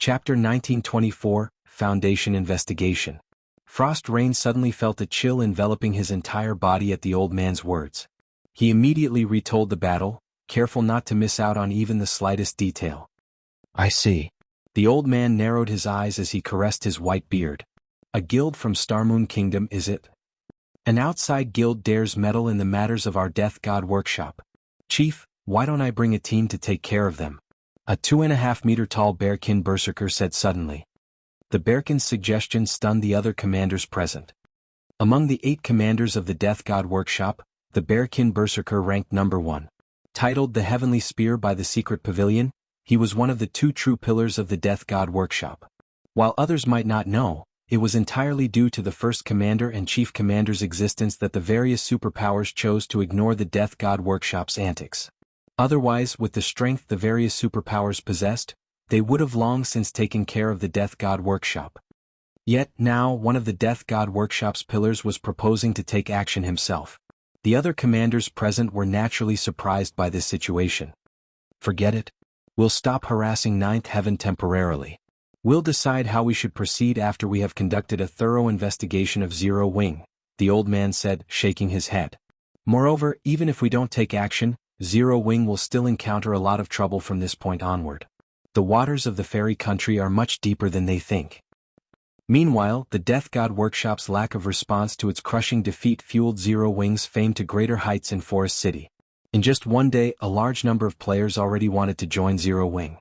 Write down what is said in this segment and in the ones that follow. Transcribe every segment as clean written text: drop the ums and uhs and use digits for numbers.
Chapter 1924, Foundation Investigation. Frost Rain suddenly felt a chill enveloping his entire body at the old man's words. He immediately retold the battle, careful not to miss out on even the slightest detail. I see. The old man narrowed his eyes as he caressed his white beard. A guild from Starmoon Kingdom, is it? An outside guild dares meddle in the matters of our Death God workshop. Chief, why don't I bring a team to take care of them? A 2.5-meter-tall bearkin berserker said suddenly. The bearkin's suggestion stunned the other commanders present. Among the 8 commanders of the Death God workshop, the bearkin berserker ranked number 1. Titled the Heavenly Spear by the Secret Pavilion, he was one of the 2 true pillars of the Death God workshop. While others might not know, it was entirely due to the first commander and chief commander's existence that the various superpowers chose to ignore the Death God workshop's antics. Otherwise, with the strength the various superpowers possessed, they would have long since taken care of the Death God workshop. Yet now one of the Death God workshop's pillars was proposing to take action himself. The other commanders present were naturally surprised by this situation. Forget it. We'll stop harassing Ninth Heaven temporarily. We'll decide how we should proceed after we have conducted a thorough investigation of Zero Wing, the old man said, shaking his head. Moreover, even if we don't take action, Zero Wing will still encounter a lot of trouble from this point onward. The waters of the fairy country are much deeper than they think. Meanwhile, the Death God workshop's lack of response to its crushing defeat fueled Zero Wing's fame to greater heights in Forest City. In just one day, a large number of players already wanted to join Zero Wing.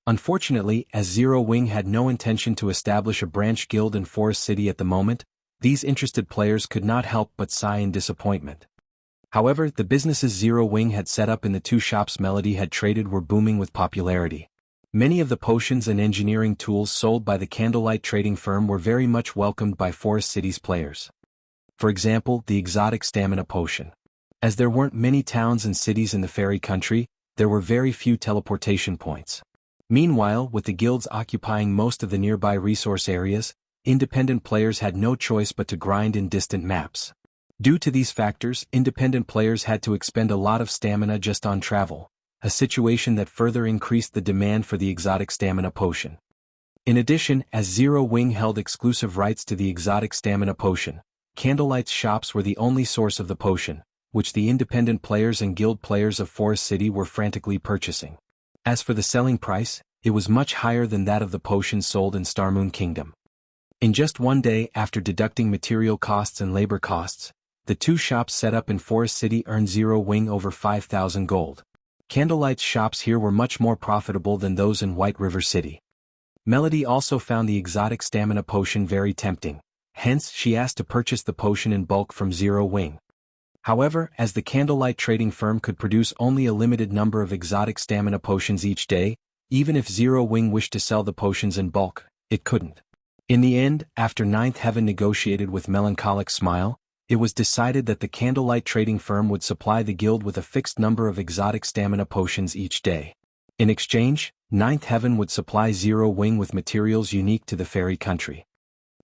Unfortunately, as Zero Wing had no intention to establish a branch guild in Forest City at the moment, these interested players could not help but sigh in disappointment. However, the businesses Zero Wing had set up in the 2 shops Melody had traded were booming with popularity. Many of the potions and engineering tools sold by the Candlelight trading firm were very much welcomed by Forest City's players. For example, the exotic stamina potion. As there weren't many towns and cities in the fairy country, there were very few teleportation points. Meanwhile, with the guilds occupying most of the nearby resource areas, independent players had no choice but to grind in distant maps. Due to these factors, independent players had to expend a lot of stamina just on travel, a situation that further increased the demand for the exotic stamina potion. In addition, as Zero Wing held exclusive rights to the exotic stamina potion, Candlelight's shops were the only source of the potion, which the independent players and guild players of Forest City were frantically purchasing. As for the selling price, it was much higher than that of the potions sold in Starmoon Kingdom. In just one day after deducting material costs and labor costs, the 2 shops set up in Forest City earned Zero Wing over 5,000 gold. Candlelight's shops here were much more profitable than those in White River City. Melody also found the exotic stamina potion very tempting, hence she asked to purchase the potion in bulk from Zero Wing. However, as the Candlelight trading firm could produce only a limited number of exotic stamina potions each day, even if Zero Wing wished to sell the potions in bulk, it couldn't. In the end, after Ninth Heaven negotiated with melancholic smile, it was decided that the Candlelight trading firm would supply the guild with a fixed number of exotic stamina potions each day. In exchange, Ninth Heaven would supply Zero Wing with materials unique to the fairy country.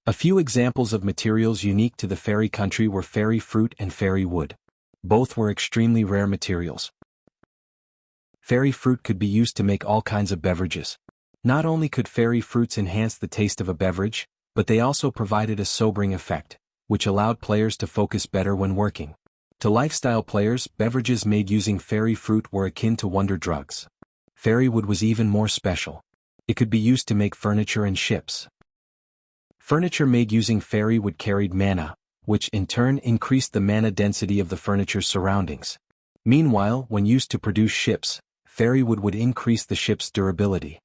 A few examples of materials unique to the fairy country were fairy fruit and fairy wood. Both were extremely rare materials. Fairy fruit could be used to make all kinds of beverages. Not only could fairy fruits enhance the taste of a beverage, but they also provided a sobering effect, which allowed players to focus better when working. To lifestyle players, beverages made using fairy fruit were akin to wonder drugs. Fairy wood was even more special. It could be used to make furniture and ships. Furniture made using fairy wood carried mana, which in turn increased the mana density of the furniture's surroundings. Meanwhile, when used to produce ships, fairy wood would increase the ship's durability.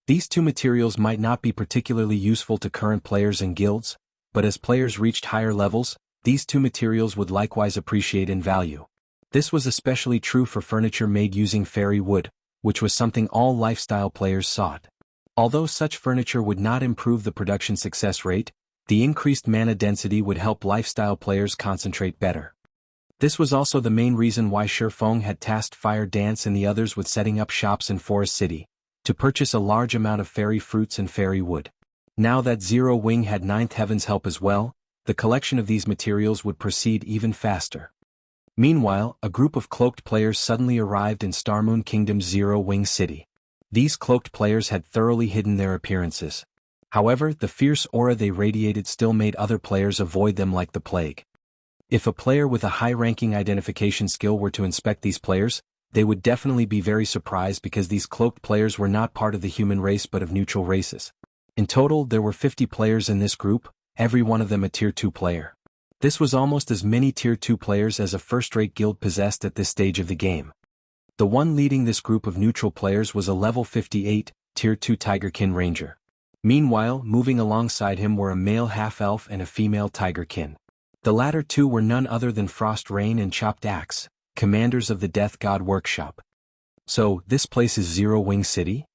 These 2 materials might not be particularly useful to current players and guilds, but as players reached higher levels, these 2 materials would likewise appreciate in value. This was especially true for furniture made using fairy wood, which was something all lifestyle players sought. Although such furniture would not improve the production success rate, the increased mana density would help lifestyle players concentrate better. This was also the main reason why Feng had tasked Fire Dance and the others with setting up shops in Forest City, to purchase a large amount of fairy fruits and fairy wood. Now that Zero Wing had Ninth Heaven's help as well, the collection of these materials would proceed even faster. Meanwhile, a group of cloaked players suddenly arrived in Starmoon Kingdom's Zero Wing City. These cloaked players had thoroughly hidden their appearances. However, the fierce aura they radiated still made other players avoid them like the plague. If a player with a high-ranking identification skill were to inspect these players, they would definitely be very surprised because these cloaked players were not part of the human race but of neutral races. In total, there were 50 players in this group, every one of them a Tier 2 player. This was almost as many Tier 2 players as a first-rate guild possessed at this stage of the game. The one leading this group of neutral players was a level 58, Tier 2 Tigerkin Ranger. Meanwhile, moving alongside him were a male half-elf and a female Tigerkin. The latter two were none other than Frost Rain and Chopped Axe, commanders of the Death God Workshop. So, this place is Zero Wing City?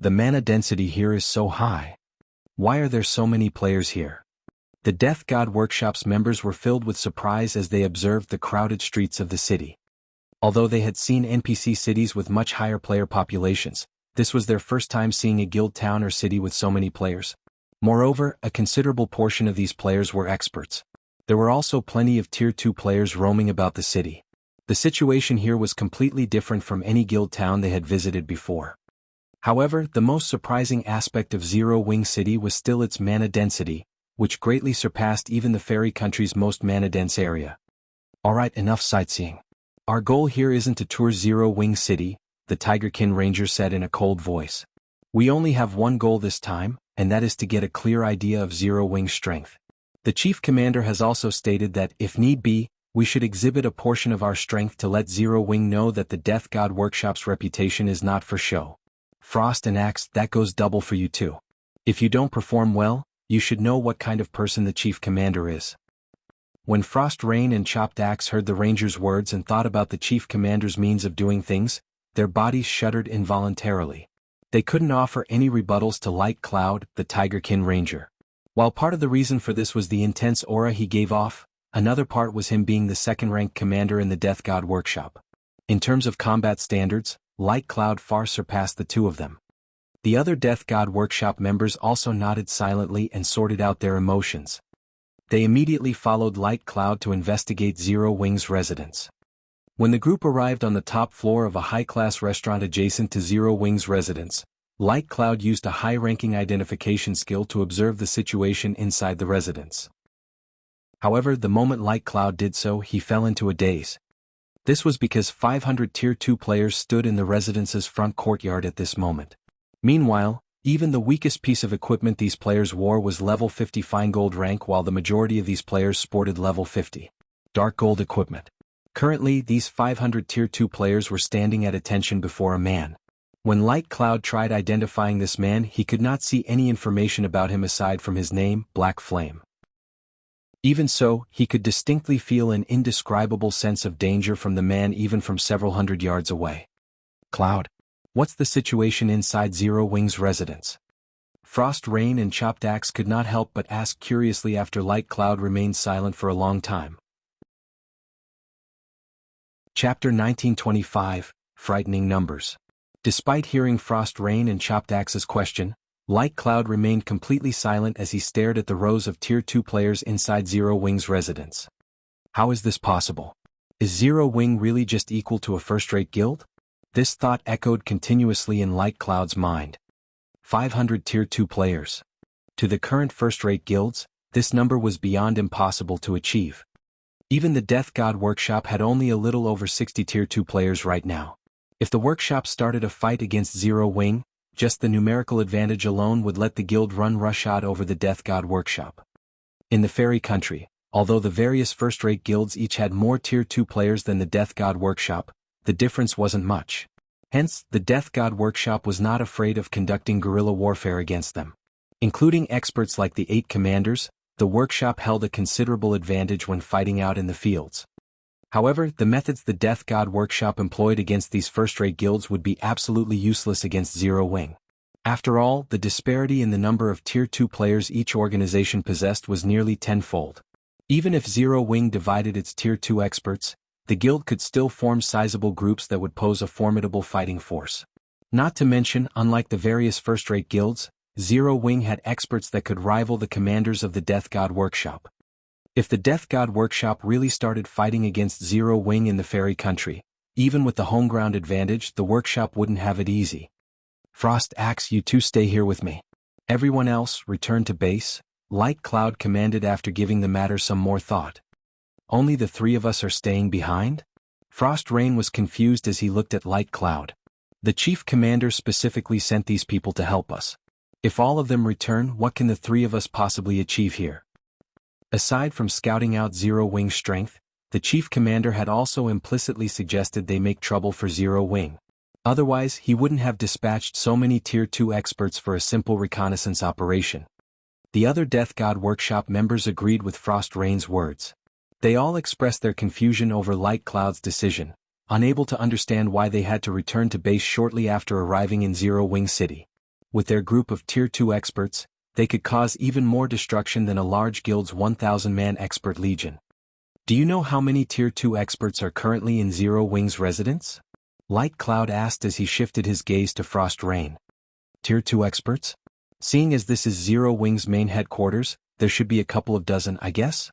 The mana density here is so high. Why are there so many players here? The Death God Workshop's members were filled with surprise as they observed the crowded streets of the city. Although they had seen NPC cities with much higher player populations, this was their first time seeing a guild town or city with so many players. Moreover, a considerable portion of these players were experts. There were also plenty of Tier 2 players roaming about the city. The situation here was completely different from any guild town they had visited before. However, the most surprising aspect of Zero Wing City was still its mana density, which greatly surpassed even the fairy country's most mana-dense area. Alright, enough sightseeing. Our goal here isn't to tour Zero Wing City, the Tigerkin Ranger said in a cold voice. We only have one goal this time, and that is to get a clear idea of Zero Wing's strength. The Chief Commander has also stated that, if need be, we should exhibit a portion of our strength to let Zero Wing know that the Death God Workshop's reputation is not for show. Frost and Axe, that goes double for you too. If you don't perform well, you should know what kind of person the Chief Commander is. When Frost Rain and Chopped Axe heard the Ranger's words and thought about the Chief Commander's means of doing things, their bodies shuddered involuntarily. They couldn't offer any rebuttals to Light Cloud, the Tigerkin Ranger. While part of the reason for this was the intense aura he gave off, another part was him being the second-ranked commander in the Death God Workshop. In terms of combat standards, Light Cloud far surpassed the two of them. The other Death God Workshop members also nodded silently and sorted out their emotions. They immediately followed Light Cloud to investigate Zero Wing's residence. When the group arrived on the top floor of a high-class restaurant adjacent to Zero Wing's residence, Light Cloud used a high-ranking identification skill to observe the situation inside the residence. However, the moment Light Cloud did so, he fell into a daze. This was because 500 Tier 2 players stood in the residence's front courtyard at this moment. Meanwhile, even the weakest piece of equipment these players wore was level 50 fine gold rank, while the majority of these players sported level 50 dark gold equipment. Currently, these 500 Tier 2 players were standing at attention before a man. When Light Cloud tried identifying this man, he could not see any information about him aside from his name, Black Flame. Even so, he could distinctly feel an indescribable sense of danger from the man even from several hundred yards away. Cloud, what's the situation inside Zero Wing's residence? Frost Rain and Chopped Axe could not help but ask curiously after Light Cloud remained silent for a long time. Chapter 1925, Frightening Numbers. Despite hearing Frost Rain and Chopped Axe's question, Light Cloud remained completely silent as he stared at the rows of Tier 2 players inside Zero Wing's residence. How is this possible? Is Zero Wing really just equal to a first-rate guild? This thought echoed continuously in Light Cloud's mind. 500 Tier 2 players. To the current first-rate guilds, this number was beyond impossible to achieve. Even the Death God Workshop had only a little over 60 Tier 2 players right now. If the workshop started a fight against Zero Wing, just the numerical advantage alone would let the guild run roughshod over the Death God Workshop. In the Fairy Country, although the various first-rate guilds each had more Tier 2 players than the Death God Workshop, the difference wasn't much. Hence, the Death God Workshop was not afraid of conducting guerrilla warfare against them. Including experts like the 8 commanders, the workshop held a considerable advantage when fighting out in the fields. However, the methods the Death God Workshop employed against these first-rate guilds would be absolutely useless against Zero Wing. After all, the disparity in the number of Tier 2 players each organization possessed was nearly tenfold. Even if Zero Wing divided its Tier 2 experts, the guild could still form sizable groups that would pose a formidable fighting force. Not to mention, unlike the various first-rate guilds, Zero Wing had experts that could rival the commanders of the Death God Workshop. If the Death God Workshop really started fighting against Zero Wing in the Fairy Country, even with the home ground advantage, the workshop wouldn't have it easy. Frost Axe, you two stay here with me. Everyone else, return to base, Light Cloud commanded after giving the matter some more thought. Only the three of us are staying behind? Frost Rain was confused as he looked at Light Cloud. The chief commander specifically sent these people to help us. If all of them return, what can the three of us possibly achieve here? Aside from scouting out Zero Wing's strength, the chief commander had also implicitly suggested they make trouble for Zero Wing. Otherwise, he wouldn't have dispatched so many Tier 2 experts for a simple reconnaissance operation. The other Death God Workshop members agreed with Frost Rain's words. They all expressed their confusion over Light Cloud's decision, unable to understand why they had to return to base shortly after arriving in Zero Wing City. With their group of Tier 2 experts, they could cause even more destruction than a large guild's 1,000-man expert legion. Do you know how many Tier 2 experts are currently in Zero Wing's residence? Light Cloud asked as he shifted his gaze to Frost Rain. Tier 2 experts? Seeing as this is Zero Wing's main headquarters, there should be a couple of dozen, I guess?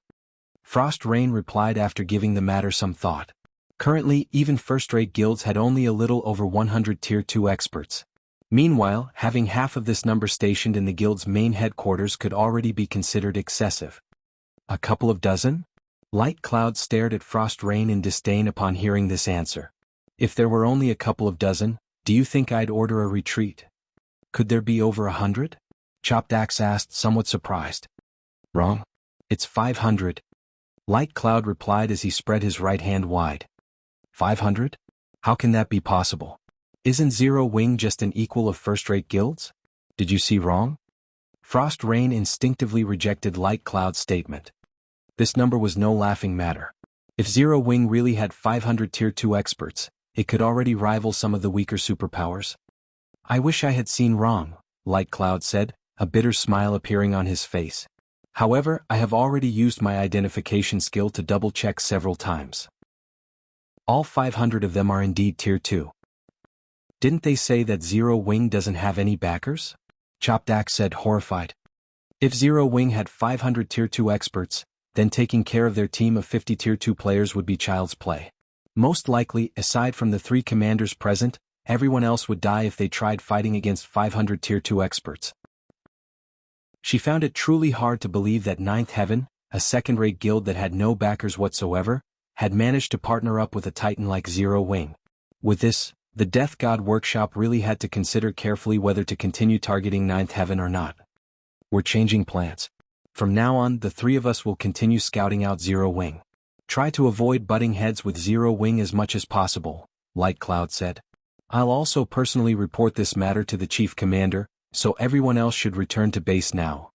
Frost Rain replied after giving the matter some thought. Currently, even first-rate guilds had only a little over 100 Tier 2 experts. Meanwhile, having half of this number stationed in the guild's main headquarters could already be considered excessive. A couple of dozen? Light Cloud stared at Frost Rain in disdain upon hearing this answer. If there were only a couple of dozen, do you think I'd order a retreat? Could there be over 100? Chopped Axe asked, somewhat surprised. Wrong. It's 500. Light Cloud replied as he spread his right hand wide. 500? How can that be possible? Isn't Zero Wing just an equal of first-rate guilds? Did you see wrong? Frost Rain instinctively rejected Light Cloud's statement. This number was no laughing matter. If Zero Wing really had 500 Tier 2 experts, it could already rival some of the weaker superpowers. I wish I had seen wrong, Light Cloud said, a bitter smile appearing on his face. However, I have already used my identification skill to double-check several times. All 500 of them are indeed Tier 2. Didn't they say that Zero Wing doesn't have any backers? Chopped Axe said, horrified. If Zero Wing had 500 Tier 2 experts, then taking care of their team of 50 Tier 2 players would be child's play. Most likely, aside from the 3 commanders present, everyone else would die if they tried fighting against 500 Tier 2 experts. She found it truly hard to believe that Ninth Heaven, a second-rate guild that had no backers whatsoever, had managed to partner up with a titan like Zero Wing. With this, the Death God Workshop really had to consider carefully whether to continue targeting Ninth Heaven or not. We're changing plans. From now on, the 3 of us will continue scouting out Zero Wing. Try to avoid butting heads with Zero Wing as much as possible, Light Cloud said. I'll also personally report this matter to the Chief Commander, so everyone else should return to base now.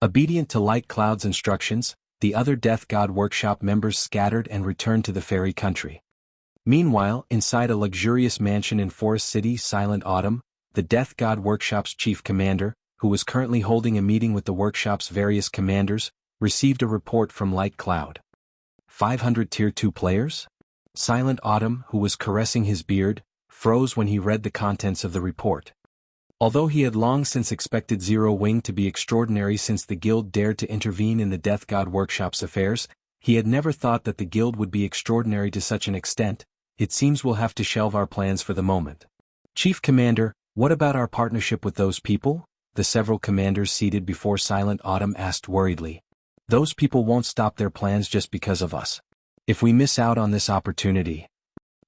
Obedient to Light Cloud's instructions, the other Death God Workshop members scattered and returned to the fairy country. Meanwhile, inside a luxurious mansion in Forest City, Silent Autumn, the Death God Workshop's chief commander, who was currently holding a meeting with the workshop's various commanders, received a report from Light Cloud. 500 Tier 2 players? Silent Autumn, who was caressing his beard, froze when he read the contents of the report. Although he had long since expected Zero Wing to be extraordinary since the guild dared to intervene in the Death God Workshop's affairs, he had never thought that the guild would be extraordinary to such an extent. It seems we'll have to shelve our plans for the moment. Chief Commander, what about our partnership with those people? The several commanders seated before Silent Autumn asked worriedly. Those people won't stop their plans just because of us. If we miss out on this opportunity,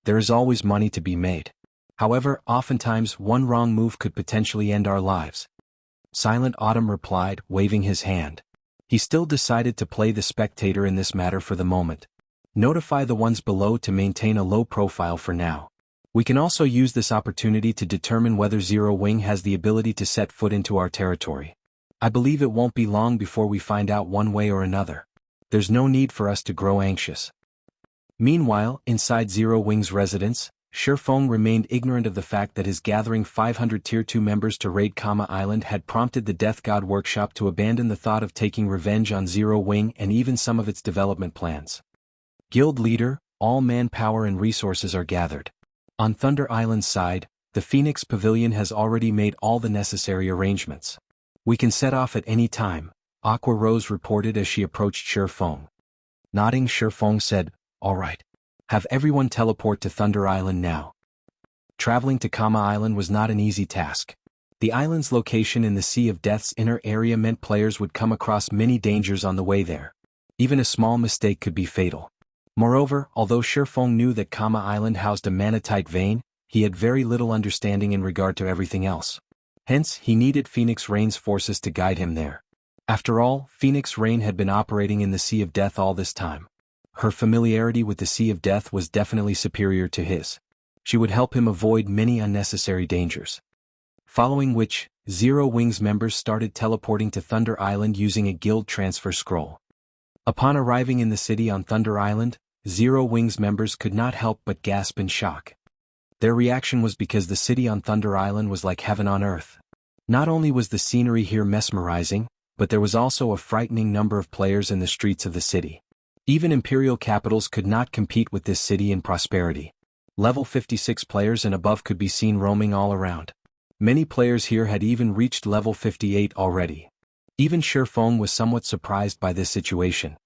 there is always money to be made. However, oftentimes one wrong move could potentially end our lives. Silent Autumn replied, waving his hand. He still decided to play the spectator in this matter for the moment. Notify the ones below to maintain a low profile for now. We can also use this opportunity to determine whether Zero Wing has the ability to set foot into our territory. I believe it won't be long before we find out one way or another. There's no need for us to grow anxious. Meanwhile, inside Zero Wing's residence, Feng remained ignorant of the fact that his gathering 500 Tier 2 members to raid Kama Island had prompted the Death God Workshop to abandon the thought of taking revenge on Zero Wing and even some of its development plans. Guild leader, all manpower and resources are gathered. On Thunder Island's side, the Phoenix Pavilion has already made all the necessary arrangements. We can set off at any time, Aqua Rose reported as she approached Feng. Nodding, Feng said, all right. Have everyone teleport to Thunder Island now. traveling to Kama Island was not an easy task. The island's location in the Sea of Death's inner area meant players would come across many dangers on the way there. Even a small mistake could be fatal. Moreover, although Feng knew that Kama Island housed a manatite vein, he had very little understanding in regard to everything else. Hence, he needed Phoenix Rain's forces to guide him there. After all, Phoenix Rain had been operating in the Sea of Death all this time. Her familiarity with the Sea of Death was definitely superior to his. She would help him avoid many unnecessary dangers. Following which, Zero Wings members started teleporting to Thunder Island using a guild transfer scroll. Upon arriving in the city on Thunder Island, Zero Wings members could not help but gasp in shock. Their reaction was because the city on Thunder Island was like heaven on earth. Not only was the scenery here mesmerizing, but there was also a frightening number of players in the streets of the city. Even imperial capitals could not compete with this city in prosperity. Level 56 players and above could be seen roaming all around. Many players here had even reached level 58 already. Even Feng was somewhat surprised by this situation.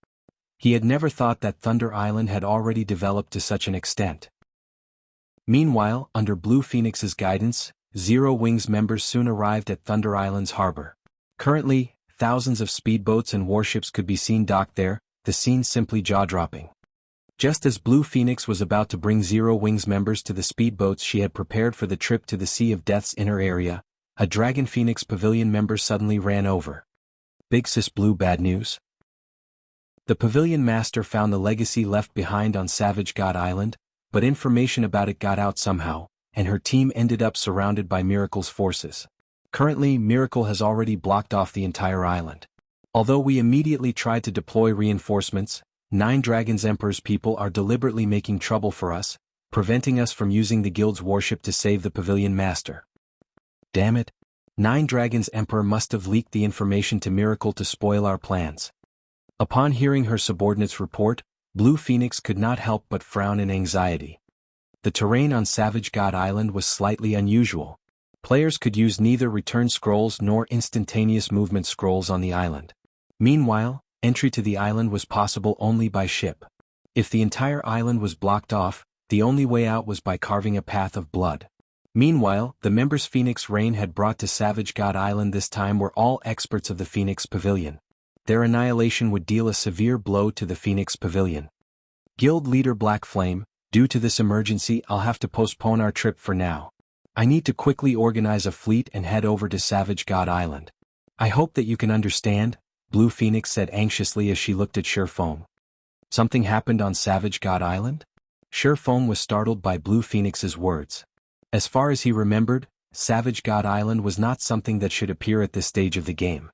He had never thought that Thunder Island had already developed to such an extent. Meanwhile, under Blue Phoenix's guidance, Zero Wings members soon arrived at Thunder Island's harbor. Currently, thousands of speedboats and warships could be seen docked there, the scene simply jaw-dropping. Just as Blue Phoenix was about to bring Zero Wings members to the speedboats she had prepared for the trip to the Sea of Death's inner area, a Dragon Phoenix Pavilion member suddenly ran over. Big Sis Blue, bad news? The Pavilion Master found the legacy left behind on Savage God Island, but information about it got out somehow, and her team ended up surrounded by Miracle's forces. Currently, Miracle has already blocked off the entire island. Although we immediately tried to deploy reinforcements, 9 Dragons Emperor's people are deliberately making trouble for us, preventing us from using the guild's warship to save the Pavilion Master. Damn it. 9 Dragons Emperor must have leaked the information to Miracle to spoil our plans. Upon hearing her subordinate's report, Blue Phoenix could not help but frown in anxiety. The terrain on Savage God Island was slightly unusual. Players could use neither return scrolls nor instantaneous movement scrolls on the island. Meanwhile, entry to the island was possible only by ship. If the entire island was blocked off, the only way out was by carving a path of blood. Meanwhile, the members Phoenix Rain had brought to Savage God Island this time were all experts of the Phoenix Pavilion. Their annihilation would deal a severe blow to the Phoenix Pavilion. Guild Leader Black Flame, due to this emergency I'll have to postpone our trip for now. I need to quickly organize a fleet and head over to Savage God Island. I hope that you can understand, Blue Phoenix said anxiously as she looked at Feng. Something happened on Savage God Island? Feng was startled by Blue Phoenix's words. As far as he remembered, Savage God Island was not something that should appear at this stage of the game.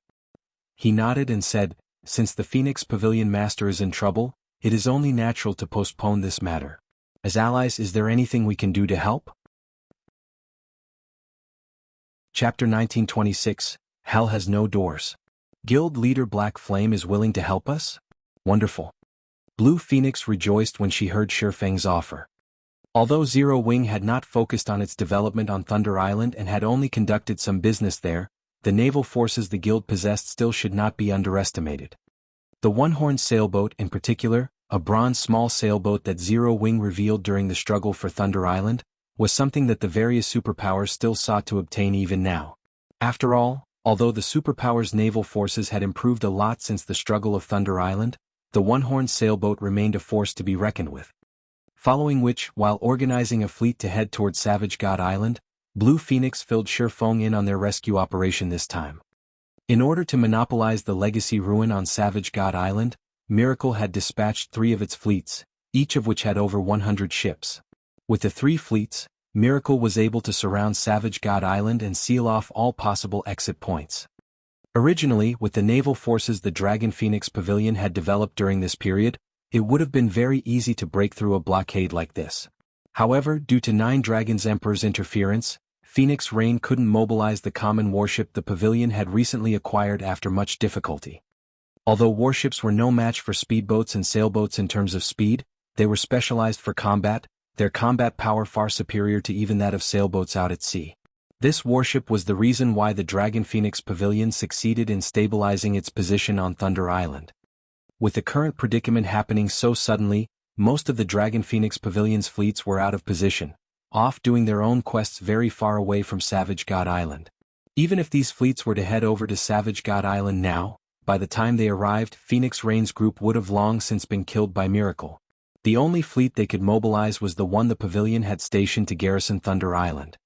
He nodded and said, since the Phoenix Pavilion Master is in trouble, it is only natural to postpone this matter. As allies, is there anything we can do to help? Chapter 1926, Hell Has No Doors. Guild Leader Black Flame is willing to help us? Wonderful. Blue Phoenix rejoiced when she heard Feng's offer. Although Zero Wing had not focused on its development on Thunder Island and had only conducted some business there, the naval forces the guild possessed still should not be underestimated. The one-horned sailboat in particular, a bronze small sailboat that Zero Wing revealed during the struggle for Thunder Island, was something that the various superpowers still sought to obtain even now. After all, although the superpowers' naval forces had improved a lot since the struggle of Thunder Island, the one-horned sailboat remained a force to be reckoned with. Following which, while organizing a fleet to head toward Savage God Island, Blue Phoenix filled Feng in on their rescue operation this time. In order to monopolize the legacy ruin on Savage God Island, Miracle had dispatched 3 of its fleets, each of which had over 100 ships. With the 3 fleets, Miracle was able to surround Savage God Island and seal off all possible exit points. Originally, with the naval forces the Dragon Phoenix Pavilion had developed during this period, it would have been very easy to break through a blockade like this. However, due to 9 Dragons Emperor's interference, Phoenix Rain couldn't mobilize the common warship the pavilion had recently acquired after much difficulty. Although warships were no match for speedboats and sailboats in terms of speed, they were specialized for combat, their combat power far superior to even that of sailboats out at sea. This warship was the reason why the Dragon Phoenix Pavilion succeeded in stabilizing its position on Thunder Island. With the current predicament happening so suddenly, most of the Dragon Phoenix Pavilion's fleets were out of position, off doing their own quests very far away from Savage God Island. Even if these fleets were to head over to Savage God Island now, by the time they arrived, Phoenix Rain's group would have long since been killed by Miracle. The only fleet they could mobilize was the one the Pavilion had stationed to garrison Thunder Island.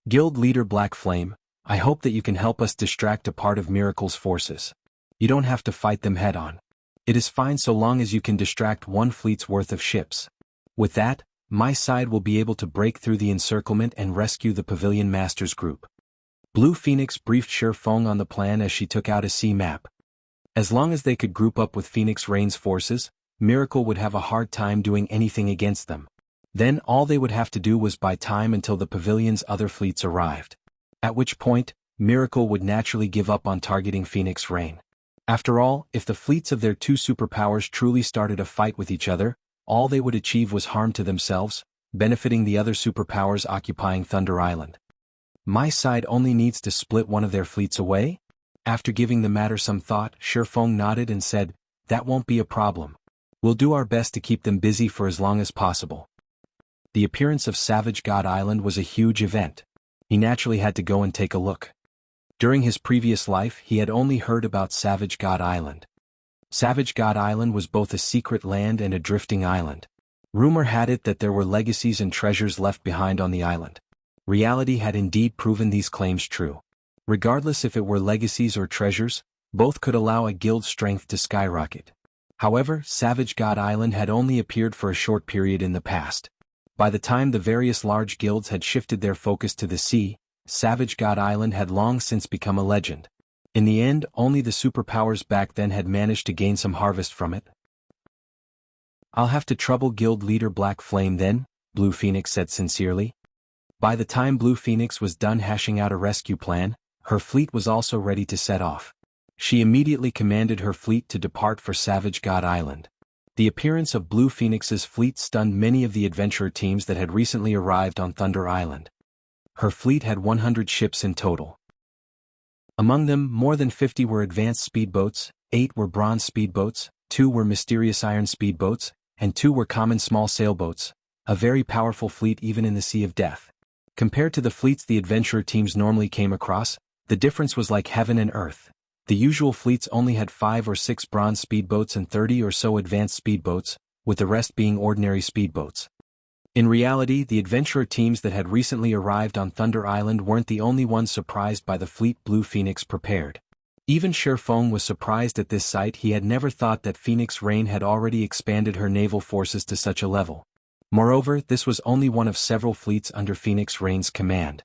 Guild leader Black Flame, I hope that you can help us distract a part of Miracle's forces. You don't have to fight them head-on. It is fine so long as you can distract one fleet's worth of ships. With that, my side will be able to break through the encirclement and rescue the Pavilion Masters group. Blue Phoenix briefed Feng on the plan as she took out a sea map. As long as they could group up with Phoenix Rain's forces, Miracle would have a hard time doing anything against them. Then all they would have to do was buy time until the Pavilion's other fleets arrived. At which point, Miracle would naturally give up on targeting Phoenix Rain. After all, if the fleets of their two superpowers truly started a fight with each other, all they would achieve was harm to themselves, benefiting the other superpowers occupying Thunder Island. My side only needs to split one of their fleets away? After giving the matter some thought, Feng nodded and said, "That won't be a problem. We'll do our best to keep them busy for as long as possible." The appearance of Savage God Island was a huge event. He naturally had to go and take a look. During his previous life, he had only heard about Savage God Island. Savage God Island was both a secret land and a drifting island. Rumor had it that there were legacies and treasures left behind on the island. Reality had indeed proven these claims true. Regardless if it were legacies or treasures, both could allow a guild's strength to skyrocket. However, Savage God Island had only appeared for a short period in the past. By the time the various large guilds had shifted their focus to the sea, Savage God Island had long since become a legend. In the end, only the superpowers back then had managed to gain some harvest from it. "I'll have to trouble guild leader Black Flame then," Blue Phoenix said sincerely. By the time Blue Phoenix was done hashing out a rescue plan, her fleet was also ready to set off. She immediately commanded her fleet to depart for Savage God Island. The appearance of Blue Phoenix's fleet stunned many of the adventurer teams that had recently arrived on Thunder Island. Her fleet had 100 ships in total. Among them, more than 50 were advanced speedboats, 8 were bronze speedboats, 2 were mysterious iron speedboats, and 2 were common small sailboats, a very powerful fleet even in the Sea of Death. Compared to the fleets the adventurer teams normally came across, the difference was like heaven and earth. The usual fleets only had 5 or 6 bronze speedboats and 30 or so advanced speedboats, with the rest being ordinary speedboats. In reality, the adventurer teams that had recently arrived on Thunder Island weren't the only ones surprised by the fleet Blue Phoenix prepared. Even Feng was surprised at this sight. He had never thought that Phoenix Rain had already expanded her naval forces to such a level. Moreover, this was only one of several fleets under Phoenix Rain's command.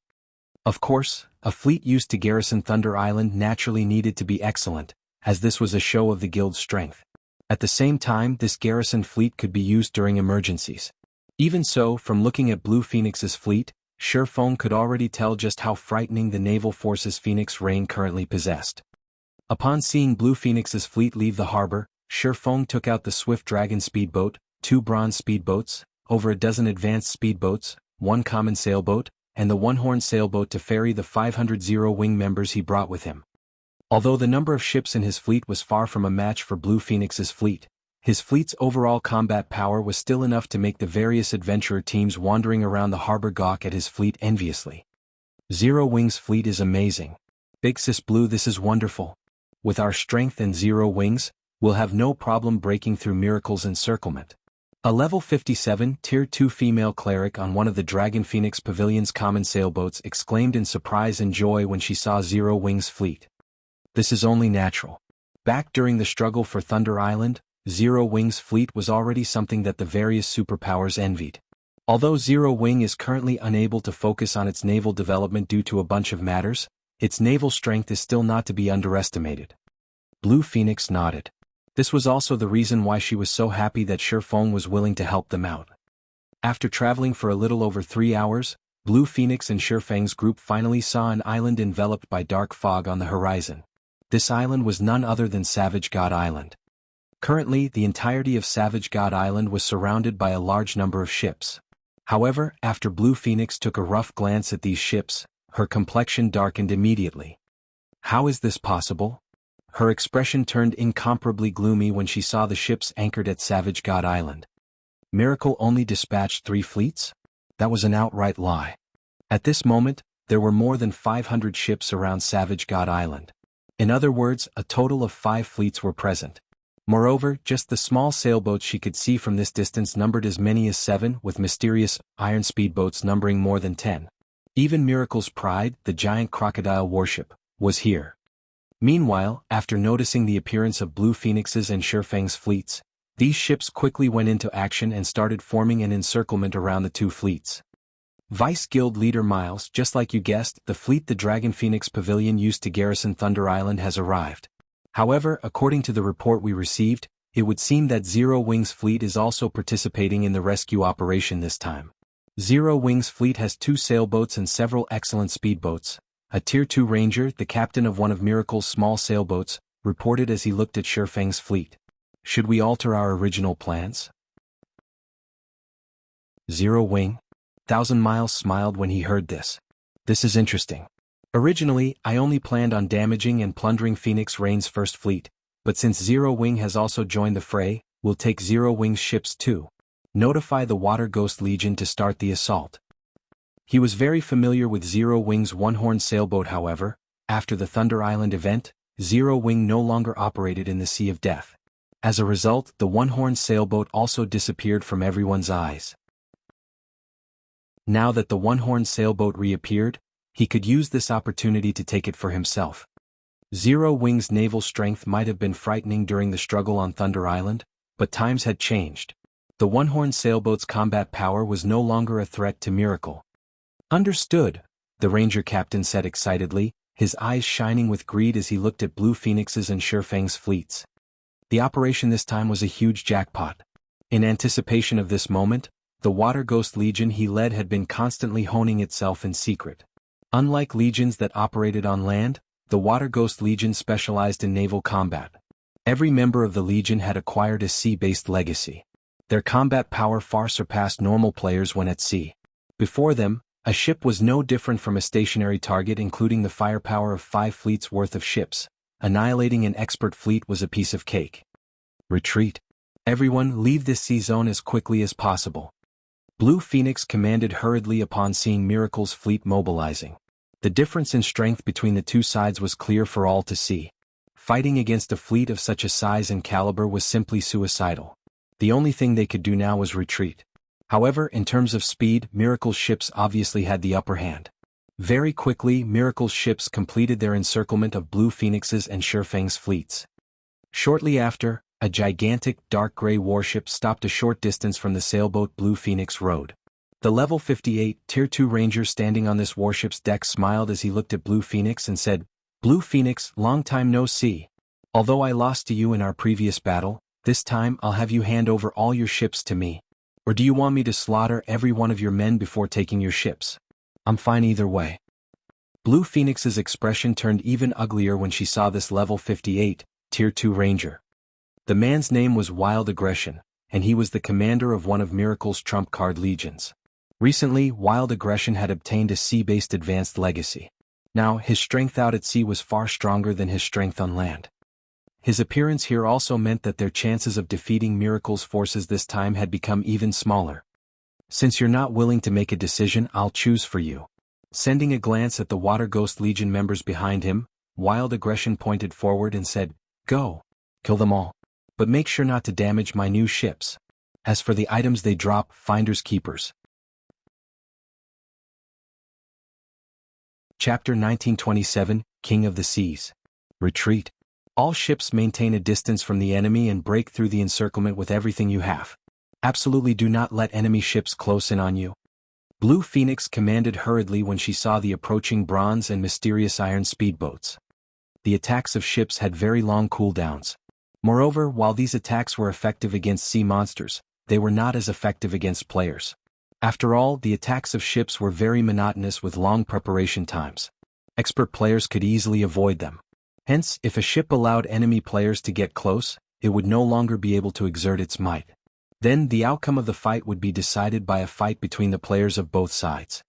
Of course, a fleet used to garrison Thunder Island naturally needed to be excellent, as this was a show of the guild's strength. At the same time, this garrison fleet could be used during emergencies. Even so, from looking at Blue Phoenix's fleet, Feng could already tell just how frightening the naval forces Phoenix Rain currently possessed. Upon seeing Blue Phoenix's fleet leave the harbor, Feng took out the Swift Dragon speedboat, 2 bronze speedboats, over a dozen advanced speedboats, 1 common sailboat, and the one-horn sailboat to ferry the 500 Zero-Wing members he brought with him. Although the number of ships in his fleet was far from a match for Blue Phoenix's fleet, his fleet's overall combat power was still enough to make the various adventurer teams wandering around the harbor gawk at his fleet enviously. Zero-Wing's fleet is amazing. Big Sis Blue, this is wonderful. With our strength and Zero-Wings, we'll have no problem breaking through Miracle's encirclement. A level 57 Tier 2 female cleric on one of the Dragon Phoenix Pavilion's common sailboats exclaimed in surprise and joy when she saw Zero-Wing's fleet. This is only natural. Back during the struggle for Thunder Island, Zero-Wing's fleet was already something that the various superpowers envied. Although Zero-Wing is currently unable to focus on its naval development due to a bunch of matters, its naval strength is still not to be underestimated. Blue Phoenix nodded. This was also the reason why she was so happy that Feng was willing to help them out. After traveling for a little over 3 hours, Blue Phoenix and Feng's group finally saw an island enveloped by dark fog on the horizon. This island was none other than Savage God Island. Currently, the entirety of Savage God Island was surrounded by a large number of ships. However, after Blue Phoenix took a rough glance at these ships, her complexion darkened immediately. How is this possible? Her expression turned incomparably gloomy when she saw the ships anchored at Savage God Island. Miracle only dispatched 3 fleets? That was an outright lie. At this moment, there were more than 500 ships around Savage God Island. In other words, a total of 5 fleets were present. Moreover, just the small sailboats she could see from this distance numbered as many as 7, with mysterious, iron speedboats numbering more than 10. Even Miracle's Pride, the giant crocodile warship, was here. Meanwhile, after noticing the appearance of Blue Phoenix's and Feng's fleets, these ships quickly went into action and started forming an encirclement around the 2 fleets. Vice Guild Leader Miles, just like you guessed, the fleet the Dragon Phoenix Pavilion used to garrison Thunder Island has arrived. However, according to the report we received, it would seem that Zero Wing's fleet is also participating in the rescue operation this time. Zero Wing's fleet has 2 sailboats and several excellent speedboats. A Tier 2 Ranger, the captain of one of Miracle's small sailboats, reported as he looked at Feng's fleet. Should we alter our original plans? Zero Wing? Thousand Miles smiled when he heard this. This is interesting. Originally, I only planned on damaging and plundering Phoenix Rain's first fleet, but since Zero Wing has also joined the fray, we'll take Zero Wing's ships too. Notify the Water Ghost Legion to start the assault. He was very familiar with Zero Wing's one-horn sailboat. However, after the Thunder Island event, Zero Wing no longer operated in the Sea of Death. As a result, the one-horn sailboat also disappeared from everyone's eyes. Now that the one-horn sailboat reappeared, he could use this opportunity to take it for himself. Zero Wing's naval strength might have been frightening during the struggle on Thunder Island, but times had changed. The one-horn sailboat's combat power was no longer a threat to Miracle. Understood, the Ranger captain said excitedly, his eyes shining with greed as he looked at Blue Phoenix's and Feng's fleets. The operation this time was a huge jackpot. In anticipation of this moment, the Water Ghost Legion he led had been constantly honing itself in secret. Unlike legions that operated on land, the Water Ghost Legion specialized in naval combat. Every member of the Legion had acquired a sea-based legacy. Their combat power far surpassed normal players when at sea. Before them, a ship was no different from a stationary target, including the firepower of 5 fleets worth of ships. Annihilating an expert fleet was a piece of cake. Retreat. Everyone, leave this sea zone as quickly as possible. Blue Phoenix commanded hurriedly upon seeing Miracle's fleet mobilizing. The difference in strength between the 2 sides was clear for all to see. Fighting against a fleet of such a size and caliber was simply suicidal. The only thing they could do now was retreat. However, in terms of speed, Miracle's ships obviously had the upper hand. Very quickly, Miracle's ships completed their encirclement of Blue Phoenix's and Feng's fleets. Shortly after, a gigantic, dark gray warship stopped a short distance from the sailboat Blue Phoenix rode. The Level 58, Tier 2 Ranger standing on this warship's deck smiled as he looked at Blue Phoenix and said, "Blue Phoenix, long time no see. Although I lost to you in our previous battle, this time I'll have you hand over all your ships to me. Or do you want me to slaughter every one of your men before taking your ships? I'm fine either way." Blue Phoenix's expression turned even uglier when she saw this Level 58, Tier 2 Ranger. The man's name was Wild Aggression, and he was the commander of one of Miracle's trump card legions. Recently, Wild Aggression had obtained a sea-based advanced legacy. Now, his strength out at sea was far stronger than his strength on land. His appearance here also meant that their chances of defeating Miracle's forces this time had become even smaller. "Since you're not willing to make a decision, I'll choose for you." Sending a glance at the Water Ghost Legion members behind him, Wild Aggression pointed forward and said, "Go. Kill them all. But make sure not to damage my new ships. As for the items they drop, finders keepers." Chapter 1927, King of the Seas. Retreat. All ships maintain a distance from the enemy and break through the encirclement with everything you have. Absolutely do not let enemy ships close in on you. Blue Phoenix commanded hurriedly when she saw the approaching bronze and mysterious iron speedboats. The attacks of ships had very long cooldowns. Moreover, while these attacks were effective against sea monsters, they were not as effective against players. After all, the attacks of ships were very monotonous with long preparation times. Expert players could easily avoid them. Hence, if a ship allowed enemy players to get close, it would no longer be able to exert its might. Then, the outcome of the fight would be decided by a fight between the players of both sides.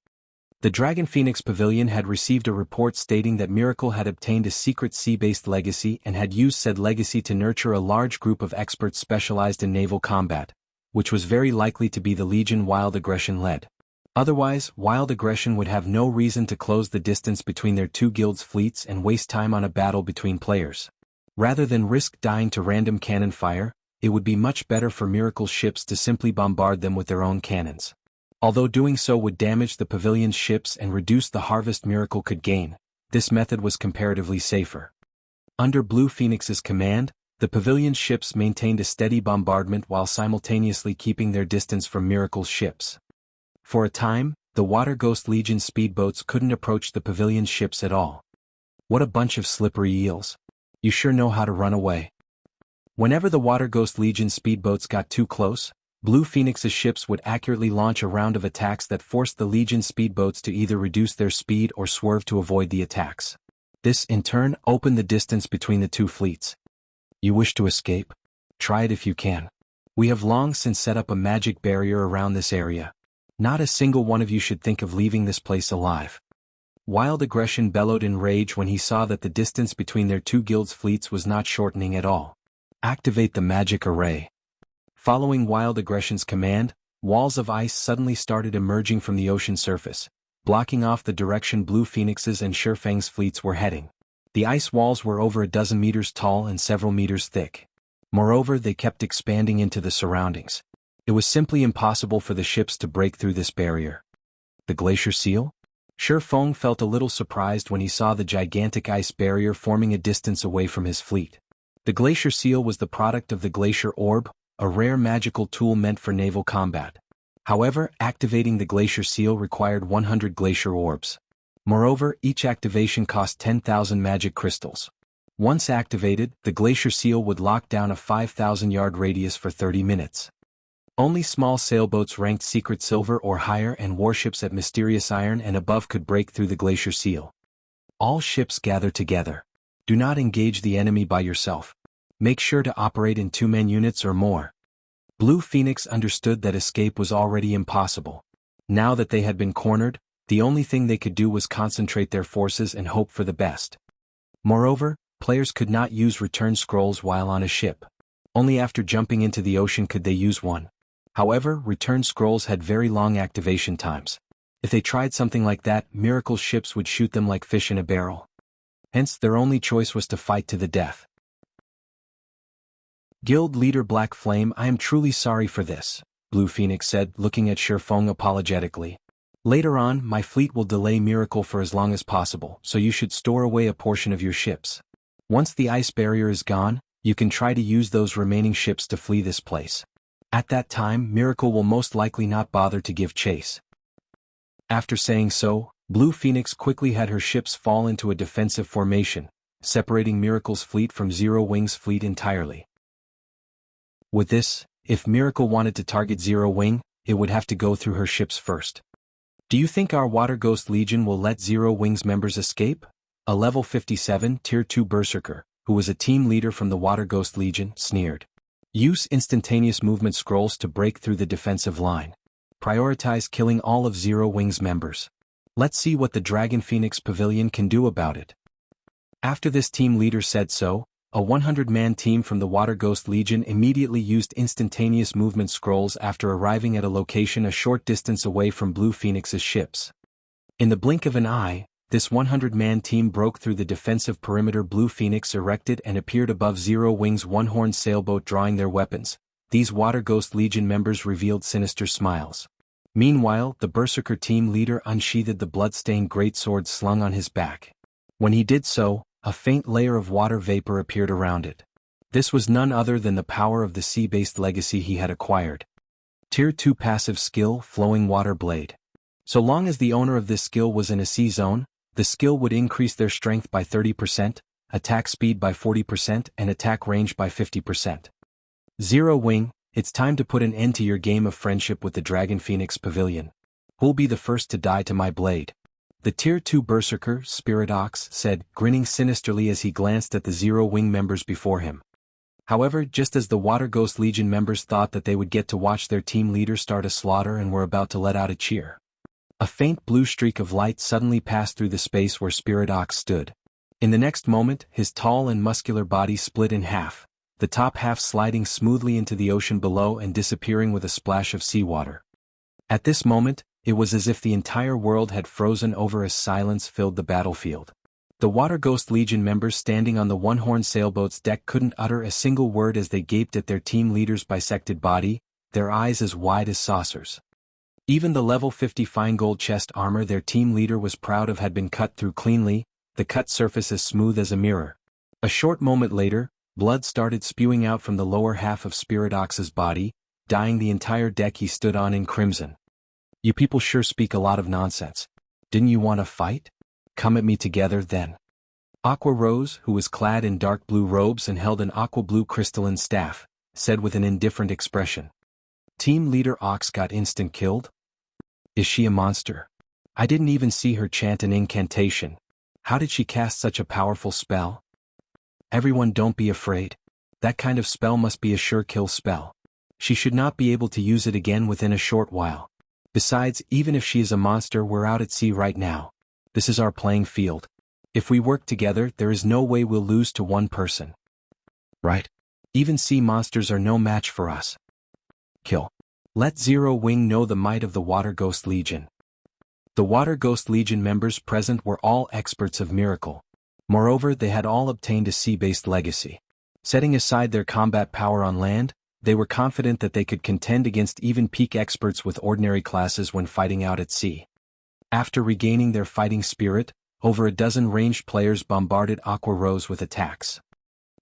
The Dragon Phoenix Pavilion had received a report stating that Miracle had obtained a secret sea-based legacy and had used said legacy to nurture a large group of experts specialized in naval combat, which was very likely to be the Legion Wild Aggression led. Otherwise, Wild Aggression would have no reason to close the distance between their two guilds' fleets and waste time on a battle between players. Rather than risk dying to random cannon fire, it would be much better for Miracle's ships to simply bombard them with their own cannons. Although doing so would damage the pavilion's ships and reduce the harvest Miracle could gain, this method was comparatively safer. Under Blue Phoenix's command, the pavilion's ships maintained a steady bombardment while simultaneously keeping their distance from Miracle's ships. For a time, the Water Ghost Legion speedboats couldn't approach the pavilion's ships at all. What a bunch of slippery eels. You sure know how to run away. Whenever the Water Ghost Legion speedboats got too close, Blue Phoenix's ships would accurately launch a round of attacks that forced the Legion speedboats to either reduce their speed or swerve to avoid the attacks. This, in turn, opened the distance between the two fleets. You wish to escape? Try it if you can. We have long since set up a magic barrier around this area. Not a single one of you should think of leaving this place alive. Wild Aggression bellowed in rage when he saw that the distance between their two guilds' fleets was not shortening at all. Activate the magic array. Following Wild Aggression's command, walls of ice suddenly started emerging from the ocean surface, blocking off the direction Blue Phoenix's and Feng's fleets were heading. The ice walls were over a dozen meters tall and several meters thick. Moreover, they kept expanding into the surroundings. It was simply impossible for the ships to break through this barrier. The glacier seal? Feng felt a little surprised when he saw the gigantic ice barrier forming a distance away from his fleet. The glacier seal was the product of the glacier orb, a rare magical tool meant for naval combat. However, activating the glacier seal required 100 glacier orbs. Moreover, each activation cost 10,000 magic crystals. Once activated, the glacier seal would lock down a 5,000-yard radius for 30 minutes. Only small sailboats ranked Secret Silver or higher and warships at Mysterious Iron and above could break through the glacier seal. All ships gather together. Do not engage the enemy by yourself. Make sure to operate in two-man units or more. Blue Phoenix understood that escape was already impossible. Now that they had been cornered, the only thing they could do was concentrate their forces and hope for the best. Moreover, players could not use return scrolls while on a ship. Only after jumping into the ocean could they use one. However, return scrolls had very long activation times. If they tried something like that, Miracle's ships would shoot them like fish in a barrel. Hence, their only choice was to fight to the death. Guild leader Black Flame, I am truly sorry for this, Blue Phoenix said, looking at Feng apologetically. Later on, my fleet will delay Miracle for as long as possible, so you should store away a portion of your ships. Once the ice barrier is gone, you can try to use those remaining ships to flee this place. At that time, Miracle will most likely not bother to give chase. After saying so, Blue Phoenix quickly had her ships fall into a defensive formation, separating Miracle's fleet from Zero Wing's fleet entirely. With this, if Miracle wanted to target Zero Wing, it would have to go through her ships first. Do you think our Water Ghost Legion will let Zero Wing's members escape? A level 57 Tier 2 Berserker, who was a team leader from the Water Ghost Legion, sneered. Use instantaneous movement scrolls to break through the defensive line. Prioritize killing all of Zero Wing's members. Let's see what the Dragon Phoenix Pavilion can do about it. After this team leader said so, a 100-man team from the Water Ghost Legion immediately used instantaneous movement scrolls after arriving at a location a short distance away from Blue Phoenix's ships. In the blink of an eye, this 100-man team broke through the defensive perimeter Blue Phoenix erected and appeared above Zero Wing's one-horned sailboat drawing their weapons. These Water Ghost Legion members revealed sinister smiles. Meanwhile, the Berserker team leader unsheathed the blood-stained greatsword slung on his back. When he did so, a faint layer of water vapor appeared around it. This was none other than the power of the sea-based legacy he had acquired. Tier 2 passive skill, Flowing Water Blade. So long as the owner of this skill was in a sea zone, the skill would increase their strength by 30%, attack speed by 40%, and attack range by 50%. Zero Wing, it's time to put an end to your game of friendship with the Dragon Phoenix Pavilion. Who'll be the first to die to my blade? The Tier 2 Berserker, Spirit Ox, said, grinning sinisterly as he glanced at the Zero Wing members before him. However, just as the Water Ghost Legion members thought that they would get to watch their team leader start a slaughter and were about to let out a cheer, a faint blue streak of light suddenly passed through the space where Spirit Ox stood. In the next moment, his tall and muscular body split in half, the top half sliding smoothly into the ocean below and disappearing with a splash of seawater. At this moment, It was as if the entire world had frozen over as silence filled the battlefield. The Water Ghost Legion members standing on the one-horn sailboat's deck couldn't utter a single word as they gaped at their team leader's bisected body, their eyes as wide as saucers. Even the level 50 fine gold chest armor their team leader was proud of had been cut through cleanly, the cut surface as smooth as a mirror. A short moment later, blood started spewing out from the lower half of Spirit Ox's body, dyeing the entire deck he stood on in crimson. "You people sure speak a lot of nonsense. Didn't you want to fight? Come at me together then." Aqua Rose, who was clad in dark blue robes and held an aqua blue crystalline staff, said with an indifferent expression. "Team leader Ox got instant killed? Is she a monster? I didn't even see her chant an incantation. How did she cast such a powerful spell? Everyone don't be afraid. That kind of spell must be a sure kill spell. She should not be able to use it again within a short while. Besides, even if she is a monster, we're out at sea right now. This is our playing field. If we work together, there is no way we'll lose to one person. Right? Even sea monsters are no match for us. Kill. Let Zero Wing know the might of the Water Ghost Legion." The Water Ghost Legion members present were all experts of miracle. Moreover, they had all obtained a sea-based legacy. Setting aside their combat power on land, they were confident that they could contend against even peak experts with ordinary classes when fighting out at sea. After regaining their fighting spirit, over a dozen ranged players bombarded Aqua Rose with attacks.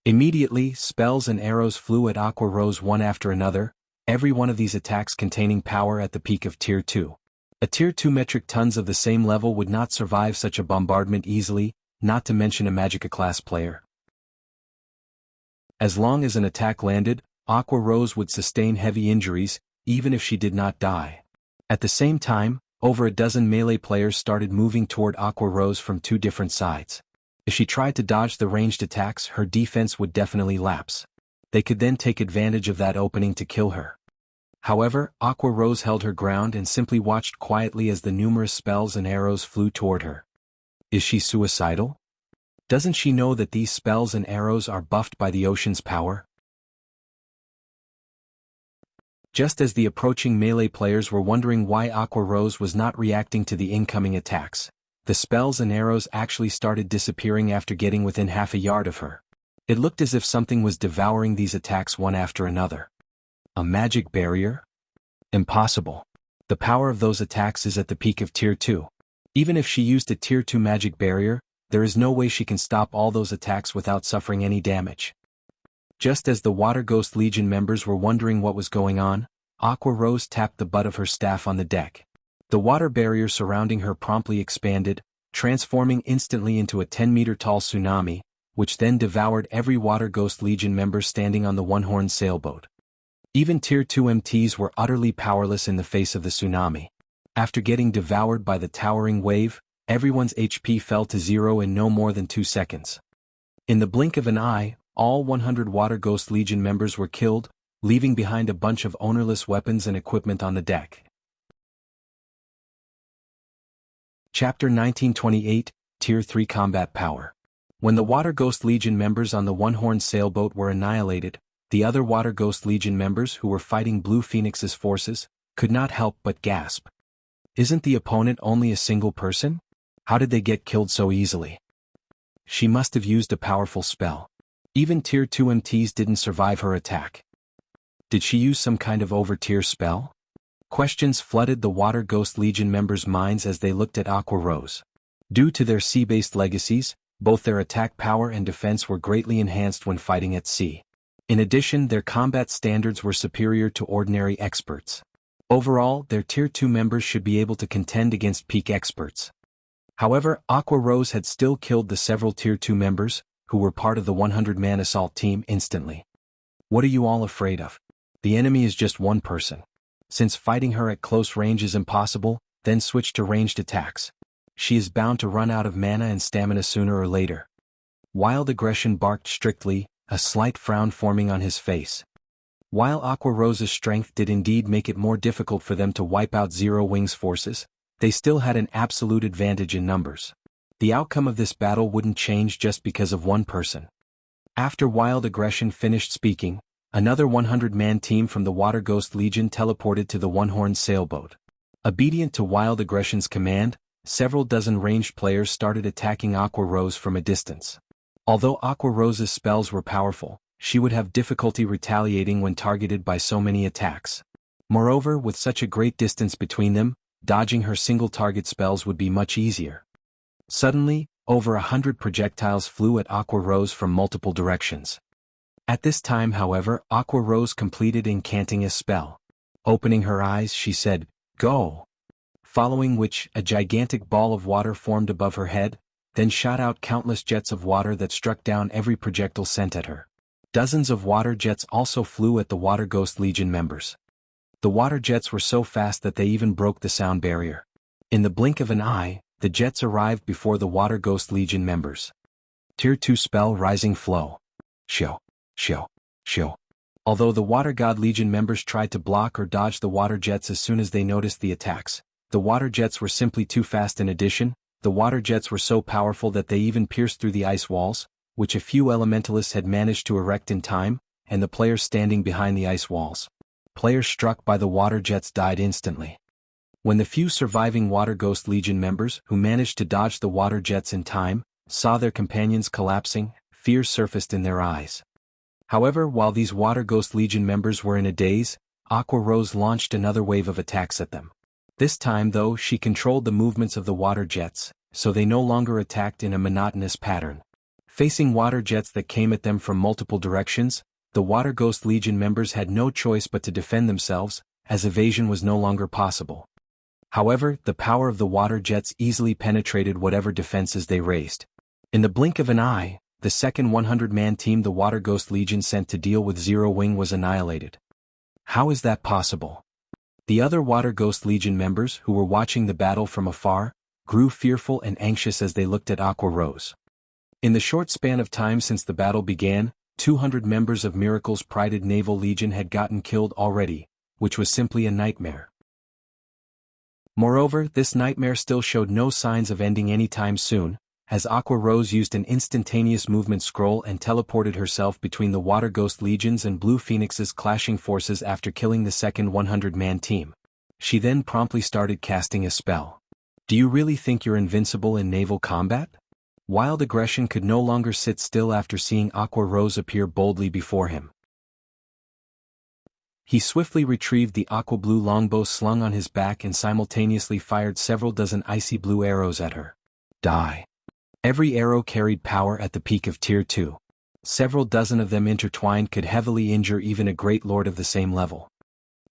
Immediately, spells and arrows flew at Aqua Rose one after another, every one of these attacks containing power at the peak of Tier 2. A Tier 2 metric tons of the same level would not survive such a bombardment easily, not to mention a Magicka class player. As long as an attack landed, Aqua Rose would sustain heavy injuries, even if she did not die. At the same time, over a dozen melee players started moving toward Aqua Rose from two different sides. If she tried to dodge the ranged attacks, her defense would definitely lapse. They could then take advantage of that opening to kill her. However, Aqua Rose held her ground and simply watched quietly as the numerous spells and arrows flew toward her. Is she suicidal? Doesn't she know that these spells and arrows are buffed by the ocean's power? Just as the approaching melee players were wondering why Aqua Rose was not reacting to the incoming attacks, the spells and arrows actually started disappearing after getting within half a yard of her. It looked as if something was devouring these attacks one after another. A magic barrier? Impossible. The power of those attacks is at the peak of Tier 2. Even if she used a Tier 2 magic barrier, there is no way she can stop all those attacks without suffering any damage. Just as the Water Ghost Legion members were wondering what was going on, Aqua Rose tapped the butt of her staff on the deck. The water barrier surrounding her promptly expanded, transforming instantly into a 10-meter-tall tsunami, which then devoured every Water Ghost Legion member standing on the one-horn sailboat. Even Tier 2 MTs were utterly powerless in the face of the tsunami. After getting devoured by the towering wave, everyone's HP fell to zero in no more than 2 seconds. In the blink of an eye, all 100 Water Ghost Legion members were killed, leaving behind a bunch of ownerless weapons and equipment on the deck. Chapter 1928, Tier 3 Combat Power. When the Water Ghost Legion members on the one-horn sailboat were annihilated, the other Water Ghost Legion members who were fighting Blue Phoenix's forces could not help but gasp. Isn't the opponent only a single person? How did they get killed so easily? She must have used a powerful spell. Even Tier 2 MTs didn't survive her attack. Did she use some kind of over-tier spell? Questions flooded the Water Ghost Legion members' minds as they looked at Aqua Rose. Due to their sea-based legacies, both their attack power and defense were greatly enhanced when fighting at sea. In addition, their combat standards were superior to ordinary experts. Overall, their Tier 2 members should be able to contend against peak experts. However, Aqua Rose had still killed the several Tier 2 members, who were part of the 100-man assault team, instantly. What are you all afraid of? The enemy is just one person. Since fighting her at close range is impossible, then switch to ranged attacks. She is bound to run out of mana and stamina sooner or later. Wild Aggression barked strictly, a slight frown forming on his face. While Aqua Rose's strength did indeed make it more difficult for them to wipe out Zero Wing's forces, they still had an absolute advantage in numbers. The outcome of this battle wouldn't change just because of one person. After Wild Aggression finished speaking, another 100-man team from the Water Ghost Legion teleported to the one-horned sailboat. Obedient to Wild Aggression's command, several dozen ranged players started attacking Aqua Rose from a distance. Although Aqua Rose's spells were powerful, she would have difficulty retaliating when targeted by so many attacks. Moreover, with such a great distance between them, dodging her single-target spells would be much easier. Suddenly, over 100 projectiles flew at Aqua Rose from multiple directions. At this time, however, Aqua Rose completed incanting a spell. Opening her eyes, she said, "Go!" Following which, a gigantic ball of water formed above her head, then shot out countless jets of water that struck down every projectile sent at her. Dozens of water jets also flew at the Water Ghost Legion members. The water jets were so fast that they even broke the sound barrier. In the blink of an eye, the jets arrived before the Water Ghost Legion members. Tier 2 Spell Rising Flow. Shio. Shio. Shio. Although the Water God Legion members tried to block or dodge the water jets as soon as they noticed the attacks, the water jets were simply too fast. In addition, the water jets were so powerful that they even pierced through the ice walls, which a few elementalists had managed to erect in time, and the players standing behind the ice walls. Players struck by the water jets died instantly. When the few surviving Water Ghost Legion members who managed to dodge the water jets in time saw their companions collapsing, fear surfaced in their eyes. However, while these Water Ghost Legion members were in a daze, Aqua Rose launched another wave of attacks at them. This time, though, she controlled the movements of the water jets, so they no longer attacked in a monotonous pattern. Facing water jets that came at them from multiple directions, the Water Ghost Legion members had no choice but to defend themselves, as evasion was no longer possible. However, the power of the water jets easily penetrated whatever defenses they raised. In the blink of an eye, the second 100-man team the Water Ghost Legion sent to deal with Zero Wing was annihilated. How is that possible? The other Water Ghost Legion members who were watching the battle from afar grew fearful and anxious as they looked at Aqua Rose. In the short span of time since the battle began, 200 members of Miracle's prided Naval Legion had gotten killed already, which was simply a nightmare. Moreover, this nightmare still showed no signs of ending anytime soon, as Aqua Rose used an instantaneous movement scroll and teleported herself between the Water Ghost Legions and Blue Phoenix's clashing forces after killing the second 100-man team. She then promptly started casting a spell. Do you really think you're invincible in naval combat? Wild Aggression could no longer sit still after seeing Aqua Rose appear boldly before him. He swiftly retrieved the aqua blue longbow slung on his back and simultaneously fired several dozen icy blue arrows at her. Die. Every arrow carried power at the peak of Tier 2. Several dozen of them intertwined could heavily injure even a great lord of the same level.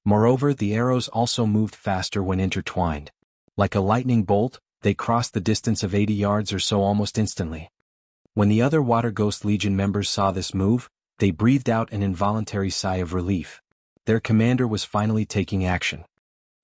Moreover, the arrows also moved faster when intertwined. Like a lightning bolt, they crossed the distance of 80 yards or so almost instantly. When the other Water Ghost Legion members saw this move, they breathed out an involuntary sigh of relief. Their commander was finally taking action.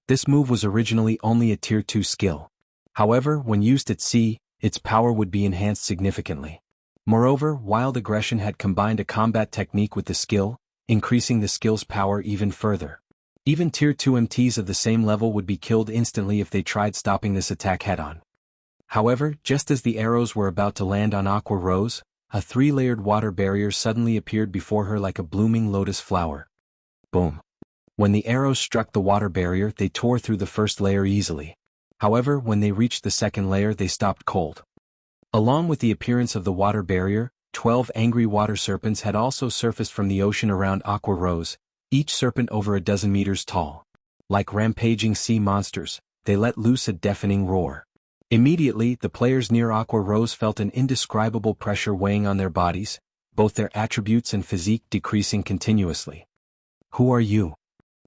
This move was originally only a Tier 2 skill. However, when used at sea, its power would be enhanced significantly. Moreover, Wild Aggression had combined a combat technique with the skill, increasing the skill's power even further. Even Tier 2 MTs of the same level would be killed instantly if they tried stopping this attack head-on. However, just as the arrows were about to land on Aqua Rose, a 3-layered water barrier suddenly appeared before her like a blooming lotus flower. Boom. When the arrows struck the water barrier, they tore through the first layer easily. However, when they reached the second layer, they stopped cold. Along with the appearance of the water barrier, 12 angry water serpents had also surfaced from the ocean around Aqua Rose, each serpent over a dozen meters tall. Like rampaging sea monsters, they let loose a deafening roar. Immediately, the players near Aqua Rose felt an indescribable pressure weighing on their bodies, both their attributes and physique decreasing continuously. Who are you?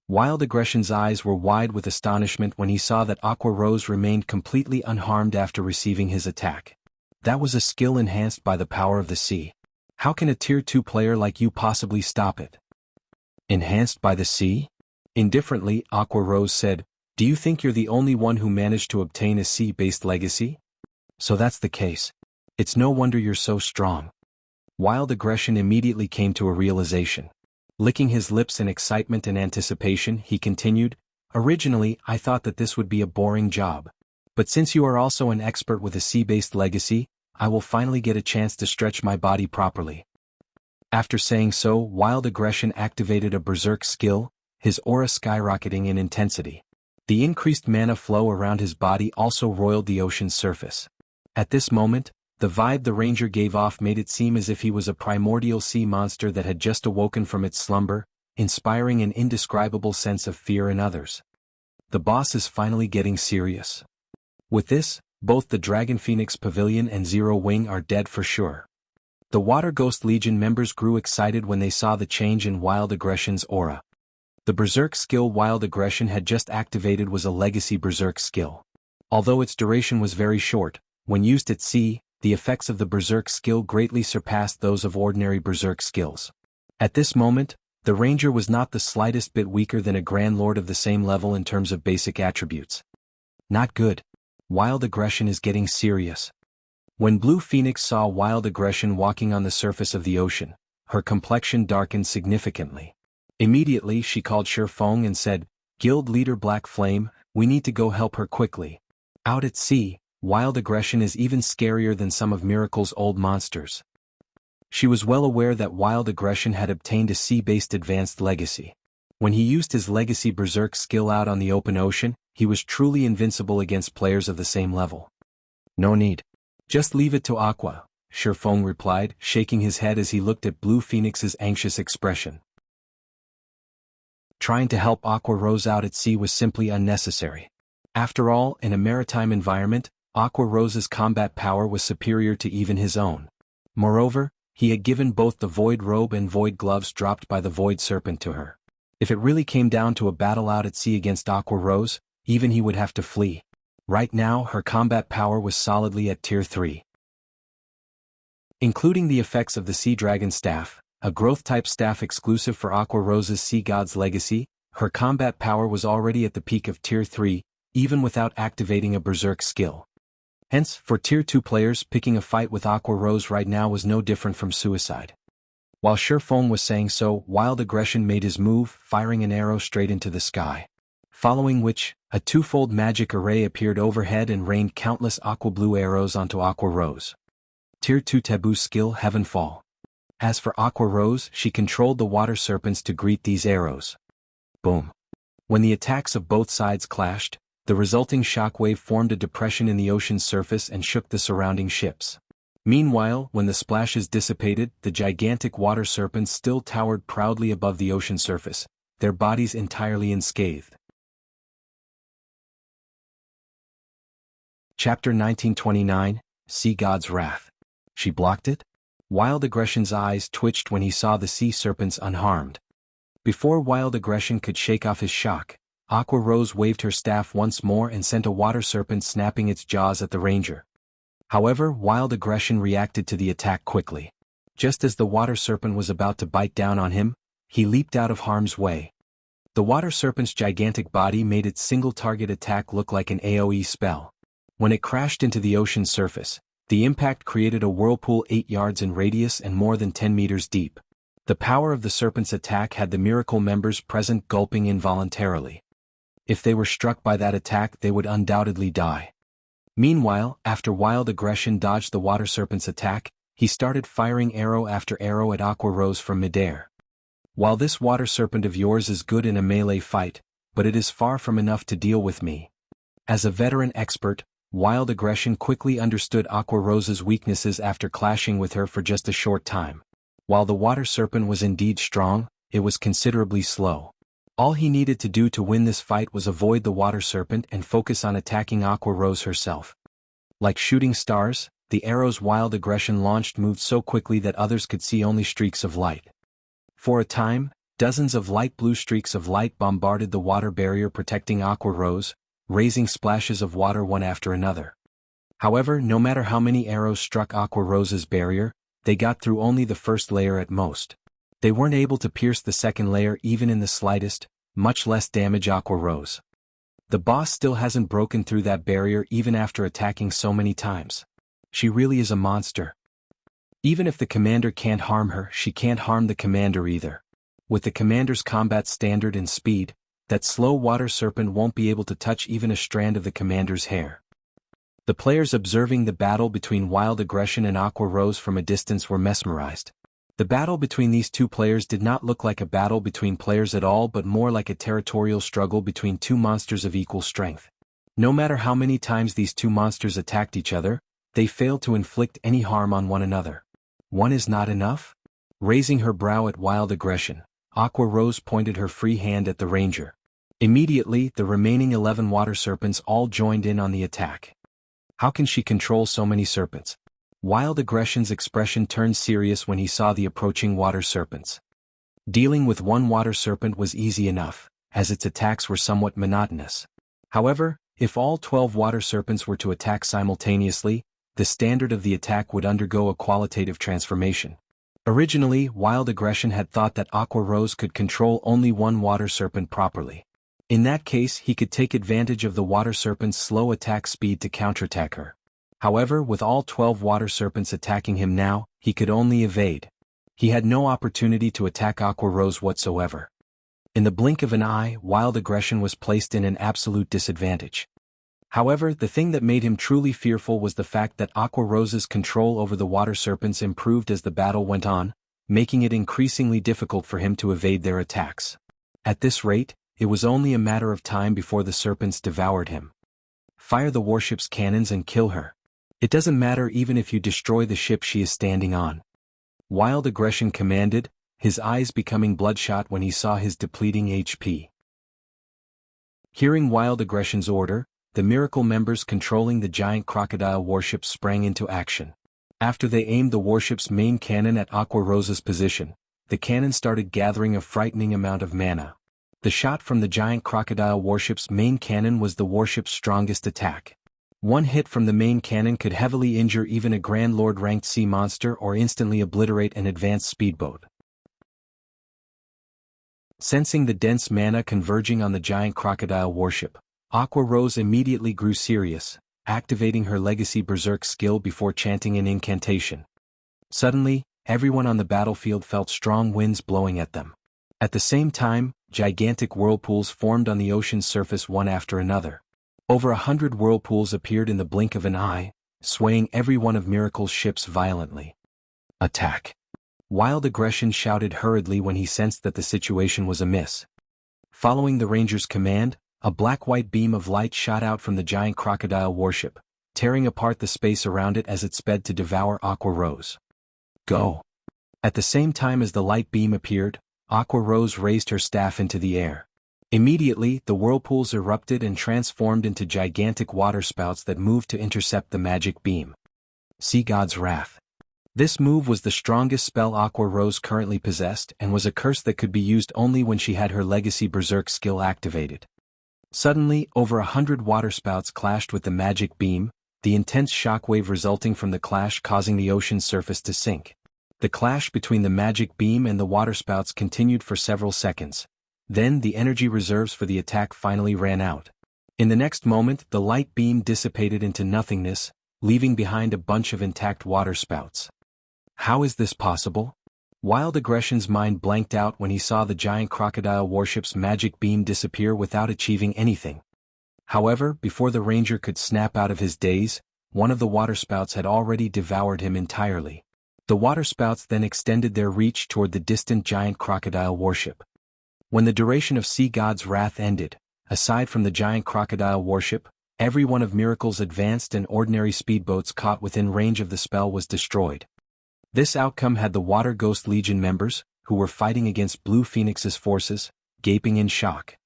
Wild Aggression's eyes were wide with astonishment when he saw that Aqua Rose remained completely unharmed after receiving his attack. That was a skill enhanced by the power of the sea. How can a Tier 2 player like you possibly stop it? Enhanced by the sea? Indifferently, Aqua Rose said, "Do you think you're the only one who managed to obtain a sea-based legacy? So that's the case. It's no wonder you're so strong." Wild Aggression immediately came to a realization. Licking his lips in excitement and anticipation, he continued, "Originally, I thought that this would be a boring job. But since you are also an expert with a sea-based legacy, I will finally get a chance to stretch my body properly." After saying so, Wild Aggression activated a berserk skill, his aura skyrocketing in intensity. The increased mana flow around his body also roiled the ocean's surface. At this moment, the vibe the ranger gave off made it seem as if he was a primordial sea monster that had just awoken from its slumber, inspiring an indescribable sense of fear in others. The boss is finally getting serious. With this, both the Dragon Phoenix Pavilion and Zero Wing are dead for sure. The Water Ghost Legion members grew excited when they saw the change in Wild Aggression's aura. The Berserk skill Wild Aggression had just activated was a legacy Berserk skill. Although its duration was very short, when used at sea, the effects of the Berserk skill greatly surpassed those of ordinary Berserk skills. At this moment, the Ranger was not the slightest bit weaker than a Grand Lord of the same level in terms of basic attributes. Not good. Wild Aggression is getting serious. When Blue Phoenix saw Wild Aggression walking on the surface of the ocean, her complexion darkened significantly. Immediately she called Feng and said, "Guild Leader Black Flame, we need to go help her quickly." Out at sea, Wild Aggression is even scarier than some of Miracle's old monsters. She was well aware that Wild Aggression had obtained a sea-based advanced legacy. When he used his legacy Berserk skill out on the open ocean, he was truly invincible against players of the same level. "No need. Just leave it to Aqua," Feng replied, shaking his head as he looked at Blue Phoenix's anxious expression. Trying to help Aqua Rose out at sea was simply unnecessary. After all, in a maritime environment, Aqua Rose's combat power was superior to even his own. Moreover, he had given both the Void Robe and Void Gloves dropped by the Void Serpent to her. If it really came down to a battle out at sea against Aqua Rose, even he would have to flee. Right now her combat power was solidly at Tier 3. Including the effects of the Sea Dragon Staff, a growth-type staff exclusive for Aqua Rose's Sea God's Legacy, her combat power was already at the peak of Tier 3, even without activating a Berserk skill. Hence, for Tier 2 players, picking a fight with Aqua Rose right now was no different from suicide. While Feng was saying so, Wild Aggression made his move, firing an arrow straight into the sky. Following which, a twofold magic array appeared overhead and rained countless aqua blue arrows onto Aqua Rose. Tier 2 Taboo skill Heavenfall. As for Aqua Rose, she controlled the water serpents to greet these arrows. Boom. When the attacks of both sides clashed, the resulting shockwave formed a depression in the ocean's surface and shook the surrounding ships. Meanwhile, when the splashes dissipated, the gigantic water serpents still towered proudly above the ocean surface, their bodies entirely unscathed. Chapter 1929, Sea God's Wrath. She blocked it? Wild Aggression's eyes twitched when he saw the sea serpents unharmed. Before Wild Aggression could shake off his shock, Aqua Rose waved her staff once more and sent a water serpent snapping its jaws at the ranger. However, Wild Aggression reacted to the attack quickly. Just as the water serpent was about to bite down on him, he leaped out of harm's way. The water serpent's gigantic body made its single-target attack look like an AoE spell. When it crashed into the ocean's surface, the impact created a whirlpool 8 yards in radius and more than 10 meters deep. The power of the serpent's attack had the Miracle members present gulping involuntarily. If they were struck by that attack, they would undoubtedly die. Meanwhile, after Wild Aggression dodged the water serpent's attack, he started firing arrow after arrow at Aqua Rose from midair. While this water serpent of yours is good in a melee fight, but it is far from enough to deal with me. As a veteran expert, Wild Aggression quickly understood Aqua Rose's weaknesses after clashing with her for just a short time. While the water serpent was indeed strong, it was considerably slow. All he needed to do to win this fight was avoid the water serpent and focus on attacking Aqua Rose herself. Like shooting stars, the arrows Wild Aggression launched moved so quickly that others could see only streaks of light. For a time, dozens of light blue streaks of light bombarded the water barrier protecting Aqua Rose, raising splashes of water one after another. However, no matter how many arrows struck Aqua Rose's barrier, they got through only the first layer at most. They weren't able to pierce the second layer even in the slightest, much less damage Aqua Rose. The boss still hasn't broken through that barrier even after attacking so many times. She really is a monster. Even if the commander can't harm her, she can't harm the commander either. With the commander's combat standard and speed, that slow water serpent won't be able to touch even a strand of the commander's hair. The players observing the battle between Wild Aggression and Aqua Rose from a distance were mesmerized. The battle between these two players did not look like a battle between players at all but more like a territorial struggle between two monsters of equal strength. No matter how many times these two monsters attacked each other, they failed to inflict any harm on one another. One is not enough? Raising her brow at wild aggression, Aqua Rose pointed her free hand at the ranger. Immediately, the remaining 11 water serpents all joined in on the attack. How can she control so many serpents? Wild Aggression's expression turned serious when he saw the approaching water serpents. Dealing with one water serpent was easy enough, as its attacks were somewhat monotonous. However, if all 12 water serpents were to attack simultaneously, the standard of the attack would undergo a qualitative transformation. Originally, Wild Aggression had thought that Aqua Rose could control only one water serpent properly. In that case, he could take advantage of the water serpent's slow attack speed to counterattack her. However, with all 12 water serpents attacking him now, he could only evade. He had no opportunity to attack Aqua Rose whatsoever. In the blink of an eye, Wild Aggression was placed in an absolute disadvantage. However, the thing that made him truly fearful was the fact that Aqua Rose's control over the water serpents improved as the battle went on, making it increasingly difficult for him to evade their attacks. At this rate, it was only a matter of time before the serpents devoured him. Fire the warship's cannons and kill her. It doesn't matter even if you destroy the ship she is standing on. Wild Aggression commanded, his eyes becoming bloodshot when he saw his depleting HP. Hearing Wild Aggression's order, the Miracle members controlling the giant crocodile warship sprang into action. After they aimed the warship's main cannon at Aqua Rose's position, the cannon started gathering a frightening amount of mana. The shot from the giant crocodile warship's main cannon was the warship's strongest attack. One hit from the main cannon could heavily injure even a Grand Lord-ranked sea monster or instantly obliterate an advanced speedboat. Sensing the dense mana converging on the giant crocodile warship, Aqua Rose immediately grew serious, activating her legacy berserk skill before chanting an incantation. Suddenly, everyone on the battlefield felt strong winds blowing at them. At the same time, gigantic whirlpools formed on the ocean's surface one after another. Over 100 whirlpools appeared in the blink of an eye, swaying every one of Miracle's ships violently. Attack! Wild Aggression shouted hurriedly when he sensed that the situation was amiss. Following the ranger's command, a black-white beam of light shot out from the giant crocodile warship, tearing apart the space around it as it sped to devour Aqua Rose. Go! At the same time as the light beam appeared, Aqua Rose raised her staff into the air. Immediately, the whirlpools erupted and transformed into gigantic waterspouts that moved to intercept the magic beam. Sea God's Wrath. This move was the strongest spell Aqua Rose currently possessed and was a curse that could be used only when she had her legacy berserk skill activated. Suddenly, over 100 waterspouts clashed with the magic beam, the intense shockwave resulting from the clash causing the ocean's surface to sink. The clash between the magic beam and the waterspouts continued for several seconds. Then the energy reserves for the attack finally ran out. In the next moment, the light beam dissipated into nothingness, leaving behind a bunch of intact waterspouts. How is this possible? Wild Aggression's mind blanked out when he saw the giant crocodile warship's magic beam disappear without achieving anything. However, before the ranger could snap out of his daze, one of the waterspouts had already devoured him entirely. The waterspouts then extended their reach toward the distant giant crocodile warship. When the duration of Sea God's Wrath ended, aside from the giant crocodile warship, every one of Miracle's advanced and ordinary speedboats caught within range of the spell was destroyed. This outcome had the Water Ghost Legion members, who were fighting against Blue Phoenix's forces, gaping in shock.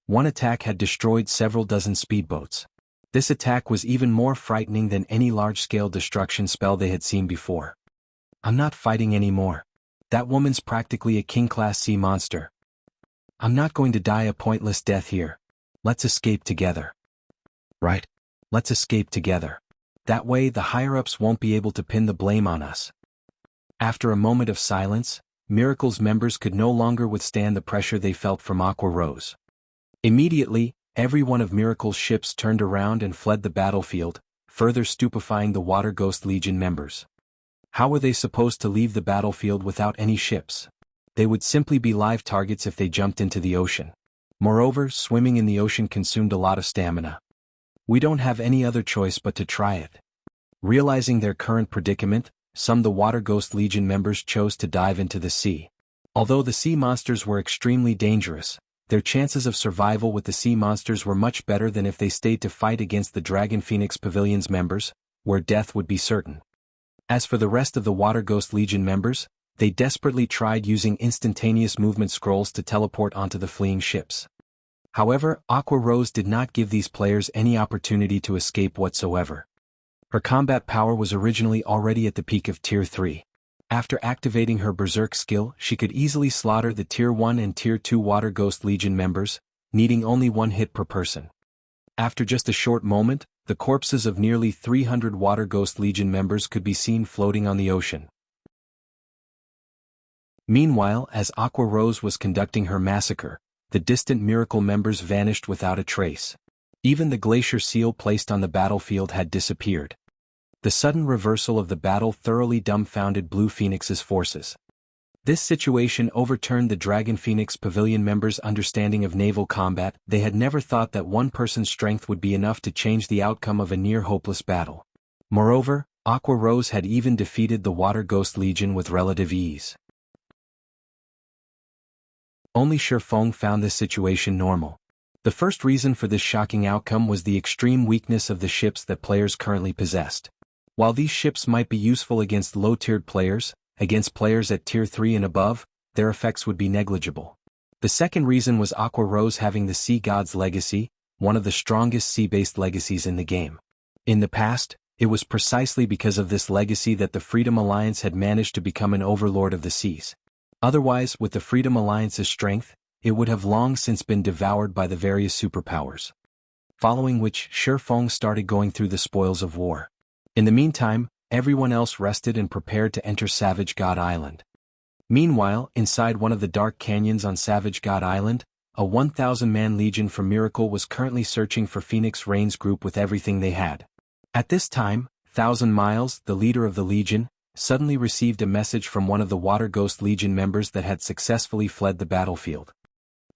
One attack had destroyed several dozen speedboats. This attack was even more frightening than any large-scale destruction spell they had seen before. I'm not fighting anymore. That woman's practically a king-class sea monster. I'm not going to die a pointless death here. Let's escape together. Right? Let's escape together. That way the higher-ups won't be able to pin the blame on us. After a moment of silence, Miracle's members could no longer withstand the pressure they felt from Aqua Rose. Immediately, every one of Miracle's ships turned around and fled the battlefield, further stupefying the Water Ghost Legion members. How were they supposed to leave the battlefield without any ships? They would simply be live targets if they jumped into the ocean. Moreover, swimming in the ocean consumed a lot of stamina. We don't have any other choice but to try it. Realizing their current predicament, some the Water Ghost Legion members chose to dive into the sea. Although the sea monsters were extremely dangerous, their chances of survival with the sea monsters were much better than if they stayed to fight against the Dragon Phoenix Pavilion's members, where death would be certain. As for the rest of the Water Ghost Legion members, they desperately tried using instantaneous movement scrolls to teleport onto the fleeing ships. However, Aqua Rose did not give these players any opportunity to escape whatsoever. Her combat power was originally already at the peak of Tier 3. After activating her Berserk skill, she could easily slaughter the Tier 1 and Tier 2 Water Ghost Legion members, needing only one hit per person. After just a short moment, the corpses of nearly 300 Water Ghost Legion members could be seen floating on the ocean. Meanwhile, as Aqua Rose was conducting her massacre, the distant Miracle members vanished without a trace. Even the glacier seal placed on the battlefield had disappeared. The sudden reversal of the battle thoroughly dumbfounded Blue Phoenix's forces. This situation overturned the Dragon Phoenix Pavilion members' understanding of naval combat. They had never thought that one person's strength would be enough to change the outcome of a near-hopeless battle. Moreover, Aqua Rose had even defeated the Water Ghost Legion with relative ease. Only Feng found this situation normal. The first reason for this shocking outcome was the extreme weakness of the ships that players currently possessed. While these ships might be useful against low-tiered players, against players at Tier 3 and above, their effects would be negligible. The second reason was Aqua Rose having the Sea God's Legacy, one of the strongest sea-based legacies in the game. In the past, it was precisely because of this legacy that the Freedom Alliance had managed to become an overlord of the seas. Otherwise, with the Freedom Alliance's strength, it would have long since been devoured by the various superpowers. Following which, Feng started going through the spoils of war. In the meantime, everyone else rested and prepared to enter Savage God Island. Meanwhile, inside one of the dark canyons on Savage God Island, a 1,000-man legion from Miracle was currently searching for Phoenix Rain's group with everything they had. At this time, 1,000 Miles, the leader of the legion, suddenly received a message from one of the Water Ghost Legion members that had successfully fled the battlefield.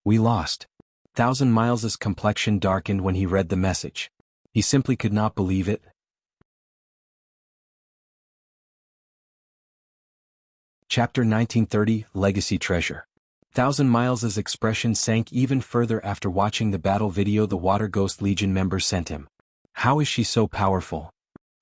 "We lost." 1,000 Miles' complexion darkened when he read the message. He simply could not believe it. Chapter 1930, Legacy Treasure. 1,000 Miles' expression sank even further after watching the battle video the Water Ghost Legion member sent him. How is she so powerful?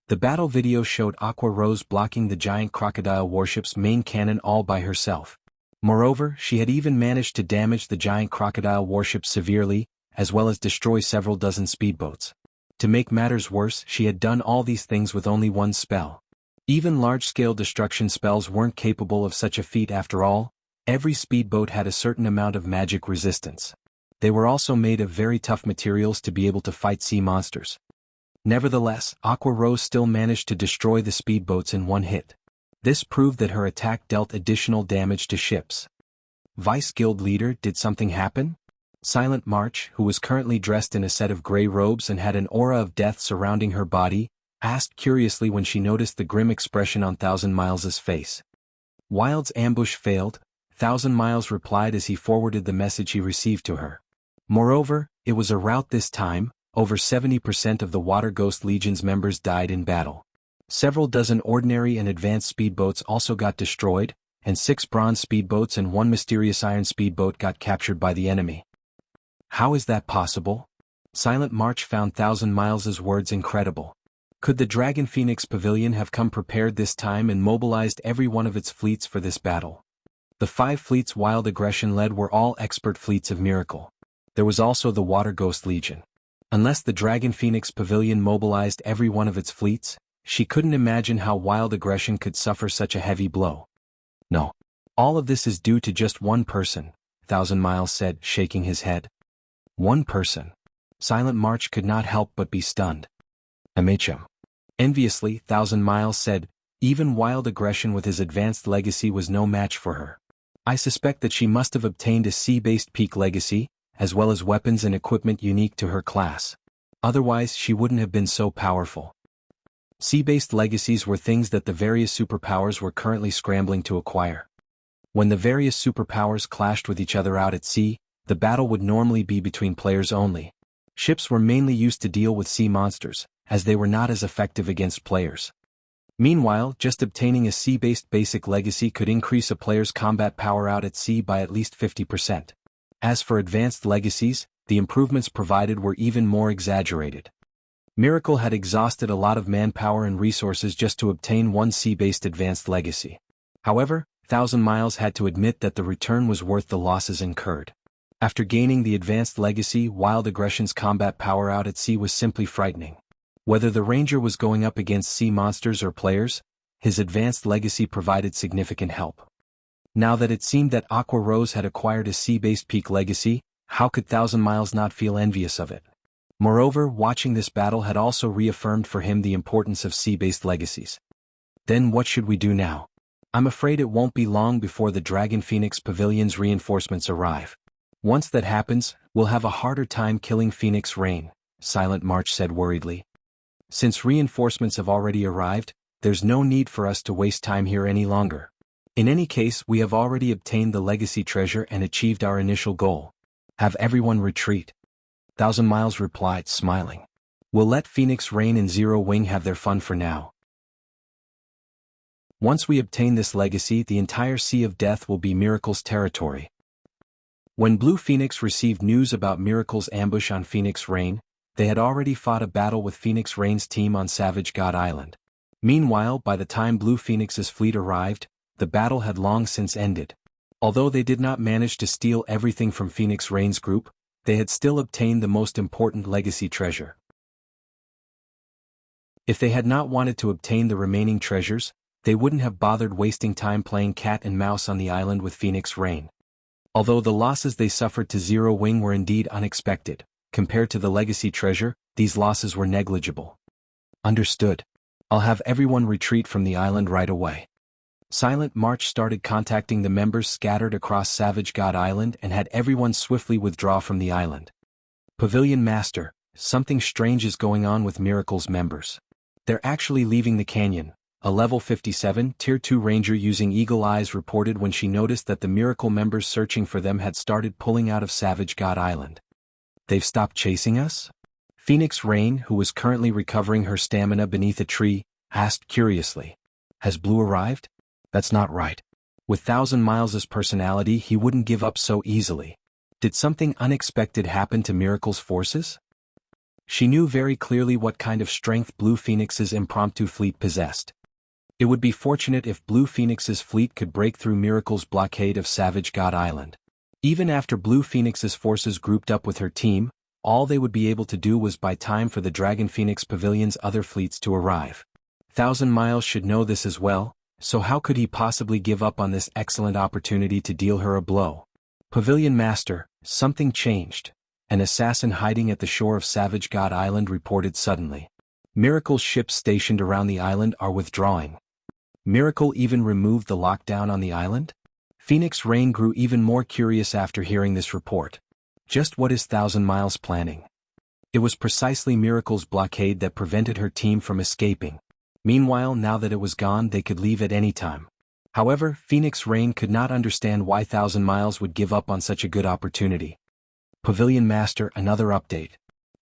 The battle video showed Aqua Rose blocking the giant crocodile warship's main cannon all by herself. Moreover, she had even managed to damage the giant crocodile warship severely, as well as destroy several dozen speedboats. To make matters worse, she had done all these things with only one spell. Even large-scale destruction spells weren't capable of such a feat after all. Every speedboat had a certain amount of magic resistance. They were also made of very tough materials to be able to fight sea monsters. Nevertheless, Aqua Rose still managed to destroy the speedboats in one hit. This proved that her attack dealt additional damage to ships. Vice Guild Leader, did something happen? Silent March, who was currently dressed in a set of gray robes and had an aura of death surrounding her body, asked curiously when she noticed the grim expression on 1,000 Miles' face. Wild's ambush failed, 1,000 Miles replied as he forwarded the message he received to her. Moreover, it was a rout this time. Over 70% of the Water Ghost Legion's members died in battle. Several dozen ordinary and advanced speedboats also got destroyed, and 6 bronze speedboats and 1 mysterious iron speedboat got captured by the enemy. How is that possible? Silent March found 1,000 Miles' words incredible. Could the Dragon Phoenix Pavilion have come prepared this time and mobilized every one of its fleets for this battle? The 5 fleets Wild Aggression led were all expert fleets of Miracle. There was also the Water Ghost Legion. Unless the Dragon Phoenix Pavilion mobilized every one of its fleets, she couldn't imagine how Wild Aggression could suffer such a heavy blow. No. All of this is due to just one person, 1,000 Miles said, shaking his head. One person. Silent March could not help but be stunned. MHM. Enviously, 1,000 Miles said, even Wild Aggression with his advanced legacy was no match for her. I suspect that she must have obtained a sea-based peak legacy, as well as weapons and equipment unique to her class. Otherwise, she wouldn't have been so powerful. Sea-based legacies were things that the various superpowers were currently scrambling to acquire. When the various superpowers clashed with each other out at sea, the battle would normally be between players only. Ships were mainly used to deal with sea monsters, as they were not as effective against players. Meanwhile, just obtaining a sea-based basic legacy could increase a player's combat power out at sea by at least 50%. As for advanced legacies, the improvements provided were even more exaggerated. Miracle had exhausted a lot of manpower and resources just to obtain one sea-based advanced legacy. However, 1,000 Miles had to admit that the return was worth the losses incurred. After gaining the advanced legacy, Wild Aggression's combat power out at sea was simply frightening. Whether the Ranger was going up against sea monsters or players, his advanced legacy provided significant help. Now that it seemed that Aqua Rose had acquired a sea-based peak legacy, how could 1,000 Miles not feel envious of it? Moreover, watching this battle had also reaffirmed for him the importance of sea-based legacies. Then what should we do now? I'm afraid it won't be long before the Dragon Phoenix Pavilion's reinforcements arrive. Once that happens, we'll have a harder time killing Phoenix Rain, Silent March said worriedly. Since reinforcements have already arrived, there's no need for us to waste time here any longer. In any case, we have already obtained the legacy treasure and achieved our initial goal. Have everyone retreat. 1,000 Miles replied, smiling. We'll let Phoenix Rain and Zero Wing have their fun for now. Once we obtain this legacy, the entire Sea of Death will be Miracle's territory. When Blue Phoenix received news about Miracle's ambush on Phoenix Rain, they had already fought a battle with Phoenix Rain's team on Savage God Island. Meanwhile, by the time Blue Phoenix's fleet arrived, the battle had long since ended. Although they did not manage to steal everything from Phoenix Rain's group, they had still obtained the most important legacy treasure. If they had not wanted to obtain the remaining treasures, they wouldn't have bothered wasting time playing cat and mouse on the island with Phoenix Rain. Although the losses they suffered to Zero Wing were indeed unexpected, compared to the legacy treasure, these losses were negligible. Understood. I'll have everyone retreat from the island right away. Silent March started contacting the members scattered across Savage God Island and had everyone swiftly withdraw from the island. Pavilion Master, something strange is going on with Miracle's members. They're actually leaving the canyon, a level 57 Tier 2 Ranger using Eagle Eyes reported when she noticed that the Miracle members searching for them had started pulling out of Savage God Island. They've stopped chasing us? Phoenix Rain, who was currently recovering her stamina beneath a tree, asked curiously. Has Blue arrived? That's not right. With 1,000 Miles' personality, he wouldn't give up so easily. Did something unexpected happen to Miracle's forces? She knew very clearly what kind of strength Blue Phoenix's impromptu fleet possessed. It would be fortunate if Blue Phoenix's fleet could break through Miracle's blockade of Savage God Island. Even after Blue Phoenix's forces grouped up with her team, all they would be able to do was buy time for the Dragon Phoenix Pavilion's other fleets to arrive. 1,000 Miles should know this as well, so how could he possibly give up on this excellent opportunity to deal her a blow? Pavilion Master, something changed. An assassin hiding at the shore of Savage God Island reported suddenly. Miracle's ships stationed around the island are withdrawing. Miracle even removed the lockdown on the island? Phoenix Rain grew even more curious after hearing this report. Just what is 1,000 Miles planning? It was precisely Miracle's blockade that prevented her team from escaping. Meanwhile, now that it was gone, they could leave at any time. However, Phoenix Rain could not understand why 1,000 Miles would give up on such a good opportunity. Pavilion Master, another update.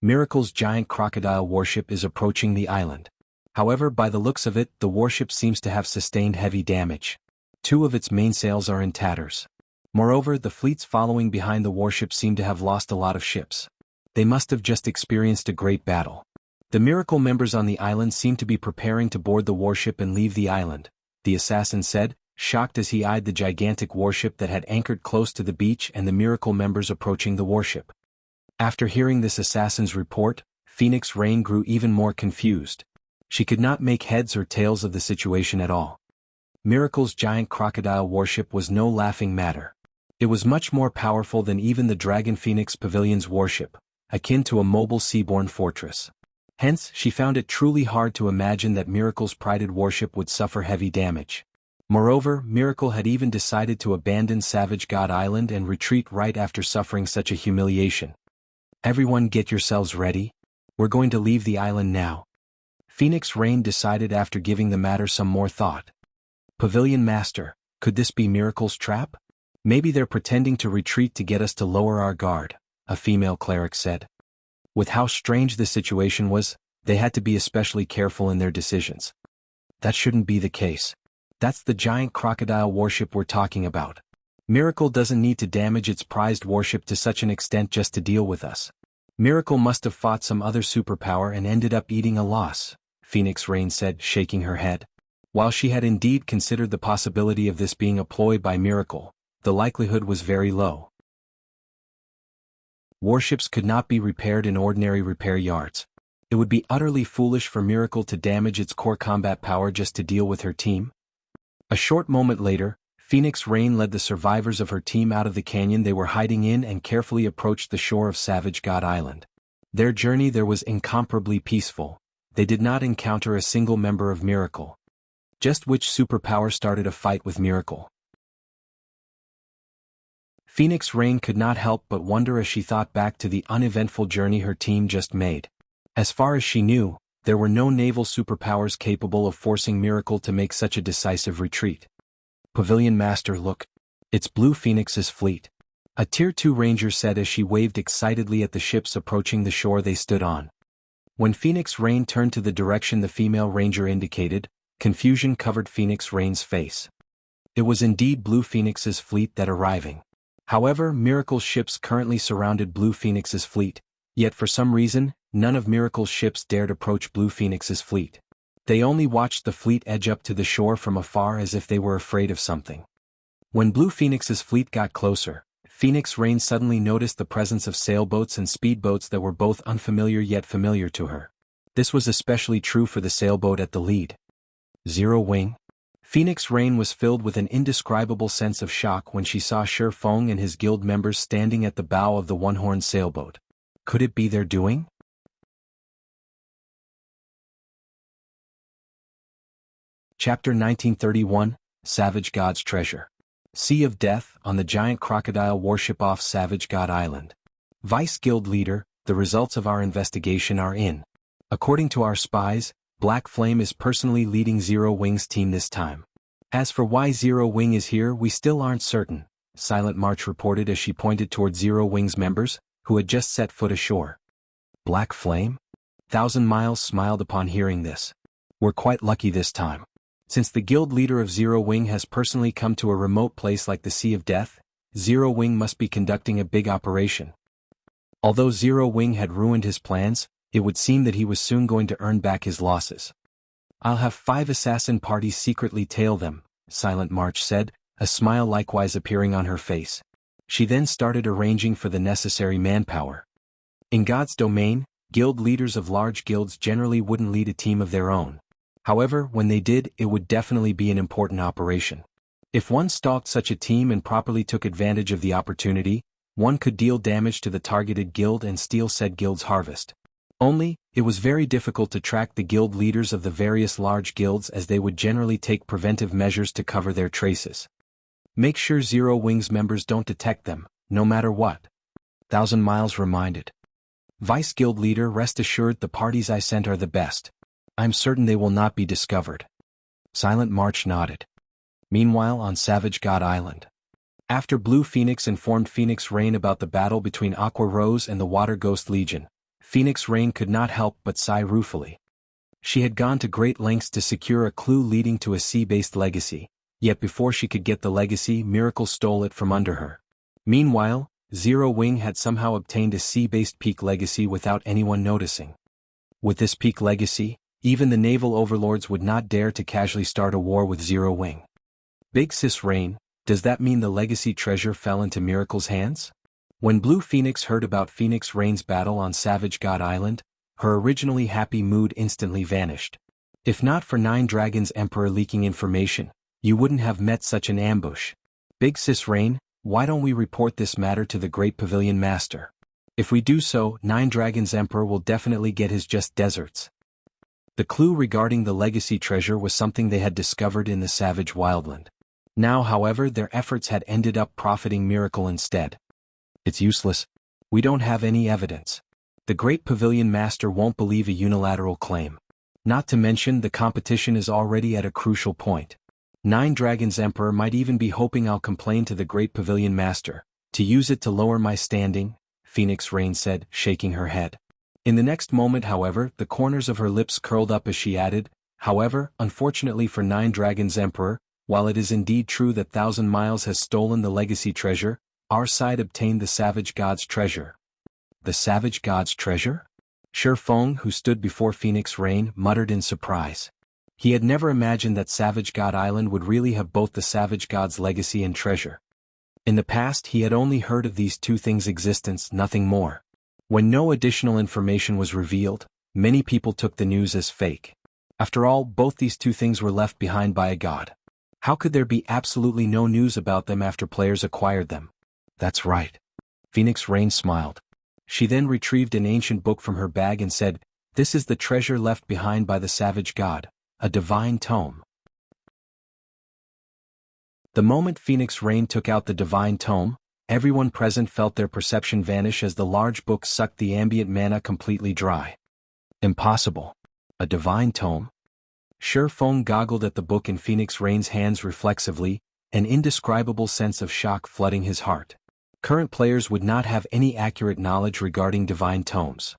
Miracle's giant crocodile warship is approaching the island. However, by the looks of it, the warship seems to have sustained heavy damage. 2 of its mainsails are in tatters. Moreover, the fleets following behind the warship seem to have lost a lot of ships. They must have just experienced a great battle. The Miracle members on the island seem to be preparing to board the warship and leave the island, the assassin said, shocked as he eyed the gigantic warship that had anchored close to the beach and the Miracle members approaching the warship. After hearing this assassin's report, Phoenix Rain grew even more confused. She could not make heads or tails of the situation at all. Miracle's giant crocodile warship was no laughing matter. It was much more powerful than even the Dragon Phoenix Pavilion's warship, akin to a mobile seaborne fortress. Hence, she found it truly hard to imagine that Miracle's prided warship would suffer heavy damage. Moreover, Miracle had even decided to abandon Savage God Island and retreat right after suffering such a humiliation. Everyone get yourselves ready. We're going to leave the island now. Phoenix Rain decided after giving the matter some more thought. Pavilion Master, could this be Miracle's trap? Maybe they're pretending to retreat to get us to lower our guard, a female cleric said. With how strange the situation was, they had to be especially careful in their decisions. That shouldn't be the case. That's the giant crocodile warship we're talking about. Miracle doesn't need to damage its prized warship to such an extent just to deal with us. Miracle must have fought some other superpower and ended up eating a loss, Phoenix Rain said, shaking her head. While she had indeed considered the possibility of this being a ploy by Miracle, the likelihood was very low. Warships could not be repaired in ordinary repair yards. It would be utterly foolish for Miracle to damage its core combat power just to deal with her team. A short moment later, Phoenix Rain led the survivors of her team out of the canyon they were hiding in and carefully approached the shore of Savage God Island. Their journey there was incomparably peaceful. They did not encounter a single member of Miracle. Just which superpower started a fight with Miracle? Phoenix Rain could not help but wonder as she thought back to the uneventful journey her team just made. As far as she knew, there were no naval superpowers capable of forcing Miracle to make such a decisive retreat. Pavilion Master, look. It's Blue Phoenix's fleet. A Tier 2 ranger said as she waved excitedly at the ships approaching the shore they stood on. When Phoenix Rain turned to the direction the female ranger indicated, confusion covered Phoenix Rain's face. It was indeed Blue Phoenix's fleet that arriving. However, Miracle's ships currently surrounded Blue Phoenix's fleet, yet for some reason, none of Miracle's ships dared approach Blue Phoenix's fleet. They only watched the fleet edge up to the shore from afar as if they were afraid of something. When Blue Phoenix's fleet got closer, Phoenix Rain suddenly noticed the presence of sailboats and speedboats that were both unfamiliar yet familiar to her. This was especially true for the sailboat at the lead. Zero Wing? Phoenix Rain was filled with an indescribable sense of shock when she saw Feng and his guild members standing at the bow of the one-horned sailboat. Could it be their doing? Chapter 1931, Savage God's Treasure. Sea of Death, on the giant crocodile warship off Savage God Island. Vice Guild Leader, the results of our investigation are in. According to our spies, Black Flame is personally leading Zero Wing's team this time. As for why Zero Wing is here, we still aren't certain, Silent March reported as she pointed toward Zero Wing's members, who had just set foot ashore. Black Flame? Thousand Miles smiled upon hearing this. We're quite lucky this time. Since the guild leader of Zero Wing has personally come to a remote place like the Sea of Death, Zero Wing must be conducting a big operation. Although Zero Wing had ruined his plans, it would seem that he was soon going to earn back his losses. I'll have 5 assassin parties secretly tail them, Silent March said, a smile likewise appearing on her face. She then started arranging for the necessary manpower. In God's domain, guild leaders of large guilds generally wouldn't lead a team of their own. However, when they did, it would definitely be an important operation. If one stalked such a team and properly took advantage of the opportunity, one could deal damage to the targeted guild and steal said guild's harvest. Only, it was very difficult to track the guild leaders of the various large guilds as they would generally take preventive measures to cover their traces. Make sure Zero Wing's members don't detect them, no matter what. Thousand Miles reminded. Vice Guild Leader, rest assured the parties I sent are the best. I'm certain they will not be discovered. Silent March nodded. Meanwhile, on Savage God Island. After Blue Phoenix informed Phoenix Rain about the battle between Aqua Rose and the Water Ghost Legion, Phoenix Rain could not help but sigh ruefully. She had gone to great lengths to secure a clue leading to a sea-based legacy, yet before she could get the legacy, Miracle stole it from under her. Meanwhile, Zero Wing had somehow obtained a sea-based peak legacy without anyone noticing. With this peak legacy, even the naval overlords would not dare to casually start a war with Zero Wing. Big Sis Rain, does that mean the legacy treasure fell into Miracle's hands? When Blue Phoenix heard about Phoenix Rain's battle on Savage God Island, her originally happy mood instantly vanished. If not for 9 Dragons Emperor leaking information, you wouldn't have met such an ambush. Big Sis Rain, why don't we report this matter to the Great Pavilion Master? If we do so, 9 Dragons Emperor will definitely get his just desserts. The clue regarding the legacy treasure was something they had discovered in the Savage Wildland. Now, however, their efforts had ended up profiting Miracle instead. It's useless. We don't have any evidence. The Great Pavilion Master won't believe a unilateral claim. Not to mention the competition is already at a crucial point. 9 Dragons Emperor might even be hoping I'll complain to the Great Pavilion Master, to use it to lower my standing, Phoenix Rain said, shaking her head. In the next moment, however, the corners of her lips curled up as she added, However, unfortunately for Nine Dragons Emperor, while it is indeed true that Thousand Miles has stolen the legacy treasure, our side obtained the Savage God's treasure. The Savage God's treasure? Feng, who stood before Phoenix Rain, muttered in surprise. He had never imagined that Savage God Island would really have both the Savage God's legacy and treasure. In the past he had only heard of these two things' existence, nothing more. When no additional information was revealed, many people took the news as fake. After all, both these two things were left behind by a god. How could there be absolutely no news about them after players acquired them? That's right. Phoenix Rain smiled. She then retrieved an ancient book from her bag and said, "This is the treasure left behind by the Savage God, a divine tome." The moment Phoenix Rain took out the divine tome, everyone present felt their perception vanish as the large book sucked the ambient mana completely dry. Impossible. A divine tome? Feng goggled at the book in Phoenix Rain's hands reflexively, an indescribable sense of shock flooding his heart. Current players would not have any accurate knowledge regarding divine tomes.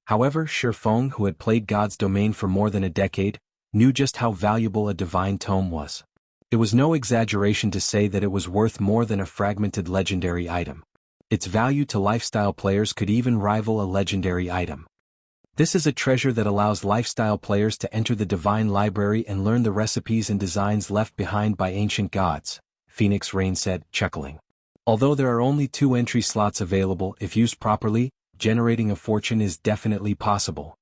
However, Feng, who had played God's Domain for more than a decade, knew just how valuable a divine tome was. It was no exaggeration to say that it was worth more than a fragmented legendary item. Its value to lifestyle players could even rival a legendary item. This is a treasure that allows lifestyle players to enter the divine library and learn the recipes and designs left behind by ancient gods, Phoenix Rain said, chuckling. Although there are only 2 entry slots available, if used properly, generating a fortune is definitely possible.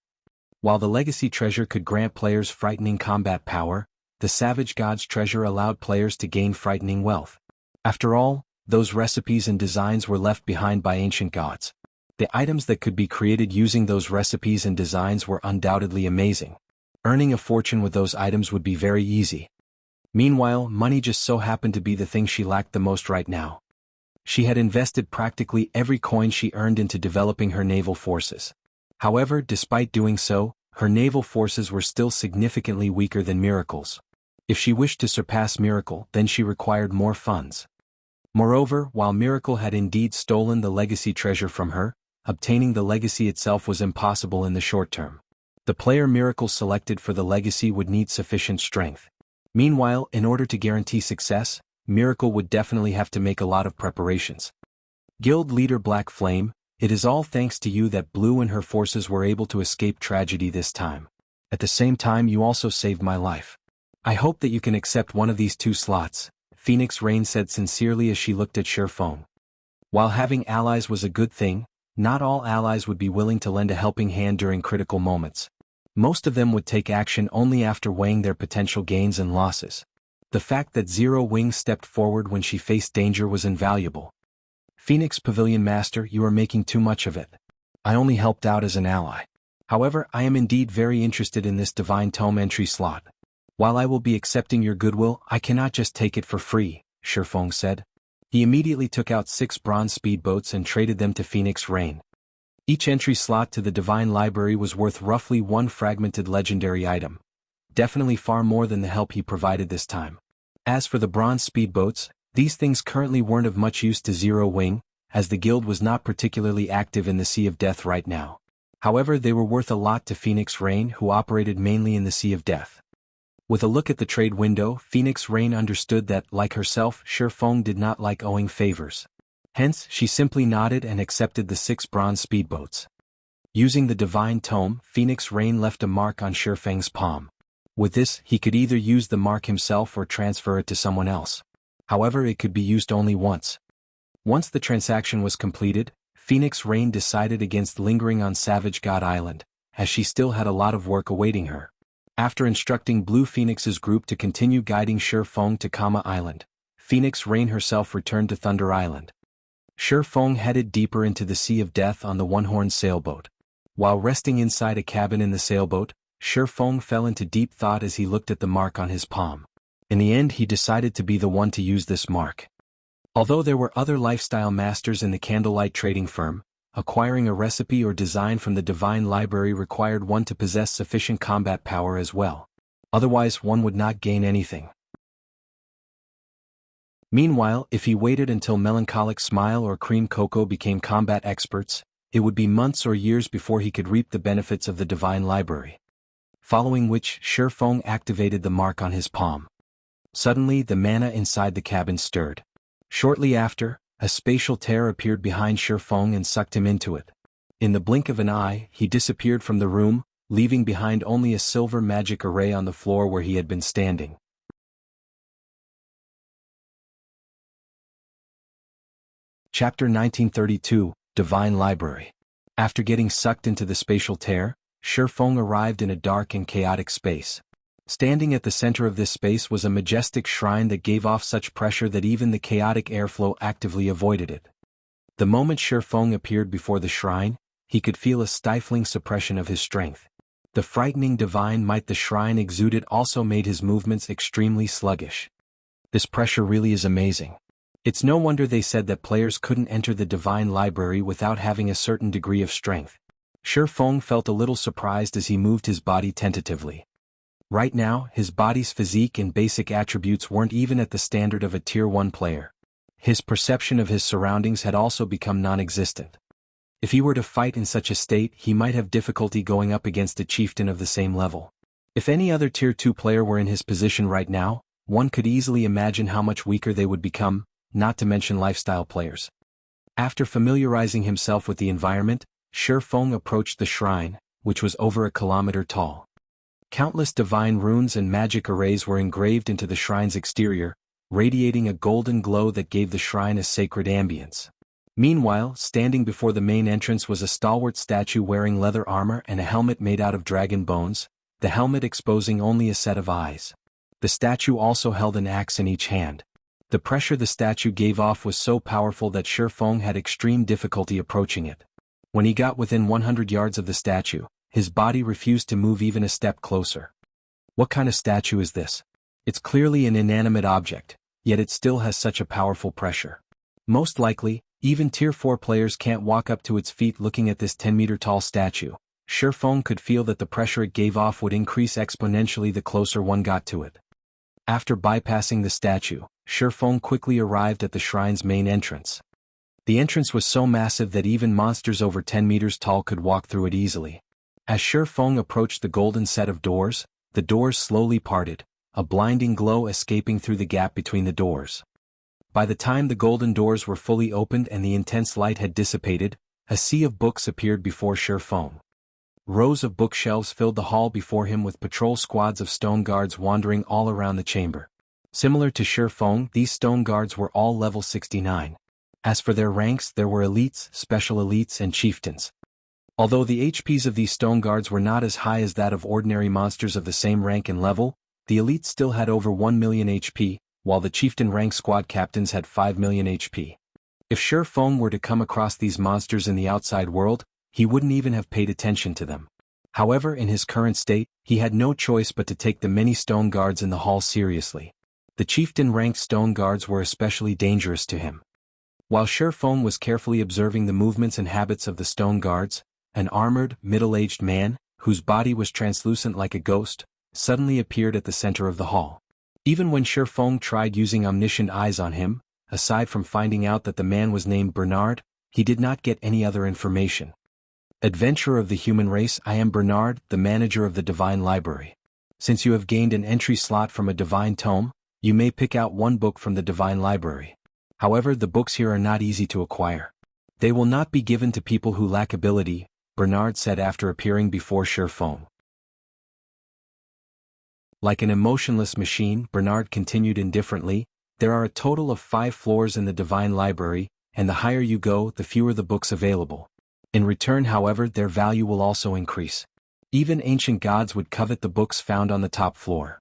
While the legacy treasure could grant players frightening combat power, the Savage God's treasure allowed players to gain frightening wealth. After all, those recipes and designs were left behind by ancient gods. The items that could be created using those recipes and designs were undoubtedly amazing. Earning a fortune with those items would be very easy. Meanwhile, money just so happened to be the thing she lacked the most right now. She had invested practically every coin she earned into developing her naval forces. However, despite doing so, her naval forces were still significantly weaker than Miracle's. If she wished to surpass Miracle, then she required more funds. Moreover, while Miracle had indeed stolen the legacy treasure from her, obtaining the legacy itself was impossible in the short term. The player Miracle selected for the legacy would need sufficient strength. Meanwhile, in order to guarantee success, Miracle would definitely have to make a lot of preparations. Guild leader Black Flame, it is all thanks to you that Blue and her forces were able to escape tragedy this time. At the same time, you also saved my life. I hope that you can accept one of these 2 slots, Phoenix Rain said sincerely as she looked at Feng. While having allies was a good thing, not all allies would be willing to lend a helping hand during critical moments. Most of them would take action only after weighing their potential gains and losses. The fact that Zero Wing stepped forward when she faced danger was invaluable. Phoenix Pavilion Master, you are making too much of it. I only helped out as an ally. However, I am indeed very interested in this Divine Tome entry slot. While I will be accepting your goodwill, I cannot just take it for free, Feng said. He immediately took out 6 bronze speedboats and traded them to Phoenix Rain. Each entry slot to the Divine Library was worth roughly 1 fragmented legendary item. Definitely far more than the help he provided this time. As for the bronze speedboats, these things currently weren't of much use to Zero Wing, as the guild was not particularly active in the Sea of Death right now. However, they were worth a lot to Phoenix Rain, who operated mainly in the Sea of Death. With a look at the trade window, Phoenix Rain understood that, like herself, Feng did not like owing favors. Hence, she simply nodded and accepted the 6 bronze speedboats. Using the Divine Tome, Phoenix Rain left a mark on Feng's palm. With this, he could either use the mark himself or transfer it to someone else. However, it could be used only once. Once the transaction was completed, Phoenix Rain decided against lingering on Savage God Island, as she still had a lot of work awaiting her. After instructing Blue Phoenix's group to continue guiding Feng to Kama Island, Phoenix Rain herself returned to Thunder Island. Feng headed deeper into the Sea of Death on the one-horned sailboat. While resting inside a cabin in the sailboat, Feng fell into deep thought as he looked at the mark on his palm. In the end, he decided to be the one to use this mark. Although there were other lifestyle masters in the Candlelight trading firm, acquiring a recipe or design from the Divine Library required one to possess sufficient combat power as well. Otherwise, one would not gain anything. Meanwhile, if he waited until Melancholic Smile or Cream Cocoa became combat experts, it would be months or years before he could reap the benefits of the divine library. Following which, Feng activated the mark on his palm. Suddenly, the mana inside the cabin stirred. Shortly after, a spatial tear appeared behind Feng and sucked him into it. In the blink of an eye, he disappeared from the room, leaving behind only a silver magic array on the floor where he had been standing. Chapter 1932, Divine Library. After getting sucked into the spatial tear, Feng arrived in a dark and chaotic space. Standing at the center of this space was a majestic shrine that gave off such pressure that even the chaotic airflow actively avoided it. The moment Feng appeared before the shrine, he could feel a stifling suppression of his strength. The frightening divine might the shrine exuded also made his movements extremely sluggish. This pressure really is amazing. It's no wonder they said that players couldn't enter the divine library without having a certain degree of strength. Feng felt a little surprised as he moved his body tentatively. Right now, his body's physique and basic attributes weren't even at the standard of a Tier 1 player. His perception of his surroundings had also become non-existent. If he were to fight in such a state, he might have difficulty going up against a chieftain of the same level. If any other Tier 2 player were in his position right now, one could easily imagine how much weaker they would become, not to mention lifestyle players. After familiarizing himself with the environment, Feng approached the shrine, which was over 1 kilometer tall. Countless divine runes and magic arrays were engraved into the shrine's exterior, radiating a golden glow that gave the shrine a sacred ambience. Meanwhile, standing before the main entrance was a stalwart statue wearing leather armor and a helmet made out of dragon bones, the helmet exposing only a set of eyes. The statue also held an axe in each hand. The pressure the statue gave off was so powerful that Feng had extreme difficulty approaching it. When he got within 100 yards of the statue, his body refused to move even a step closer. What kind of statue is this? It's clearly an inanimate object, yet it still has such a powerful pressure. Most likely, even Tier 4 players can't walk up to its feet looking at this 10-meter-tall statue. Feng could feel that the pressure it gave off would increase exponentially the closer one got to it. After bypassing the statue, Feng quickly arrived at the shrine's main entrance. The entrance was so massive that even monsters over 10 meters tall could walk through it easily. As Feng approached the golden set of doors, the doors slowly parted, a blinding glow escaping through the gap between the doors. By the time the golden doors were fully opened and the intense light had dissipated, a sea of books appeared before Feng. Rows of bookshelves filled the hall before him with patrol squads of stone guards wandering all around the chamber. Similar to Feng, these stone guards were all level 69. As for their ranks, there were elites, special elites and chieftains. Although the HPs of these stone guards were not as high as that of ordinary monsters of the same rank and level, the elites still had over 1 million HP, while the chieftain rank squad captains had 5 million HP. If Feng were to come across these monsters in the outside world, he wouldn't even have paid attention to them. However, in his current state, he had no choice but to take the many stone guards in the hall seriously. The chieftain-ranked stone guards were especially dangerous to him. While Feng was carefully observing the movements and habits of the stone guards, an armored, middle-aged man, whose body was translucent like a ghost, suddenly appeared at the center of the hall. Even when Feng tried using omniscient eyes on him, aside from finding out that the man was named Bernard, he did not get any other information. Adventurer of the human race, I am Bernard, the manager of the Divine Library. Since you have gained an entry slot from a divine tome, you may pick out one book from the Divine Library. However, the books here are not easy to acquire. They will not be given to people who lack ability, Bernard said after appearing before Feng. Like an emotionless machine, Bernard continued indifferently, there are a total of 5 floors in the Divine Library, and the higher you go, the fewer the books available. In return, however, their value will also increase. Even ancient gods would covet the books found on the top floor.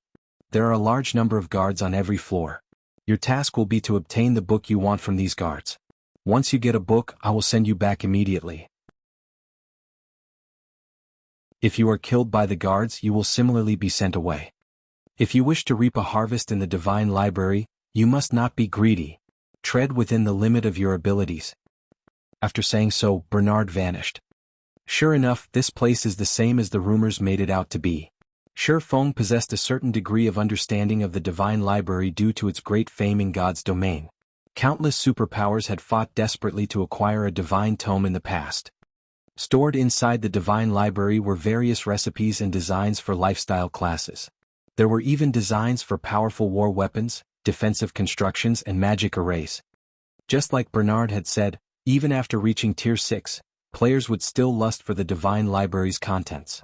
There are a large number of guards on every floor. Your task will be to obtain the book you want from these guards. Once you get a book, I will send you back immediately. If you are killed by the guards, you will similarly be sent away. If you wish to reap a harvest in the Divine Library, you must not be greedy. Tread within the limit of your abilities. After saying so, Bernard vanished. Sure enough, this place is the same as the rumors made it out to be. Feng possessed a certain degree of understanding of the Divine Library due to its great fame in God's domain. Countless superpowers had fought desperately to acquire a divine tome in the past. Stored inside the Divine Library were various recipes and designs for lifestyle classes. There were even designs for powerful war weapons, defensive constructions and magic arrays. Just like Bernard had said, even after reaching Tier 6, players would still lust for the Divine Library's contents.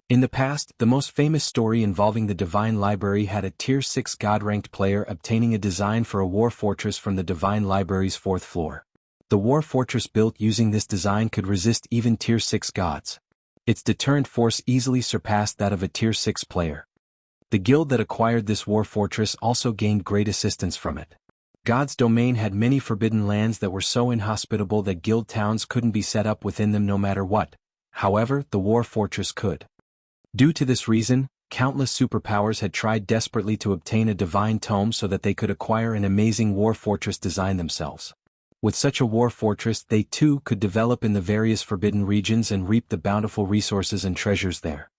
In the past, the most famous story involving the Divine Library had a Tier 6 God-ranked player obtaining a design for a war fortress from the Divine Library's 4th floor. The war fortress built using this design could resist even Tier 6 gods. Its deterrent force easily surpassed that of a Tier 6 player. The guild that acquired this war fortress also gained great assistance from it. God's domain had many forbidden lands that were so inhospitable that guild towns couldn't be set up within them no matter what. However, the war fortress could. Due to this reason, countless superpowers had tried desperately to obtain a divine tome so that they could acquire an amazing war fortress design themselves. With such a war fortress, they too could develop in the various forbidden regions and reap the bountiful resources and treasures there.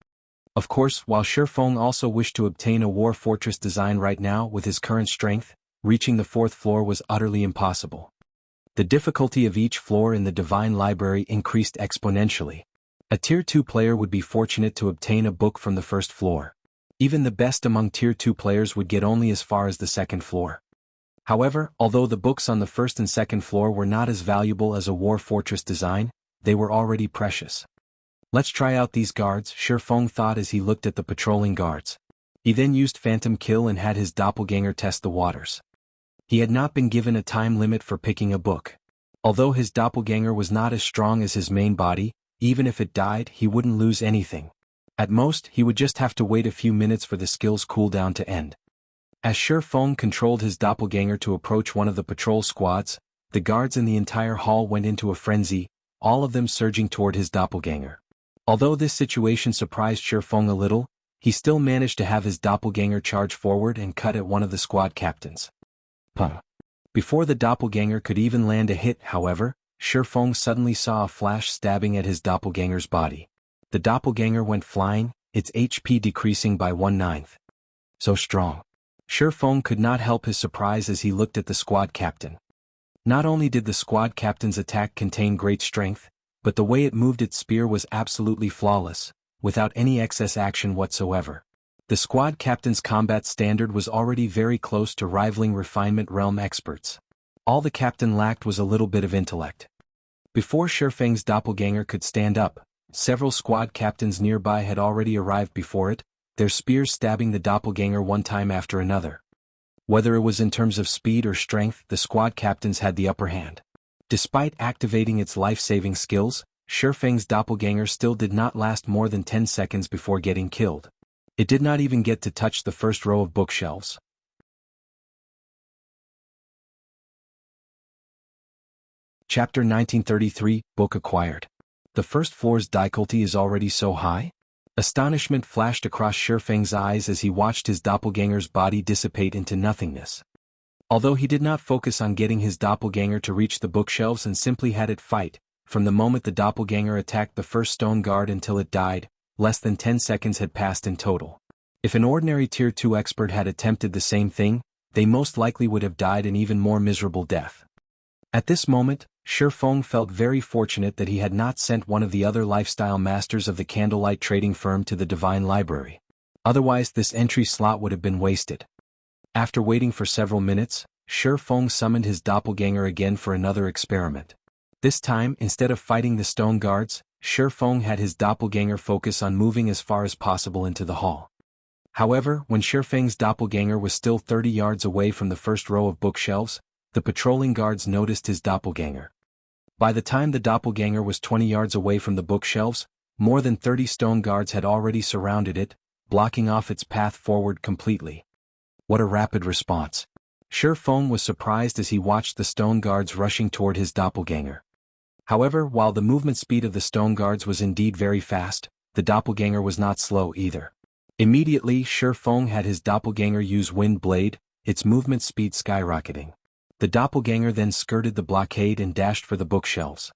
Of course, while Feng also wished to obtain a war fortress design right now with his current strength, reaching the 4th floor was utterly impossible. The difficulty of each floor in the Divine Library increased exponentially. A Tier 2 player would be fortunate to obtain a book from the 1st floor. Even the best among Tier 2 players would get only as far as the 2nd floor. However, although the books on the 1st and 2nd floor were not as valuable as a war fortress design, they were already precious. Let's try out these guards, Feng thought as he looked at the patrolling guards. He then used Phantom Kill and had his doppelganger test the waters. He had not been given a time limit for picking a book. Although his doppelganger was not as strong as his main body, even if it died, he wouldn't lose anything. At most, he would just have to wait a few minutes for the skill's cooldown to end. As Feng controlled his doppelganger to approach one of the patrol squads, the guards in the entire hall went into a frenzy, all of them surging toward his doppelganger. Although this situation surprised Feng a little, he still managed to have his doppelganger charge forward and cut at one of the squad captains. Before the doppelganger could even land a hit, however, Feng suddenly saw a flash stabbing at his doppelganger's body. The doppelganger went flying, its HP decreasing by 1/9. So strong. Feng could not help his surprise as he looked at the squad captain. Not only did the squad captain's attack contain great strength, but the way it moved its spear was absolutely flawless, without any excess action whatsoever. The squad captain's combat standard was already very close to rivaling refinement realm experts. All the captain lacked was a little bit of intellect. Before Feng's doppelganger could stand up, several squad captains nearby had already arrived before it, their spears stabbing the doppelganger one time after another. Whether it was in terms of speed or strength, the squad captains had the upper hand. Despite activating its life-saving skills, Feng's doppelganger still did not last more than 10 seconds before getting killed. It did not even get to touch the first row of bookshelves. Chapter 1933, Book Acquired. The 1st floor's difficulty is already so high? Astonishment flashed across Feng's eyes as he watched his doppelganger's body dissipate into nothingness. Although he did not focus on getting his doppelganger to reach the bookshelves and simply had it fight, from the moment the doppelganger attacked the first stone guard until it died, less than 10 seconds had passed in total. If an ordinary Tier 2 expert had attempted the same thing, they most likely would have died an even more miserable death. At this moment, Feng felt very fortunate that he had not sent one of the other lifestyle masters of the candlelight trading firm to the Divine Library. Otherwise this entry slot would have been wasted. After waiting for several minutes, Feng summoned his doppelganger again for another experiment. This time, instead of fighting the stone guards, Feng had his doppelganger focus on moving as far as possible into the hall. However, when Feng's doppelganger was still 30 yards away from the first row of bookshelves, the patrolling guards noticed his doppelganger. By the time the doppelganger was 20 yards away from the bookshelves, more than 30 stone guards had already surrounded it, blocking off its path forward completely. What a rapid response. Feng was surprised as he watched the stone guards rushing toward his doppelganger. However, while the movement speed of the stone guards was indeed very fast, the doppelganger was not slow either. Immediately, Feng had his doppelganger use Wind Blade, its movement speed skyrocketing. The doppelganger then skirted the blockade and dashed for the bookshelves.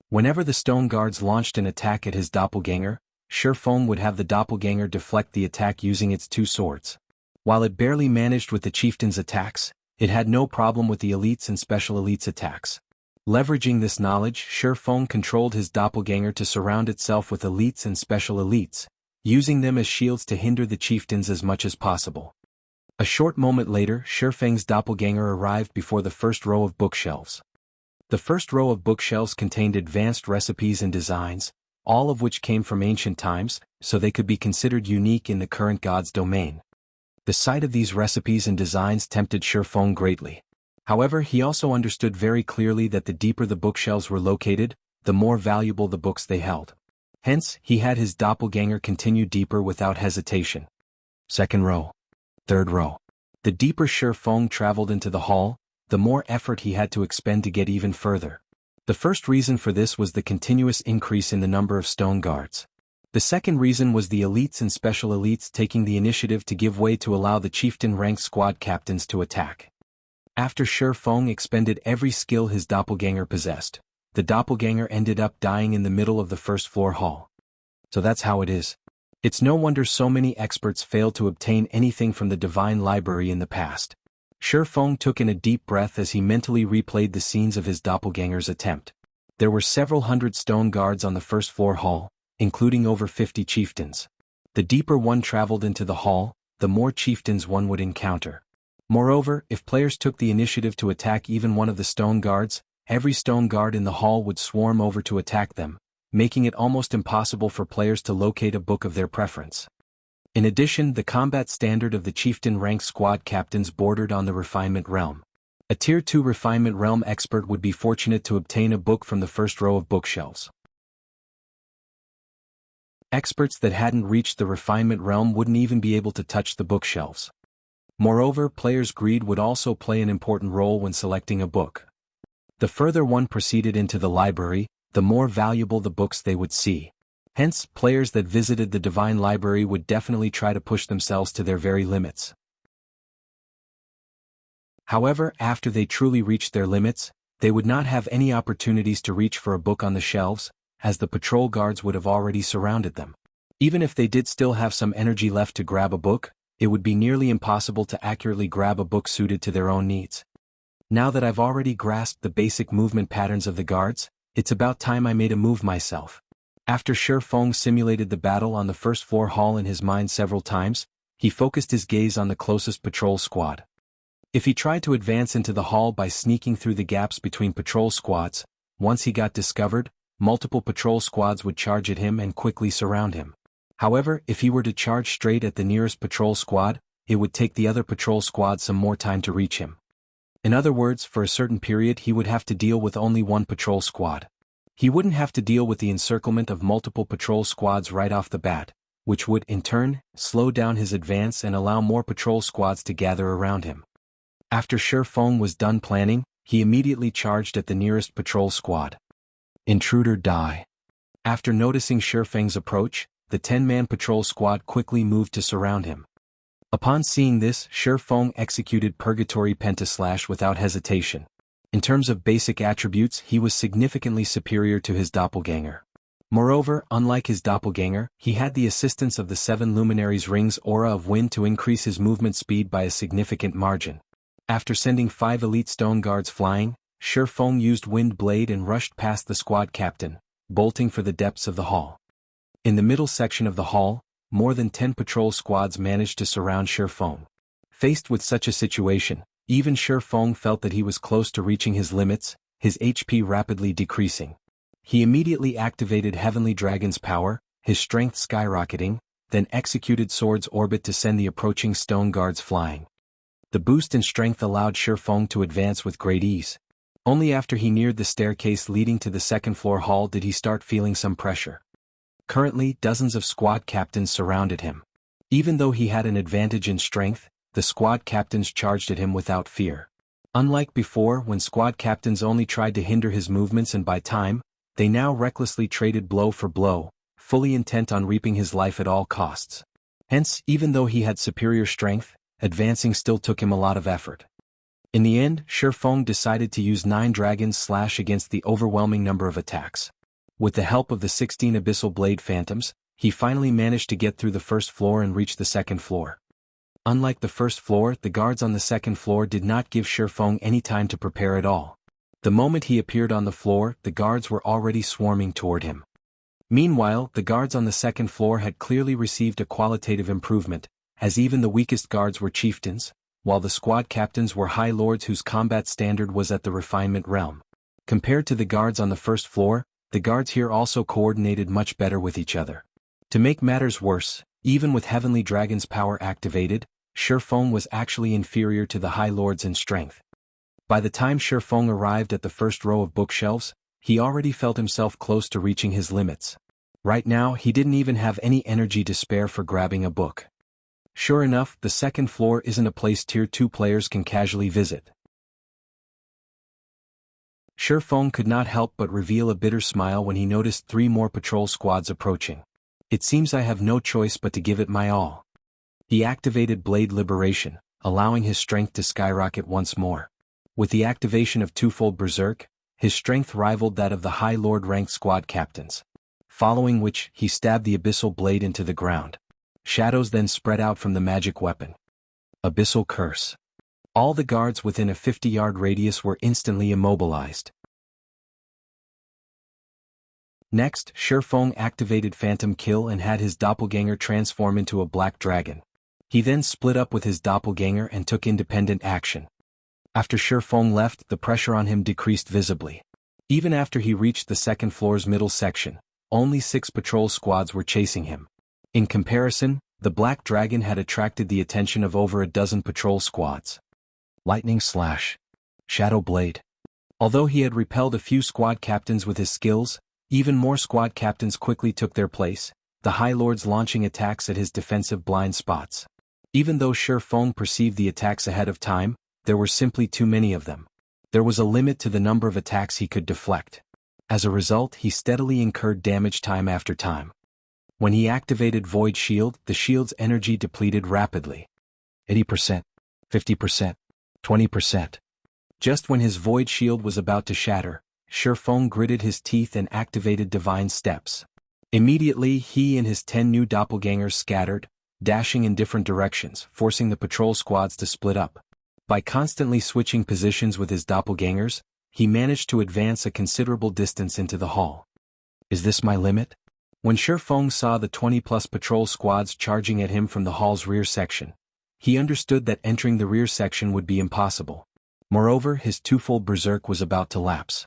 Whenever the stone guards launched an attack at his doppelganger, Feng would have the doppelganger deflect the attack using its 2 swords. While it barely managed with the chieftain's attacks, it had no problem with the elites and special elites attacks. Leveraging this knowledge, Feng controlled his doppelganger to surround itself with elites and special elites, using them as shields to hinder the chieftains as much as possible. A short moment later, Feng's doppelganger arrived before the first row of bookshelves. The first row of bookshelves contained advanced recipes and designs, all of which came from ancient times, so they could be considered unique in the current god's domain. The sight of these recipes and designs tempted Feng greatly. However, he also understood very clearly that the deeper the bookshelves were located, the more valuable the books they held. Hence, he had his doppelganger continue deeper without hesitation. Second row. Third row. The deeper Feng traveled into the hall, the more effort he had to expend to get even further. The first reason for this was the continuous increase in the number of stone guards. The second reason was the elites and special elites taking the initiative to give way to allow the chieftain-ranked squad captains to attack. After Feng expended every skill his doppelganger possessed, the doppelganger ended up dying in the middle of the first floor hall. So that's how it is. It's no wonder so many experts failed to obtain anything from the divine library in the past. Feng took in a deep breath as he mentally replayed the scenes of his doppelganger's attempt. There were several hundred stone guards on the first floor hall, including over 50 chieftains. The deeper one traveled into the hall, the more chieftains one would encounter. Moreover, if players took the initiative to attack even one of the stone guards, every stone guard in the hall would swarm over to attack them, making it almost impossible for players to locate a book of their preference. In addition, the combat standard of the chieftain-ranked squad captains bordered on the refinement realm. A Tier 2 refinement realm expert would be fortunate to obtain a book from the first row of bookshelves. Experts that hadn't reached the refinement realm wouldn't even be able to touch the bookshelves. Moreover, players' greed would also play an important role when selecting a book. The further one proceeded into the library, the more valuable the books they would see. Hence, players that visited the divine library would definitely try to push themselves to their very limits. However, after they truly reached their limits, they would not have any opportunities to reach for a book on the shelves, as the patrol guards would have already surrounded them. Even if they did still have some energy left to grab a book, it would be nearly impossible to accurately grab a book suited to their own needs. Now that I've already grasped the basic movement patterns of the guards, it's about time I made a move myself. After Feng simulated the battle on the first floor hall in his mind several times, he focused his gaze on the closest patrol squad. If he tried to advance into the hall by sneaking through the gaps between patrol squads, once he got discovered, multiple patrol squads would charge at him and quickly surround him. However, if he were to charge straight at the nearest patrol squad, it would take the other patrol squad some more time to reach him. In other words, for a certain period he would have to deal with only one patrol squad. He wouldn't have to deal with the encirclement of multiple patrol squads right off the bat, which would, in turn, slow down his advance and allow more patrol squads to gather around him. After Feng was done planning, he immediately charged at the nearest patrol squad. Intruder die. After noticing Feng's approach, the 10-man patrol squad quickly moved to surround him. Upon seeing this, Feng executed Purgatory Pentaslash without hesitation. In terms of basic attributes, he was significantly superior to his doppelganger. Moreover, unlike his doppelganger, he had the assistance of the 7 Luminaries' Ring's aura of wind to increase his movement speed by a significant margin. After sending 5 elite stone guards flying, Feng used Wind Blade and rushed past the squad captain, bolting for the depths of the hall. In the middle section of the hall, more than 10 patrol squads managed to surround Feng. Faced with such a situation, even Feng felt that he was close to reaching his limits, his HP rapidly decreasing. He immediately activated Heavenly Dragon's power, his strength skyrocketing, then executed Sword's Orbit to send the approaching stone guards flying. The boost in strength allowed Feng to advance with great ease. Only after he neared the staircase leading to the second-floor hall did he start feeling some pressure. Currently, dozens of squad captains surrounded him. Even though he had an advantage in strength, the squad captains charged at him without fear. Unlike before when squad captains only tried to hinder his movements and buy time, they now recklessly traded blow for blow, fully intent on reaping his life at all costs. Hence, even though he had superior strength, advancing still took him a lot of effort. In the end, Feng decided to use 9 Dragon's Slash against the overwhelming number of attacks. With the help of the 16 Abyssal Blade Phantoms, he finally managed to get through the first floor and reach the second floor. Unlike the first floor, the guards on the second floor did not give Feng any time to prepare at all. The moment he appeared on the floor, the guards were already swarming toward him. Meanwhile, the guards on the second floor had clearly received a qualitative improvement, as even the weakest guards were chieftains, while the squad captains were high lords whose combat standard was at the refinement realm. Compared to the guards on the first floor, the guards here also coordinated much better with each other. To make matters worse, even with Heavenly Dragon's power activated, Feng was actually inferior to the high lords in strength. By the time Feng arrived at the first row of bookshelves, he already felt himself close to reaching his limits. Right now, he didn't even have any energy to spare for grabbing a book. Sure enough, the second floor isn't a place Tier 2 players can casually visit. Feng could not help but reveal a bitter smile when he noticed 3 more patrol squads approaching. It seems I have no choice but to give it my all. He activated Blade Liberation, allowing his strength to skyrocket once more. With the activation of twofold Berserk, his strength rivaled that of the High Lord-ranked squad captains. Following which, he stabbed the Abyssal Blade into the ground. Shadows then spread out from the magic weapon. Abyssal Curse. All the guards within a 50-yard radius were instantly immobilized. Next, Feng activated Phantom Kill and had his doppelganger transform into a black dragon. He then split up with his doppelganger and took independent action. After Feng left, the pressure on him decreased visibly. Even after he reached the second floor's middle section, only 6 patrol squads were chasing him. In comparison, the black dragon had attracted the attention of over a dozen patrol squads. Lightning Slash. Shadow Blade. Although he had repelled a few squad captains with his skills, even more squad captains quickly took their place, the High Lords launching attacks at his defensive blind spots. Even though Feng perceived the attacks ahead of time, there were simply too many of them. There was a limit to the number of attacks he could deflect. As a result, he steadily incurred damage time after time. When he activated Void Shield, the shield's energy depleted rapidly. 80%, 50%, 20%. Just when his Void Shield was about to shatter, Feng gritted his teeth and activated Divine Steps. Immediately, he and his 10 new doppelgangers scattered, dashing in different directions, forcing the patrol squads to split up. By constantly switching positions with his doppelgangers, he managed to advance a considerable distance into the hall. Is this my limit? When Feng saw the 20-plus patrol squads charging at him from the hall's rear section, he understood that entering the rear section would be impossible. Moreover, his twofold berserk was about to lapse.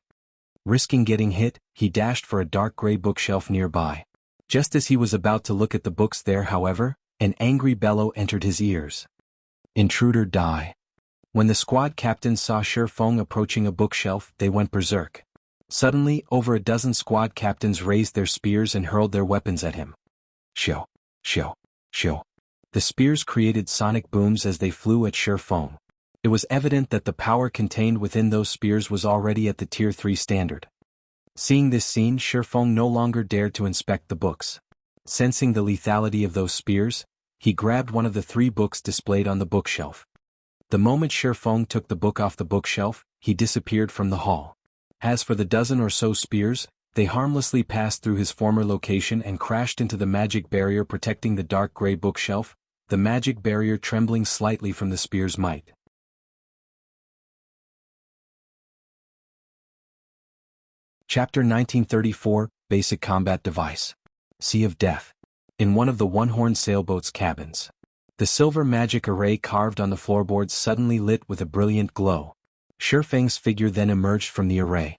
Risking getting hit, he dashed for a dark gray bookshelf nearby. Just as he was about to look at the books there, however, an angry bellow entered his ears. Intruder, die. When the squad captains saw Feng approaching a bookshelf, they went berserk. Suddenly, over a dozen squad captains raised their spears and hurled their weapons at him. Shoo, shoo, shoo. The spears created sonic booms as they flew at Feng. It was evident that the power contained within those spears was already at the Tier 3 standard. Seeing this scene, Feng no longer dared to inspect the books. Sensing the lethality of those spears, he grabbed one of the 3 books displayed on the bookshelf. The moment Feng took the book off the bookshelf, he disappeared from the hall. As for the dozen or so spears, they harmlessly passed through his former location and crashed into the magic barrier protecting the dark gray bookshelf, the magic barrier trembling slightly from the spear's might. Chapter 1934, Basic Combat Device. Sea of Death. In one of the one-horned sailboat's cabins. The silver magic array carved on the floorboards suddenly lit with a brilliant glow. Feng's figure then emerged from the array.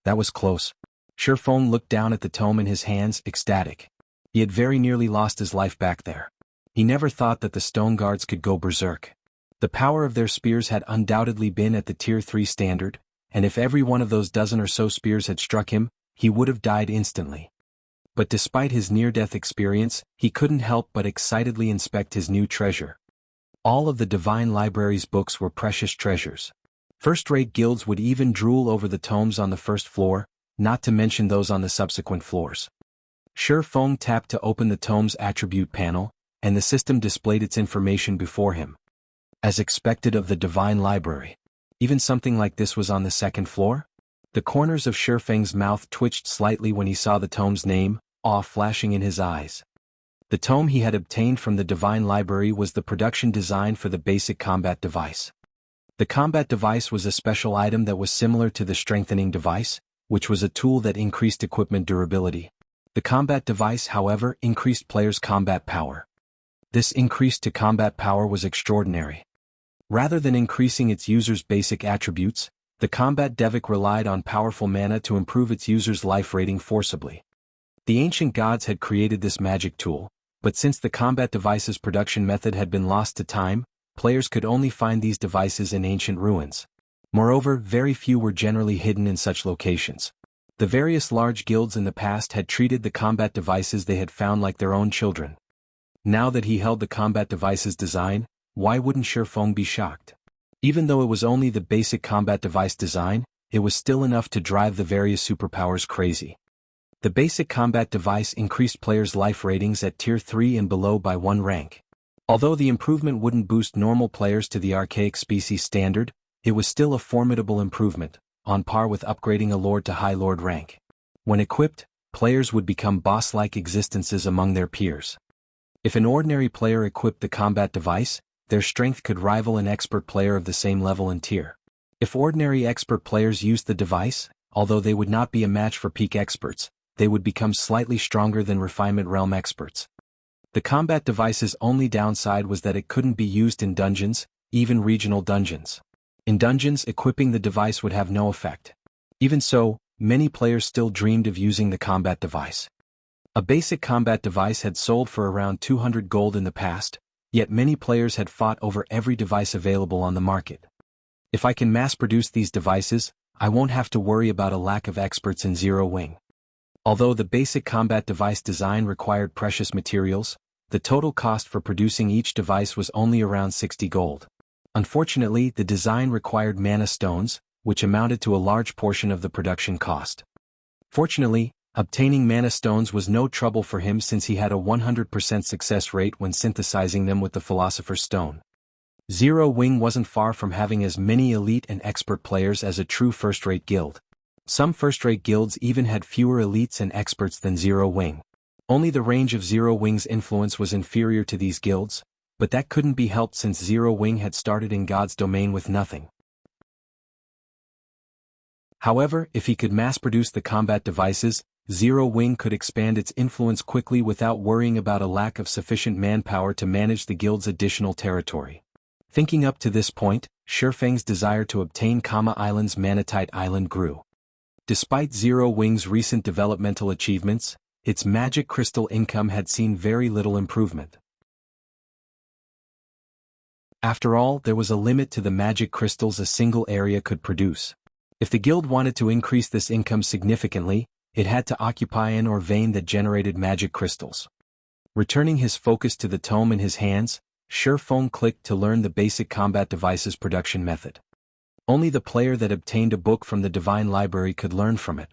That was close. Feng looked down at the tome in his hands, ecstatic. He had very nearly lost his life back there. He never thought that the stone guards could go berserk. The power of their spears had undoubtedly been at the Tier 3 standard, and if every one of those dozen or so spears had struck him, he would have died instantly. But despite his near-death experience, he couldn't help but excitedly inspect his new treasure. All of the Divine Library's books were precious treasures. First-rate guilds would even drool over the tomes on the first floor, not to mention those on the subsequent floors. Feng tapped to open the tome's attribute panel, and the system displayed its information before him. As expected of the Divine Library. Even something like this was on the second floor? The corners of Feng's mouth twitched slightly when he saw the tome's name, awe flashing in his eyes. The tome he had obtained from the Divine Library was the production design for the basic combat device. The combat device was a special item that was similar to the strengthening device, which was a tool that increased equipment durability. The combat device, however, increased players' combat power. This increase to combat power was extraordinary. Rather than increasing its user's basic attributes, the combat device relied on powerful mana to improve its user's life rating forcibly. The ancient gods had created this magic tool, but since the combat device's production method had been lost to time, players could only find these devices in ancient ruins. Moreover, very few were generally hidden in such locations. The various large guilds in the past had treated the combat devices they had found like their own children. Now that he held the combat device's design, why wouldn't Feng be shocked? Even though it was only the basic combat device design, it was still enough to drive the various superpowers crazy. The basic combat device increased players' life ratings at Tier 3 and below by 1 rank. Although the improvement wouldn't boost normal players to the archaic species standard, it was still a formidable improvement, on par with upgrading a lord to high lord rank. When equipped, players would become boss-like existences among their peers. If an ordinary player equipped the combat device, their strength could rival an expert player of the same level and tier. If ordinary expert players used the device, although they would not be a match for peak experts, they would become slightly stronger than refinement realm experts. The combat device's only downside was that it couldn't be used in dungeons, even regional dungeons. In dungeons, equipping the device would have no effect. Even so, many players still dreamed of using the combat device. A basic combat device had sold for around 200 gold in the past, yet many players had fought over every device available on the market. If I can mass-produce these devices, I won't have to worry about a lack of experts in Zero Wing. Although the basic combat device design required precious materials, the total cost for producing each device was only around 60 gold. Unfortunately, the design required mana stones, which amounted to a large portion of the production cost. Fortunately, obtaining mana stones was no trouble for him since he had a 100% success rate when synthesizing them with the Philosopher's Stone. Zero Wing wasn't far from having as many elite and expert players as a true first-rate guild. Some first-rate guilds even had fewer elites and experts than Zero Wing. Only the range of Zero Wing's influence was inferior to these guilds, but that couldn't be helped since Zero Wing had started in God's domain with nothing. However, if he could mass-produce the combat devices, Zero Wing could expand its influence quickly without worrying about a lack of sufficient manpower to manage the guild's additional territory. Thinking up to this point, Feng's desire to obtain Kama Island's Manatite Island grew. Despite Zero Wing's recent developmental achievements, its magic crystal income had seen very little improvement. After all, there was a limit to the magic crystals a single area could produce. If the guild wanted to increase this income significantly, it had to occupy an or vein that generated magic crystals. Returning his focus to the tome in his hands, Feng clicked to learn the basic combat device's production method. Only the player that obtained a book from the Divine Library could learn from it.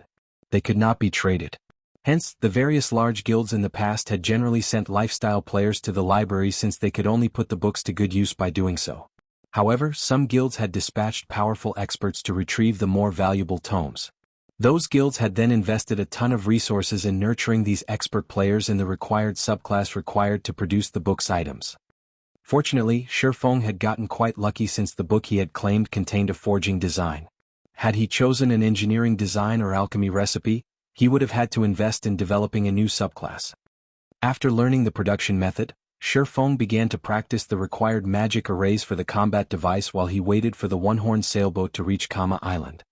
They could not be traded. Hence, the various large guilds in the past had generally sent lifestyle players to the library since they could only put the books to good use by doing so. However, some guilds had dispatched powerful experts to retrieve the more valuable tomes. Those guilds had then invested a ton of resources in nurturing these expert players in the required subclass required to produce the book's items. Fortunately, Feng had gotten quite lucky since the book he had claimed contained a forging design. Had he chosen an engineering design or alchemy recipe, he would have had to invest in developing a new subclass. After learning the production method, Feng began to practice the required magic arrays for the combat device while he waited for the one-horned sailboat to reach Kama Island.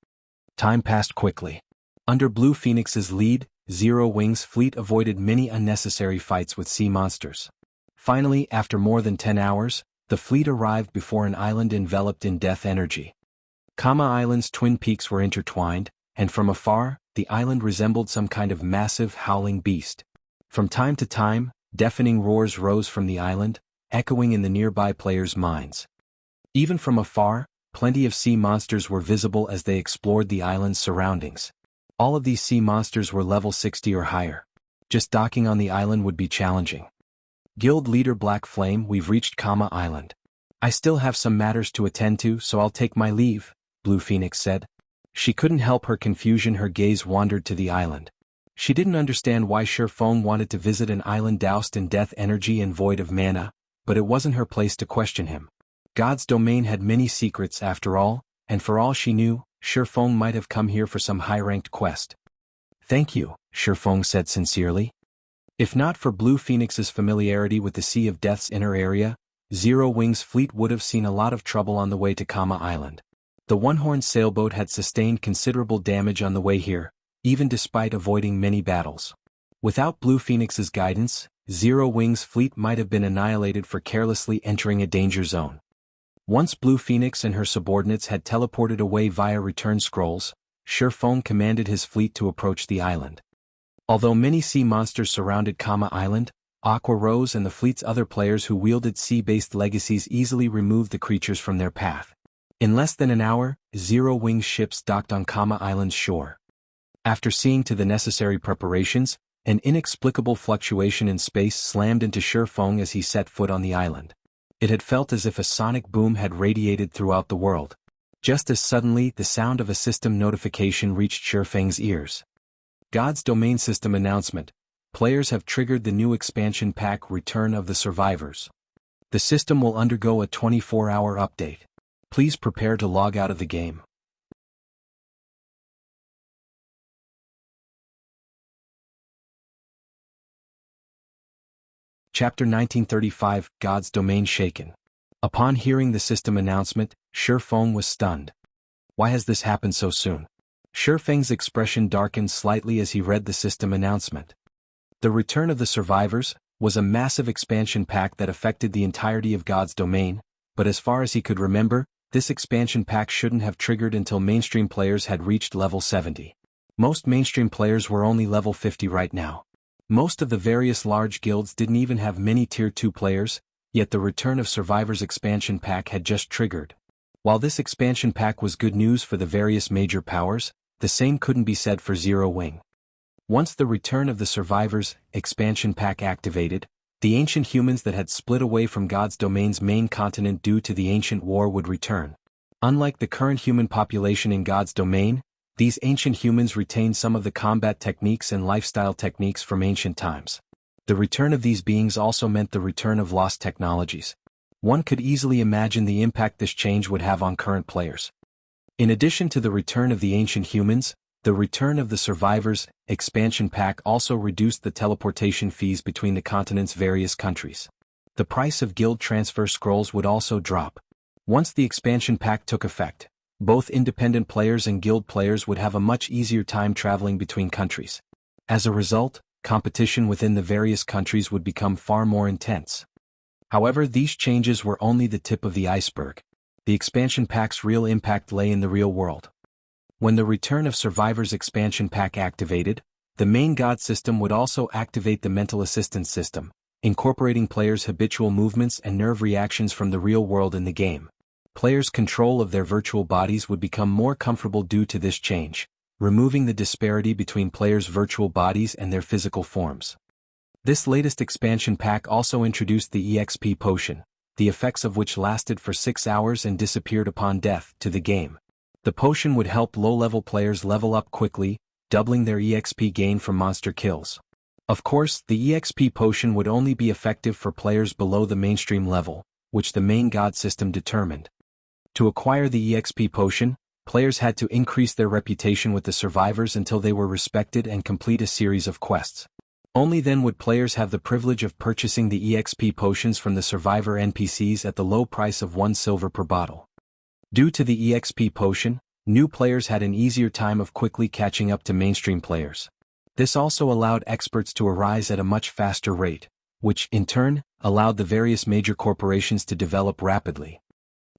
Time passed quickly. Under Blue Phoenix's lead, Zero Wing's fleet avoided many unnecessary fights with sea monsters. Finally, after more than 10 hours, the fleet arrived before an island enveloped in death energy. Kama Island's twin peaks were intertwined, and from afar, the island resembled some kind of massive, howling beast. From time to time, deafening roars rose from the island, echoing in the nearby players' minds. Even from afar, plenty of sea monsters were visible as they explored the island's surroundings. All of these sea monsters were level 60 or higher. Just docking on the island would be challenging. Guild leader Black Flame, we've reached Kama Island. I still have some matters to attend to, so I'll take my leave, Blue Phoenix said. She couldn't help her confusion. Her gaze wandered to the island. She didn't understand why Feng wanted to visit an island doused in death energy and void of mana, but it wasn't her place to question him. God's domain had many secrets after all, and for all she knew, Feng might have come here for some high-ranked quest. "Thank you," Feng said sincerely. If not for Blue Phoenix's familiarity with the Sea of Death's inner area, Zero Wing's fleet would have seen a lot of trouble on the way to Kama Island. The one-horned sailboat had sustained considerable damage on the way here, even despite avoiding many battles. Without Blue Phoenix's guidance, Zero Wing's fleet might have been annihilated for carelessly entering a danger zone. Once Blue Phoenix and her subordinates had teleported away via return scrolls, Feng commanded his fleet to approach the island. Although many sea monsters surrounded Kama Island, Aqua Rose and the fleet's other players who wielded sea-based legacies easily removed the creatures from their path. In less than an hour, Zero Wing's ships docked on Kama Island's shore. After seeing to the necessary preparations, an inexplicable fluctuation in space slammed into Feng as he set foot on the island. It had felt as if a sonic boom had radiated throughout the world. Just as suddenly, the sound of a system notification reached Feng's ears. God's Domain System announcement. Players have triggered the new expansion pack Return of the Survivors. The system will undergo a 24-hour update. Please prepare to log out of the game. Chapter 1935, God's Domain Shaken. Upon hearing the system announcement, Feng was stunned. Why has this happened so soon? Feng's expression darkened slightly as he read the system announcement. The Return of the Survivors was a massive expansion pack that affected the entirety of God's domain, but as far as he could remember, this expansion pack shouldn't have triggered until mainstream players had reached level 70. Most mainstream players were only level 50 right now. Most of the various large guilds didn't even have many Tier 2 players, yet the Return of Survivors expansion pack had just triggered. While this expansion pack was good news for the various major powers, the same couldn't be said for Zero Wing. Once the Return of the Survivors expansion pack activated, the ancient humans that had split away from God's domain's main continent due to the ancient war would return. Unlike the current human population in God's domain, these ancient humans retained some of the combat techniques and lifestyle techniques from ancient times. The return of these beings also meant the return of lost technologies. One could easily imagine the impact this change would have on current players. In addition to the return of the ancient humans, the Return of the Survivors expansion pack also reduced the teleportation fees between the continent's various countries. The price of guild transfer scrolls would also drop. Once the expansion pack took effect, both independent players and guild players would have a much easier time traveling between countries. As a result, competition within the various countries would become far more intense. However, these changes were only the tip of the iceberg. The expansion pack's real impact lay in the real world. When the Return of Survivors expansion pack activated, the main god system would also activate the mental assistance system, incorporating players' habitual movements and nerve reactions from the real world in the game. Players' control of their virtual bodies would become more comfortable due to this change, removing the disparity between players' virtual bodies and their physical forms. This latest expansion pack also introduced the EXP potion, the effects of which lasted for 6 hours and disappeared upon death, to the game. The potion would help low-level players level up quickly, doubling their EXP gain from monster kills. Of course, the EXP potion would only be effective for players below the mainstream level, which the main god system determined. To acquire the EXP potion, players had to increase their reputation with the survivors until they were respected and complete a series of quests. Only then would players have the privilege of purchasing the EXP potions from the survivor NPCs at the low price of 1 silver per bottle. Due to the EXP potion, new players had an easier time of quickly catching up to mainstream players. This also allowed experts to arise at a much faster rate, which, in turn, allowed the various major corporations to develop rapidly.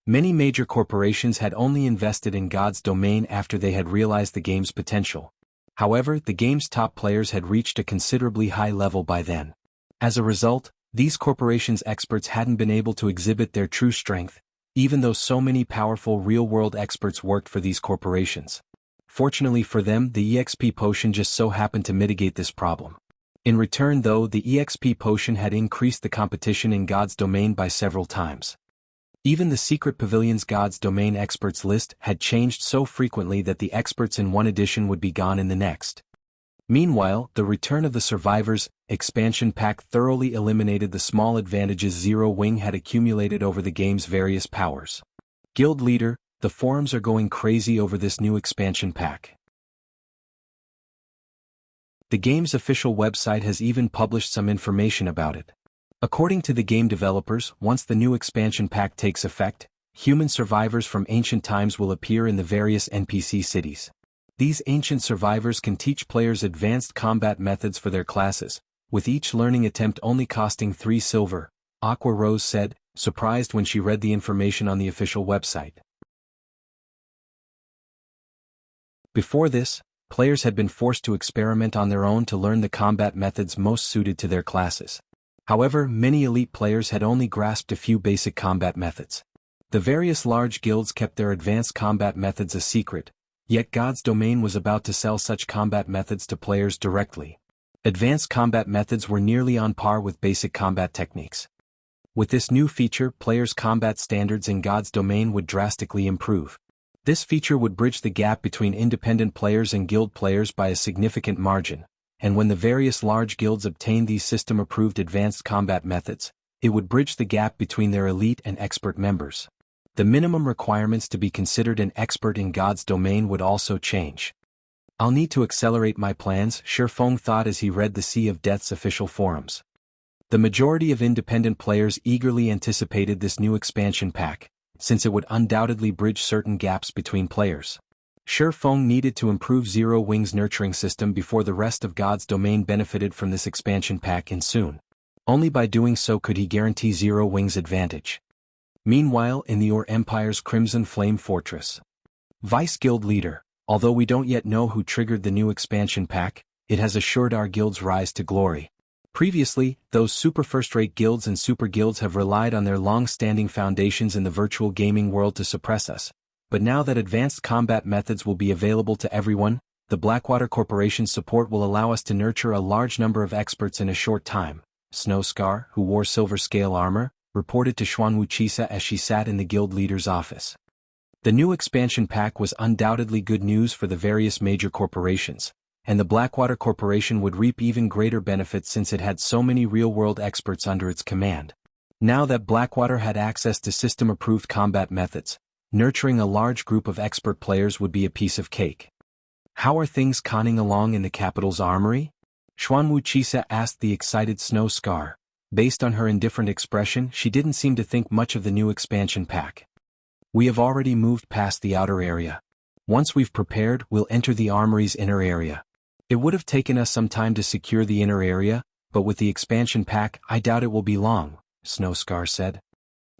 Many major corporations had only invested in God's domain after they had realized the game's potential. However, the game's top players had reached a considerably high level by then. As a result, these corporations' experts hadn't been able to exhibit their true strength, even though so many powerful real-world experts worked for these corporations. Fortunately for them, the EXP potion just so happened to mitigate this problem. In return though, the EXP potion had increased the competition in God's domain by several times. Even the Secret Pavilion's God's Domain experts list had changed so frequently that the experts in one edition would be gone in the next. Meanwhile, the Return of the Survivors expansion pack thoroughly eliminated the small advantages Zero Wing had accumulated over the game's various powers. Guild leader, the forums are going crazy over this new expansion pack. The game's official website has even published some information about it. According to the game developers, once the new expansion pack takes effect, human survivors from ancient times will appear in the various NPC cities. These ancient survivors can teach players advanced combat methods for their classes, with each learning attempt only costing 3 silver, Aqua Rose said, surprised when she read the information on the official website. Before this, players had been forced to experiment on their own to learn the combat methods most suited to their classes. However, many elite players had only grasped a few basic combat methods. The various large guilds kept their advanced combat methods a secret, yet God's Domain was about to sell such combat methods to players directly. Advanced combat methods were nearly on par with basic combat techniques. With this new feature, players' combat standards in God's Domain would drastically improve. This feature would bridge the gap between independent players and guild players by a significant margin, and when the various large guilds obtained these system-approved advanced combat methods, it would bridge the gap between their elite and expert members. The minimum requirements to be considered an expert in God's Domain would also change. I'll need to accelerate my plans, Feng thought as he read the Sea of Death's official forums. The majority of independent players eagerly anticipated this new expansion pack, since it would undoubtedly bridge certain gaps between players. Feng needed to improve Zero Wing's nurturing system before the rest of God's Domain benefited from this expansion pack, and soon. Only by doing so could he guarantee Zero Wing's advantage. Meanwhile, in the Or Empire's Crimson Flame Fortress. Vice Guild Leader, although we don't yet know who triggered the new expansion pack, it has assured our guild's rise to glory. Previously, those super first-rate guilds and super guilds have relied on their long-standing foundations in the virtual gaming world to suppress us, but now that advanced combat methods will be available to everyone, the Blackwater Corporation's support will allow us to nurture a large number of experts in a short time. Snowscar, who wore silver scale armor, reported to Wuxia as she sat in the guild leader's office. The new expansion pack was undoubtedly good news for the various major corporations, and the Blackwater Corporation would reap even greater benefits since it had so many real-world experts under its command. Now that Blackwater had access to system-approved combat methods, nurturing a large group of expert players would be a piece of cake. How are things conning along in the capital's armory? Wuxia asked the excited Snow Scar. Based on her indifferent expression, she didn't seem to think much of the new expansion pack. We have already moved past the outer area. Once we've prepared, we'll enter the armory's inner area. It would have taken us some time to secure the inner area, but with the expansion pack, I doubt it will be long, Snowscar said.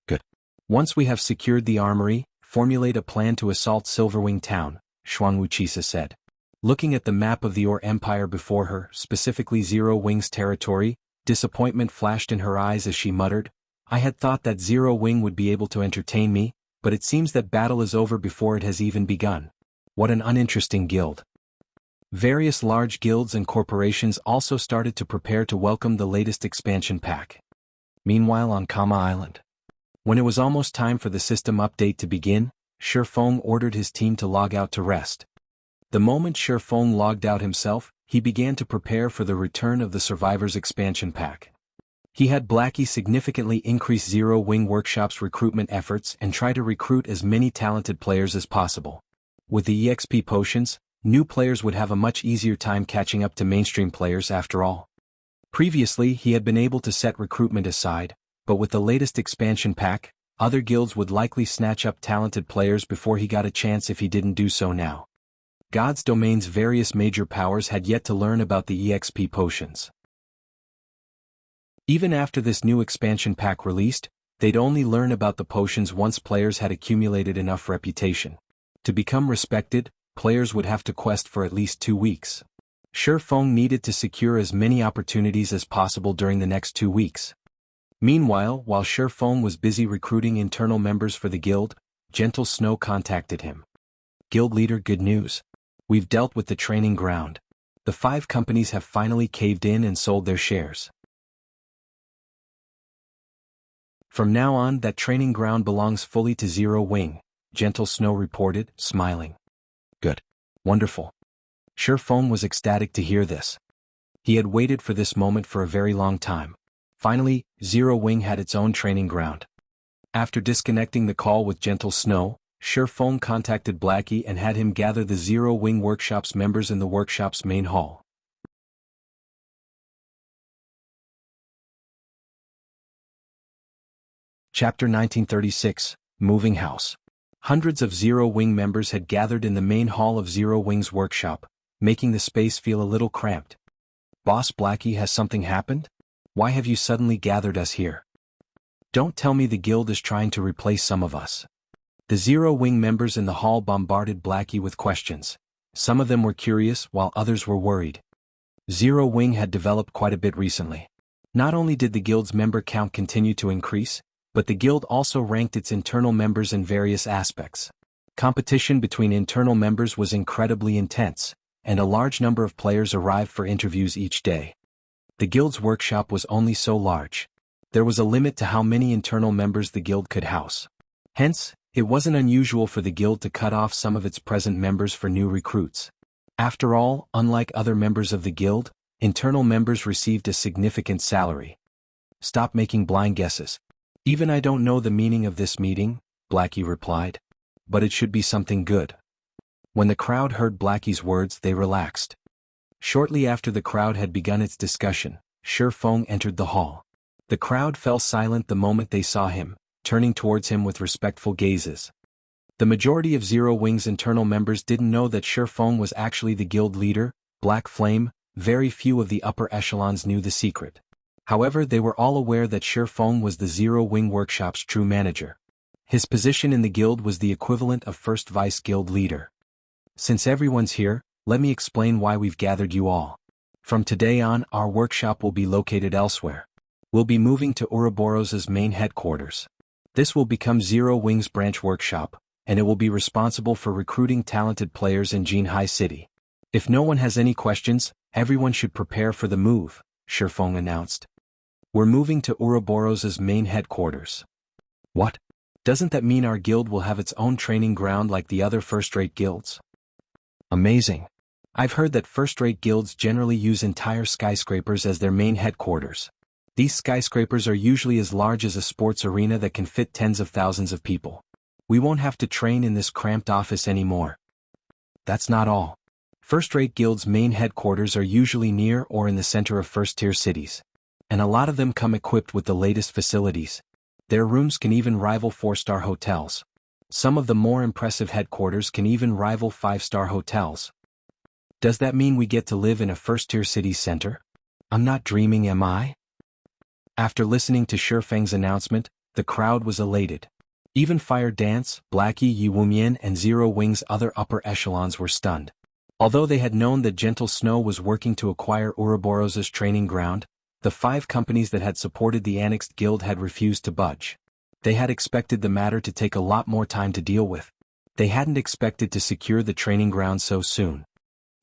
Good. Once we have secured the armory, formulate a plan to assault Silverwing Town, Wuxia said. Looking at the map of the Or Empire before her, specifically Zero Wing's territory, disappointment flashed in her eyes as she muttered, I had thought that Zero Wing would be able to entertain me, but it seems that battle is over before it has even begun. What an uninteresting guild. Various large guilds and corporations also started to prepare to welcome the latest expansion pack. Meanwhile on Kama Island. When it was almost time for the system update to begin, Feng ordered his team to log out to rest. The moment Feng logged out himself, he began to prepare for the return of the Survivors expansion pack. He had Blackie significantly increase Zero Wing Workshop's recruitment efforts and try to recruit as many talented players as possible. With the EXP potions, new players would have a much easier time catching up to mainstream players after all. Previously, he had been able to set recruitment aside, but with the latest expansion pack, other guilds would likely snatch up talented players before he got a chance if he didn't do so now. God's Domain's various major powers had yet to learn about the EXP potions. Even after this new expansion pack released, they'd only learn about the potions once players had accumulated enough reputation. To become respected, players would have to quest for at least 2 weeks. Feng needed to secure as many opportunities as possible during the next 2 weeks. Meanwhile, while Feng was busy recruiting internal members for the guild, Gentle Snow contacted him. Guild leader, good news. We've dealt with the training ground. The 5 companies have finally caved in and sold their shares. From now on, that training ground belongs fully to Zero Wing, Gentle Snow reported, smiling. Good. Wonderful. Feng was ecstatic to hear this. He had waited for this moment for a very long time. Finally, Zero Wing had its own training ground. After disconnecting the call with Gentle Snow, Feng contacted Blackie and had him gather the Zero Wing Workshop's members in the workshop's main hall. Chapter 1936, Moving House. Hundreds of Zero Wing members had gathered in the main hall of Zero Wing's workshop, making the space feel a little cramped. Boss Blackie, has something happened? Why have you suddenly gathered us here? Don't tell me the guild is trying to replace some of us. The Zero Wing members in the hall bombarded Blackie with questions. Some of them were curious while others were worried. Zero Wing had developed quite a bit recently. Not only did the guild's member count continue to increase, but the guild also ranked its internal members in various aspects. Competition between internal members was incredibly intense, and a large number of players arrived for interviews each day. The guild's workshop was only so large. There was a limit to how many internal members the guild could house. Hence, it wasn't unusual for the guild to cut off some of its present members for new recruits. After all, unlike other members of the guild, internal members received a significant salary. Stop making blind guesses. Even I don't know the meaning of this meeting, Blackie replied. But it should be something good. When the crowd heard Blackie's words, they relaxed. Shortly after the crowd had begun its discussion, Feng entered the hall. The crowd fell silent the moment they saw him, turning towards him with respectful gazes. The majority of Zero Wing's internal members didn't know that Feng was actually the guild leader, Black Flame. Very few of the upper echelons knew the secret. However, they were all aware that Feng was the Zero Wing Workshop's true manager. His position in the guild was the equivalent of first vice guild leader. Since everyone's here, let me explain why we've gathered you all. From today on, our workshop will be located elsewhere. We'll be moving to Ouroboros's main headquarters. This will become Zero Wing's branch workshop, and it will be responsible for recruiting talented players in Jianghu City. If no one has any questions, everyone should prepare for the move, Feng announced. We're moving to Ouroboros's main headquarters. What? Doesn't that mean our guild will have its own training ground like the other first-rate guilds? Amazing. I've heard that first-rate guilds generally use entire skyscrapers as their main headquarters. These skyscrapers are usually as large as a sports arena that can fit tens of thousands of people. We won't have to train in this cramped office anymore. That's not all. First-rate guilds' main headquarters are usually near or in the center of first-tier cities. And a lot of them come equipped with the latest facilities. Their rooms can even rival 4-star hotels. Some of the more impressive headquarters can even rival 5-star hotels. Does that mean we get to live in a first-tier city center? I'm not dreaming, am I? After listening to Feng's announcement, the crowd was elated. Even Fire Dance, Blackie, Yiwumian and Zero Wing's other upper echelons were stunned. Although they had known that Gentle Snow was working to acquire Ouroboros's training ground, the 5 companies that had supported the annexed guild had refused to budge. They had expected the matter to take a lot more time to deal with. They hadn't expected to secure the training ground so soon.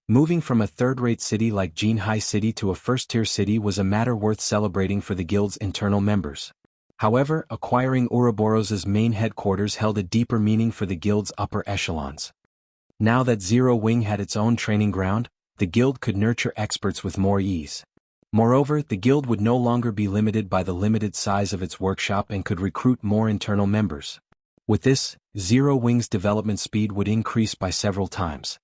Moving from a third-rate city like Jianghu City to a first-tier city was a matter worth celebrating for the guild's internal members. However, acquiring Ouroboros's main headquarters held a deeper meaning for the guild's upper echelons. Now that Zero Wing had its own training ground, the guild could nurture experts with more ease. Moreover, the guild would no longer be limited by the limited size of its workshop and could recruit more internal members. With this, Zero Wing's development speed would increase by several times.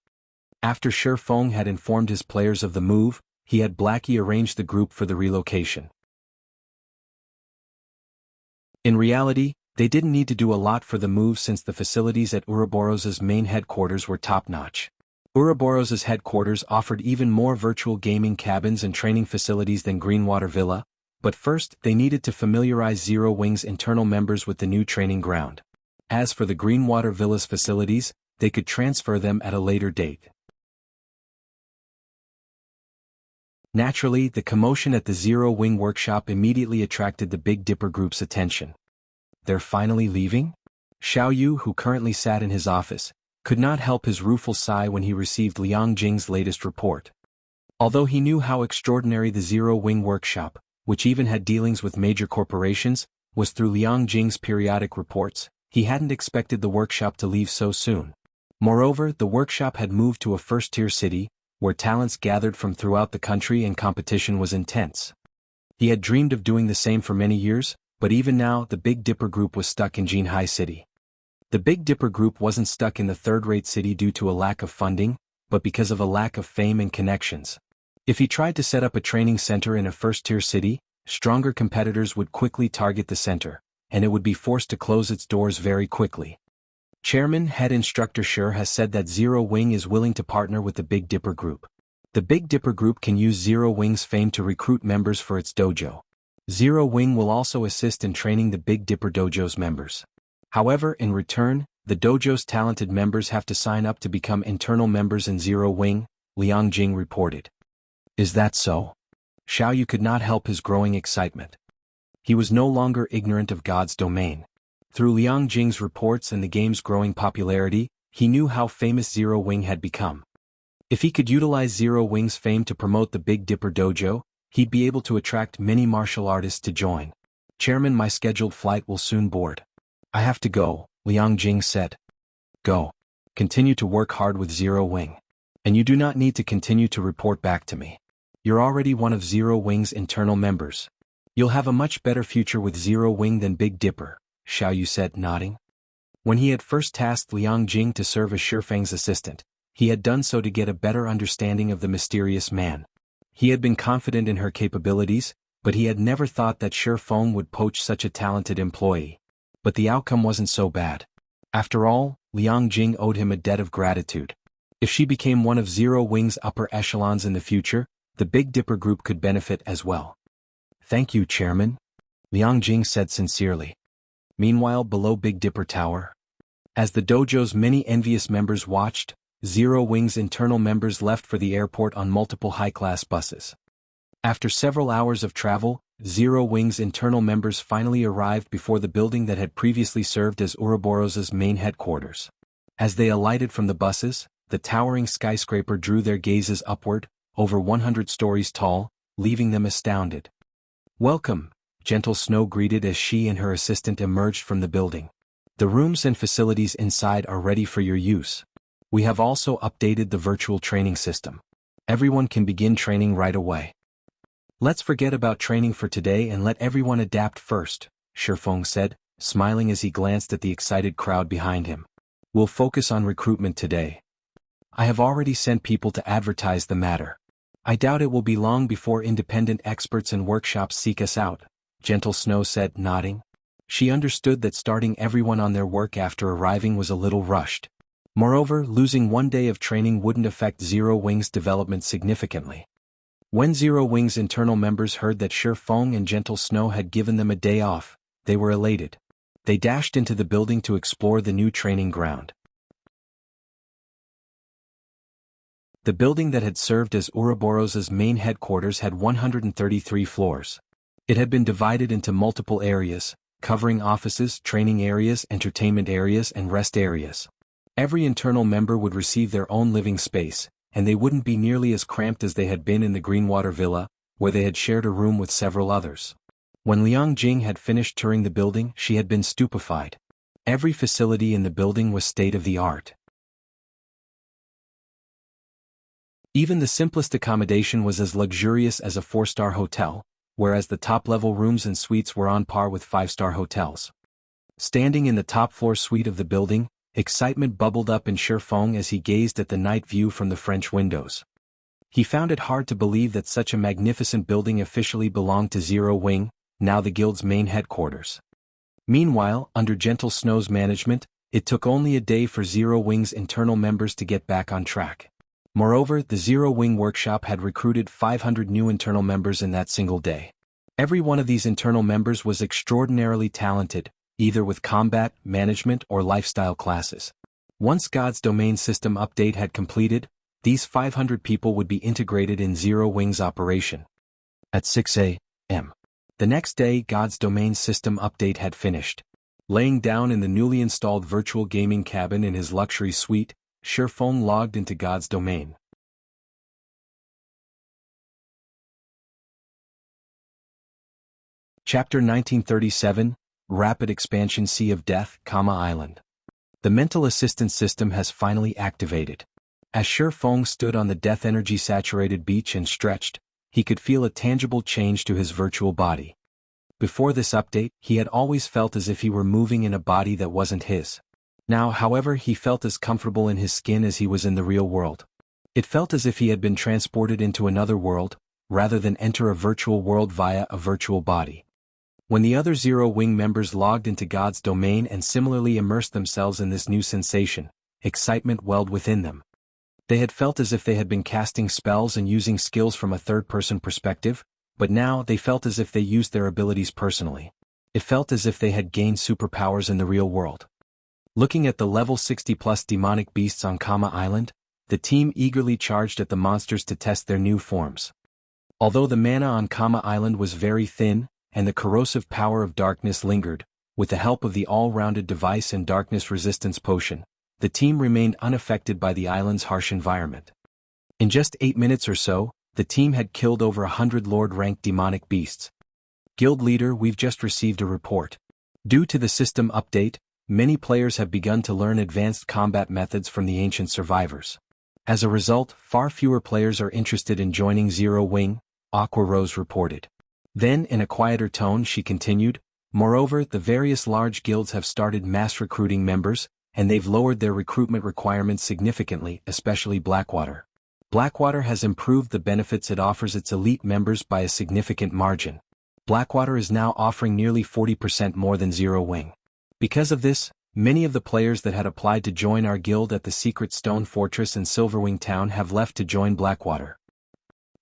After Feng had informed his players of the move, he had Blackie arrange the group for the relocation. In reality, they didn't need to do a lot for the move since the facilities at Ouroboros's main headquarters were top-notch. Ouroboros's headquarters offered even more virtual gaming cabins and training facilities than Greenwater Villa, but first they needed to familiarize Zero Wing's internal members with the new training ground. As for the Greenwater Villa's facilities, they could transfer them at a later date. Naturally, the commotion at the Zero Wing workshop immediately attracted the Big Dipper group's attention. They're finally leaving? Xiao Yu, who currently sat in his office, could not help his rueful sigh when he received Liang Jing's latest report. Although he knew how extraordinary the Zero Wing workshop, which even had dealings with major corporations, was through Liang Jing's periodic reports, he hadn't expected the workshop to leave so soon. Moreover, the workshop had moved to a first-tier city, where talents gathered from throughout the country and competition was intense. He had dreamed of doing the same for many years, but even now the Big Dipper Group was stuck in Jianghu City. The Big Dipper Group wasn't stuck in the third-rate city due to a lack of funding, but because of a lack of fame and connections. If he tried to set up a training center in a first-tier city, stronger competitors would quickly target the center, and it would be forced to close its doors very quickly. Chairman Head Instructor Sher has said that Zero Wing is willing to partner with the Big Dipper Group. The Big Dipper Group can use Zero Wing's fame to recruit members for its dojo. Zero Wing will also assist in training the Big Dipper Dojo's members. However, in return, the dojo's talented members have to sign up to become internal members in Zero Wing, Liang Jing reported. Is that so? Xiaoyu could not help his growing excitement. He was no longer ignorant of God's domain. Through Liang Jing's reports and the game's growing popularity, he knew how famous Zero Wing had become. If he could utilize Zero Wing's fame to promote the Big Dipper Dojo, he'd be able to attract many martial artists to join. Chairman, my scheduled flight will soon board. I have to go, Liang Jing said. Go. Continue to work hard with Zero Wing. And you do not need to continue to report back to me. You're already one of Zero Wing's internal members. You'll have a much better future with Zero Wing than Big Dipper, Xiaoyu said, nodding. When he had first tasked Liang Jing to serve as Feng's assistant, he had done so to get a better understanding of the mysterious man. He had been confident in her capabilities, but he had never thought that Feng would poach such a talented employee. But the outcome wasn't so bad. After all, Liang Jing owed him a debt of gratitude. If she became one of Zero Wing's upper echelons in the future, the Big Dipper Group could benefit as well. Thank you, Chairman, Liang Jing said sincerely. Meanwhile, below Big Dipper Tower, as the dojo's many envious members watched, Zero Wing's internal members left for the airport on multiple high-class buses. After several hours of travel, Zero Wing's internal members finally arrived before the building that had previously served as Ouroboros's main headquarters. As they alighted from the buses, the towering skyscraper drew their gazes upward, over 100 stories tall, leaving them astounded. Welcome, Gentle Snow greeted as she and her assistant emerged from the building. The rooms and facilities inside are ready for your use. We have also updated the virtual training system. Everyone can begin training right away. Let's forget about training for today and let everyone adapt first, Feng said, smiling as he glanced at the excited crowd behind him. We'll focus on recruitment today. I have already sent people to advertise the matter. I doubt it will be long before independent experts and workshops seek us out, Gentle Snow said, nodding. She understood that starting everyone on their work after arriving was a little rushed. Moreover, losing one day of training wouldn't affect Zero Wing's development significantly. When Zero Wing's internal members heard that Feng and Gentle Snow had given them a day off, they were elated. They dashed into the building to explore the new training ground. The building that had served as Ouroboros's main headquarters had 133 floors. It had been divided into multiple areas, covering offices, training areas, entertainment areas, and rest areas. Every internal member would receive their own living space, and they wouldn't be nearly as cramped as they had been in the Greenwater Villa, where they had shared a room with several others. When Liang Jing had finished touring the building, she had been stupefied. Every facility in the building was state-of-the-art. Even the simplest accommodation was as luxurious as a 4-star hotel, whereas the top-level rooms and suites were on par with 5-star hotels. Standing in the top-floor suite of the building, excitement bubbled up in Feng as he gazed at the night view from the French windows. He found it hard to believe that such a magnificent building officially belonged to Zero Wing, now the guild's main headquarters. Meanwhile, under Gentle Snow's management, it took only a day for Zero Wing's internal members to get back on track. Moreover, the Zero Wing workshop had recruited 500 new internal members in that single day. Every one of these internal members was extraordinarily talented, either with combat, management, or lifestyle classes. Once God's domain system update had completed, these 500 people would be integrated in Zero Wing's operation. At 6 a.m. the next day, God's domain system update had finished. Laying down in the newly installed virtual gaming cabin in his luxury suite, Feng logged into God's domain. Chapter 1937, Rapid Expansion Sea of Death, Island. The mental assistance system has finally activated. As Feng stood on the death energy-saturated beach and stretched, he could feel a tangible change to his virtual body. Before this update, he had always felt as if he were moving in a body that wasn't his. Now, however, he felt as comfortable in his skin as he was in the real world. It felt as if he had been transported into another world, rather than enter a virtual world via a virtual body. When the other Zero Wing members logged into God's domain and similarly immersed themselves in this new sensation, excitement welled within them. They had felt as if they had been casting spells and using skills from a third-person perspective, but now they felt as if they used their abilities personally. It felt as if they had gained superpowers in the real world. Looking at the level 60+ demonic beasts on Kama Island, the team eagerly charged at the monsters to test their new forms. Although the mana on Kama Island was very thin, and the corrosive power of darkness lingered, with the help of the all-rounded device and darkness resistance potion, the team remained unaffected by the island's harsh environment. In just 8 minutes or so, the team had killed over 100 Lord-ranked demonic beasts. Guild leader, we've just received a report. Due to the system update, many players have begun to learn advanced combat methods from the ancient survivors. As a result, far fewer players are interested in joining Zero Wing, Aqua Rose reported. Then, in a quieter tone, she continued, moreover, the various large guilds have started mass recruiting members, and they've lowered their recruitment requirements significantly, especially Blackwater. Blackwater has improved the benefits it offers its elite members by a significant margin. Blackwater is now offering nearly 40% more than Zero Wing. Because of this, many of the players that had applied to join our guild at the Secret Stone Fortress in Silverwing Town have left to join Blackwater.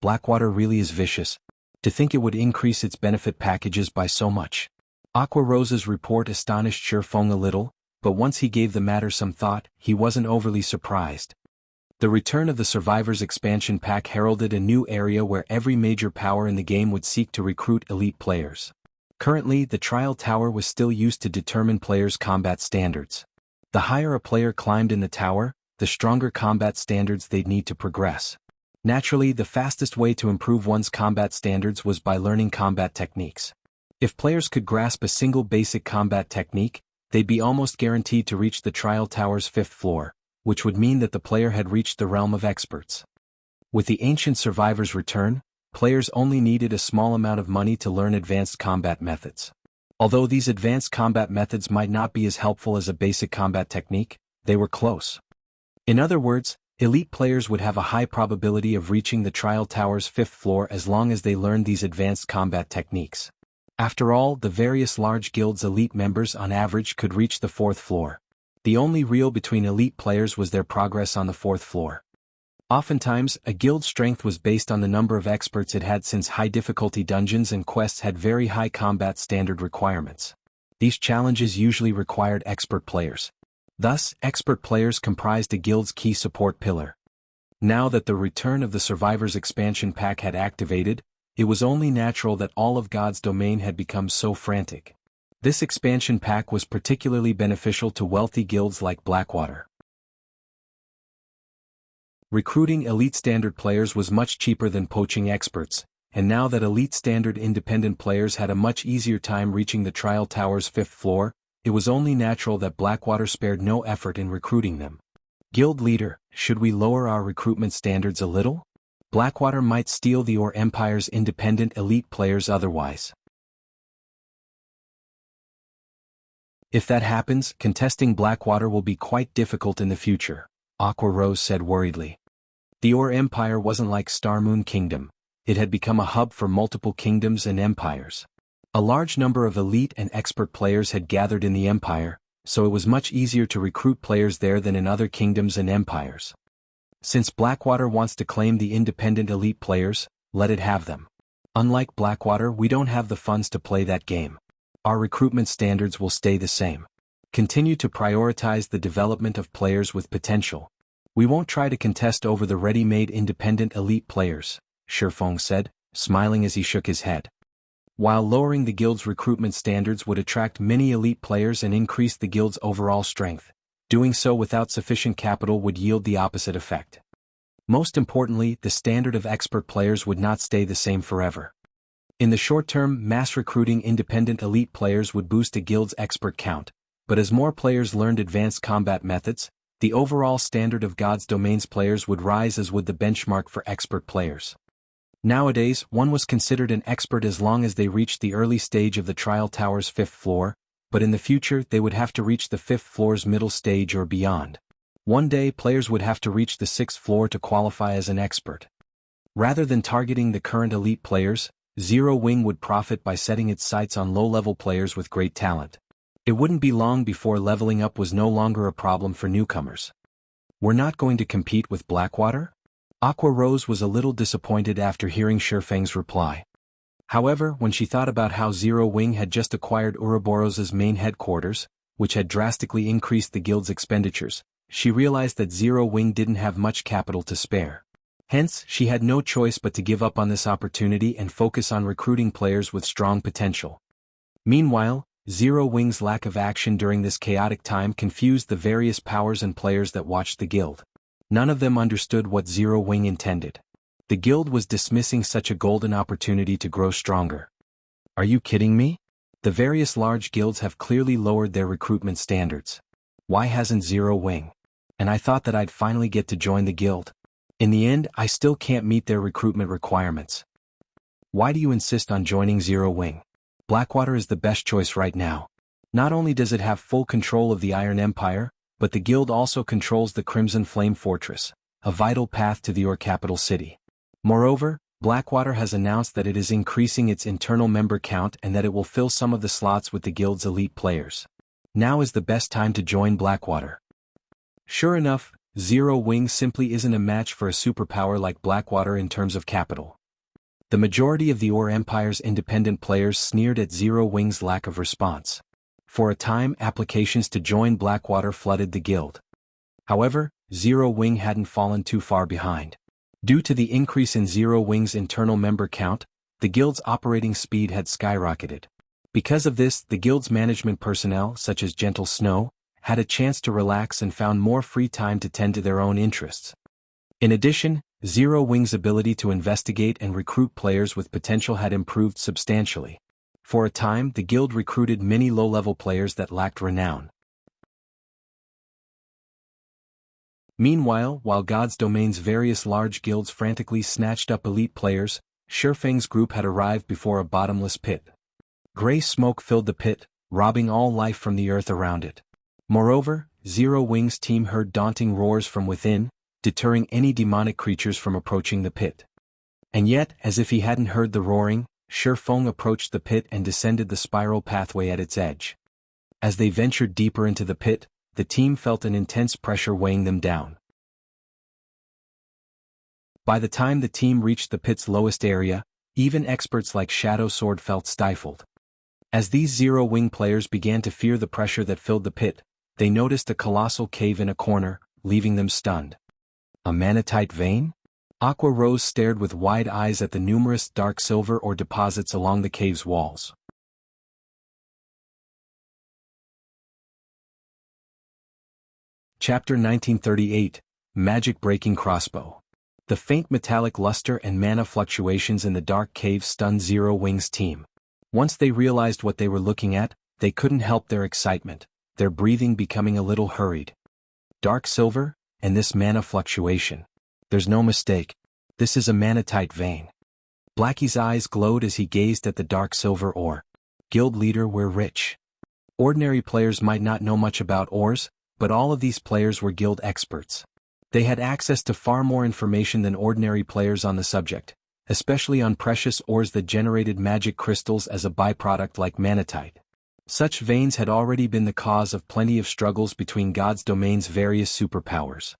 Blackwater really is vicious. To think it would increase its benefit packages by so much. Aqua Rose's report astonished Feng a little, but once he gave the matter some thought, he wasn't overly surprised. The return of the Survivors expansion pack heralded a new area where every major power in the game would seek to recruit elite players. Currently, the Trial Tower was still used to determine players' combat standards. The higher a player climbed in the tower, the stronger combat standards they'd need to progress. Naturally, the fastest way to improve one's combat standards was by learning combat techniques. If players could grasp a single basic combat technique, they'd be almost guaranteed to reach the Trial Tower's 5th floor, which would mean that the player had reached the realm of experts. With the ancient survivors' return, players only needed a small amount of money to learn advanced combat methods. Although these advanced combat methods might not be as helpful as a basic combat technique, they were close. In other words, elite players would have a high probability of reaching the Trial Tower's 5th floor as long as they learned these advanced combat techniques. After all, the various large guilds' elite members on average could reach the 4th floor. The only real between elite players was their progress on the 4th floor. Oftentimes, a guild's strength was based on the number of experts it had, since high-difficulty dungeons and quests had very high combat standard requirements. These challenges usually required expert players. Thus, expert players comprised a guild's key support pillar. Now that the return of the Survivors expansion pack had activated, it was only natural that all of God's domain had become so frantic. This expansion pack was particularly beneficial to wealthy guilds like Blackwater. Recruiting elite standard players was much cheaper than poaching experts, and now that elite standard independent players had a much easier time reaching the Trial Tower's 5th floor, it was only natural that Blackwater spared no effort in recruiting them. Guild leader, should we lower our recruitment standards a little? Blackwater might steal the Or Empire's independent elite players otherwise. If that happens, contesting Blackwater will be quite difficult in the future, Aqua Rose said worriedly. The Or Empire wasn't like Starmoon Kingdom. It had become a hub for multiple kingdoms and empires. A large number of elite and expert players had gathered in the empire, so it was much easier to recruit players there than in other kingdoms and empires. Since Blackwater wants to claim the independent elite players, let it have them. Unlike Blackwater, we don't have the funds to play that game. Our recruitment standards will stay the same. Continue to prioritize the development of players with potential. We won't try to contest over the ready-made independent elite players, Feng said, smiling as he shook his head. While lowering the guild's recruitment standards would attract many elite players and increase the guild's overall strength, doing so without sufficient capital would yield the opposite effect. Most importantly, the standard of expert players would not stay the same forever. In the short term, mass recruiting independent elite players would boost a guild's expert count, but as more players learned advanced combat methods, the overall standard of God's Domain's players would rise as would the benchmark for expert players. Nowadays, one was considered an expert as long as they reached the early stage of the Trial Tower's 5th floor, but in the future they would have to reach the 5th floor's middle stage or beyond. One day players would have to reach the 6th floor to qualify as an expert. Rather than targeting the current elite players, Zero Wing would profit by setting its sights on low-level players with great talent. It wouldn't be long before leveling up was no longer a problem for newcomers. We're not going to compete with Blackwater? Aqua Rose was a little disappointed after hearing Feng's reply. However, when she thought about how Zero Wing had just acquired Ouroboros's main headquarters, which had drastically increased the guild's expenditures, she realized that Zero Wing didn't have much capital to spare. Hence, she had no choice but to give up on this opportunity and focus on recruiting players with strong potential. Meanwhile, Zero Wing's lack of action during this chaotic time confused the various powers and players that watched the guild. None of them understood what Zero Wing intended. The guild was dismissing such a golden opportunity to grow stronger. Are you kidding me? The various large guilds have clearly lowered their recruitment standards. Why hasn't Zero Wing? And I thought that I'd finally get to join the guild. In the end, I still can't meet their recruitment requirements. Why do you insist on joining Zero Wing? Blackwater is the best choice right now. Not only does it have full control of the Iron Empire, but the guild also controls the Crimson Flame Fortress, a vital path to the Ore capital city. Moreover, Blackwater has announced that it is increasing its internal member count and that it will fill some of the slots with the guild's elite players. Now is the best time to join Blackwater. Sure enough, Zero Wing simply isn't a match for a superpower like Blackwater in terms of capital. The majority of the Ore Empire's independent players sneered at Zero Wing's lack of response. For a time, applications to join Blackwater flooded the guild. However, Zero Wing hadn't fallen too far behind. Due to the increase in Zero Wing's internal member count, the guild's operating speed had skyrocketed. Because of this, the guild's management personnel, such as Gentle Snow, had a chance to relax and found more free time to tend to their own interests. In addition, Zero Wing's ability to investigate and recruit players with potential had improved substantially. For a time, the guild recruited many low-level players that lacked renown. Meanwhile, while God's Domain's various large guilds frantically snatched up elite players, Feng's group had arrived before a bottomless pit. Gray smoke filled the pit, robbing all life from the earth around it. Moreover, Zero Wing's team heard daunting roars from within, deterring any demonic creatures from approaching the pit. And yet, as if he hadn't heard the roaring, Feng approached the pit and descended the spiral pathway at its edge. As they ventured deeper into the pit, the team felt an intense pressure weighing them down. By the time the team reached the pit's lowest area, even experts like Shadow Sword felt stifled. As these Zero Wing players began to fear the pressure that filled the pit, they noticed a colossal cave in a corner, leaving them stunned. A manatite vein? Aqua Rose stared with wide eyes at the numerous dark silver ore deposits along the cave's walls. Chapter 1938, Magic-Breaking Crossbow. The faint metallic luster and mana fluctuations in the dark cave stunned Zero Wing's team. Once they realized what they were looking at, they couldn't help their excitement, their breathing becoming a little hurried. Dark silver, and this mana fluctuation. There's no mistake. This is a manatite vein. Blackie's eyes glowed as he gazed at the dark silver ore. Guild leader, we're rich. Ordinary players might not know much about ores, but all of these players were guild experts. They had access to far more information than ordinary players on the subject, especially on precious ores that generated magic crystals as a byproduct like manatite. Such veins had already been the cause of plenty of struggles between God's Domain's various superpowers.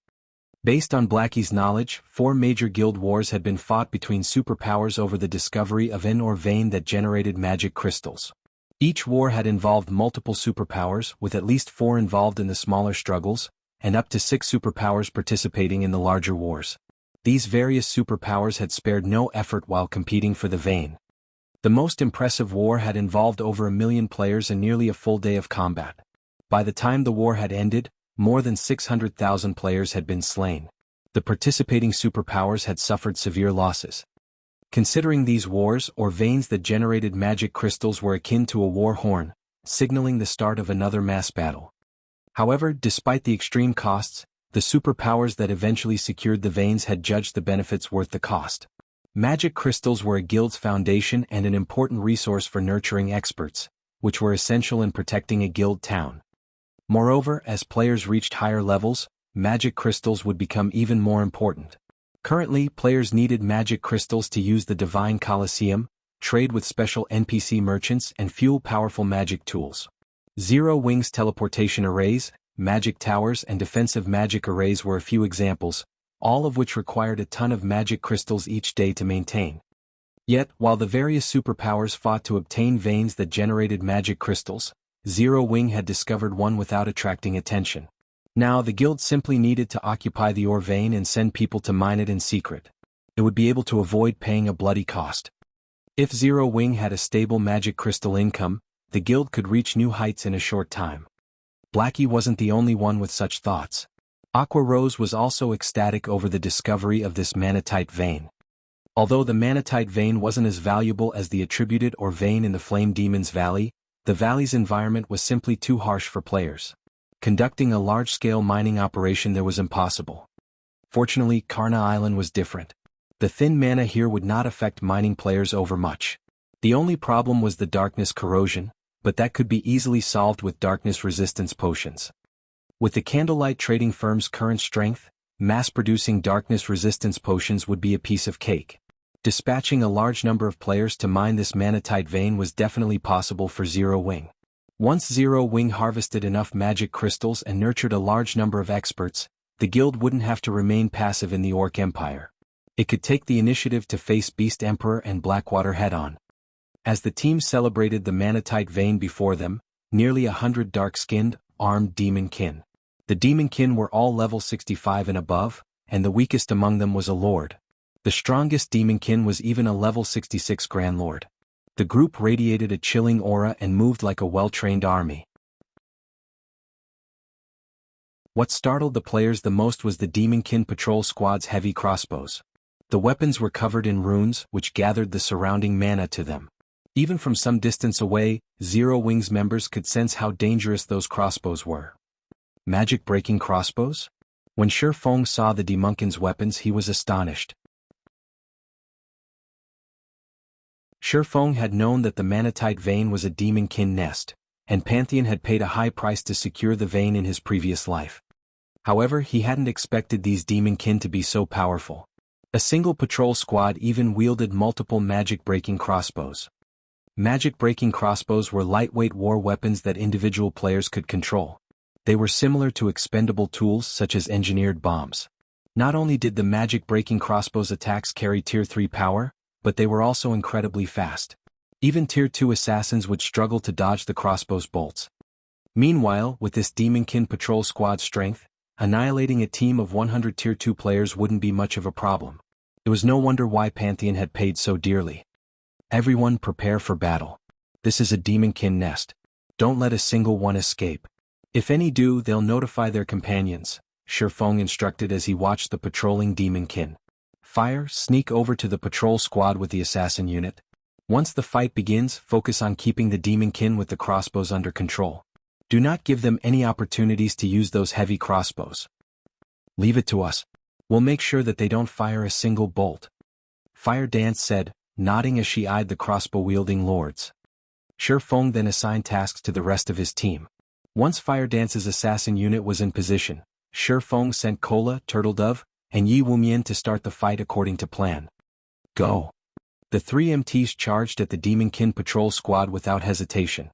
Based on Blackie's knowledge, 4 major guild wars had been fought between superpowers over the discovery of an ore vein that generated magic crystals. Each war had involved multiple superpowers, with at least 4 involved in the smaller struggles, and up to 6 superpowers participating in the larger wars. These various superpowers had spared no effort while competing for the vein. The most impressive war had involved over 1 million players and nearly a full day of combat. By the time the war had ended, more than 600,000 players had been slain. The participating superpowers had suffered severe losses. Considering these wars or veins that generated magic crystals were akin to a war horn, signaling the start of another mass battle. However, despite the extreme costs, The superpowers that eventually secured the veins had judged the benefits worth the cost. Magic crystals were a guild's foundation and an important resource for nurturing experts, which were essential in protecting a guild town. Moreover, as players reached higher levels, magic crystals would become even more important. Currently, players needed magic crystals to use the Divine Colosseum, trade with special NPC merchants and fuel powerful magic tools. Zero Wings teleportation arrays, magic towers and defensive magic arrays were a few examples, all of which required a ton of magic crystals each day to maintain. Yet, while the various superpowers fought to obtain veins that generated magic crystals, Zero Wing had discovered one without attracting attention. Now the guild simply needed to occupy the ore vein and send people to mine it in secret. It would be able to avoid paying a bloody cost. If Zero Wing had a stable magic crystal income, the guild could reach new heights in a short time. Blackie wasn't the only one with such thoughts. Aqua Rose was also ecstatic over the discovery of this manatite vein. Although the manatite vein wasn't as valuable as the attributed ore vein in the Flame Demon's Valley, the valley's environment was simply too harsh for players. Conducting a large-scale mining operation there was impossible. Fortunately, Karna Island was different. The thin mana here would not affect mining players overmuch. The only problem was the darkness corrosion, but that could be easily solved with darkness resistance potions. With the candlelight trading firm's current strength, mass-producing darkness resistance potions would be a piece of cake. Dispatching a large number of players to mine this manatite vein was definitely possible for Zero Wing. Once Zero Wing harvested enough magic crystals and nurtured a large number of experts, the guild wouldn't have to remain passive in the Orc Empire. It could take the initiative to face Beast Emperor and Blackwater head-on. As the team celebrated the manatite vein before them, nearly 100 dark-skinned, armed demonkin. The demonkin were all level 65 and above, and the weakest among them was a lord. The strongest demonkin was even a level 66 Grand Lord. The group radiated a chilling aura and moved like a well-trained army. What startled the players the most was the demonkin patrol squad's heavy crossbows. The weapons were covered in runes which gathered the surrounding mana to them. Even from some distance away, Zero Wings members could sense how dangerous those crossbows were. Magic-breaking crossbows? When Feng saw the demonkin's weapons he was astonished. Feng had known that the manatite vein was a demonkin nest, and Pantheon had paid a high price to secure the vein in his previous life. However, he hadn't expected these demonkin to be so powerful. A single patrol squad even wielded multiple magic-breaking crossbows. Magic-breaking crossbows were lightweight war weapons that individual players could control. They were similar to expendable tools such as engineered bombs. Not only did the magic-breaking crossbows attacks carry Tier 3 power, but they were also incredibly fast. Even Tier 2 assassins would struggle to dodge the crossbow's bolts. Meanwhile, with this demonkin patrol squad strength, annihilating a team of 100 Tier 2 players wouldn't be much of a problem. It was no wonder why Pantheon had paid so dearly. Everyone prepare for battle. This is a demonkin nest. Don't let a single one escape. If any do, they'll notify their companions, Feng instructed as he watched the patrolling demonkin. Fire, sneak over to the patrol squad with the assassin unit. Once the fight begins, focus on keeping the demonkin with the crossbows under control. Do not give them any opportunities to use those heavy crossbows. Leave it to us. We'll make sure that they don't fire a single bolt. Fire Dance said, nodding as she eyed the crossbow-wielding lords. Feng then assigned tasks to the rest of his team. Once Fire Dance's assassin unit was in position, Feng sent Kola, Turtledove, and Yi Wumian to start the fight according to plan. Go! The three MTs charged at the demonkin patrol squad without hesitation.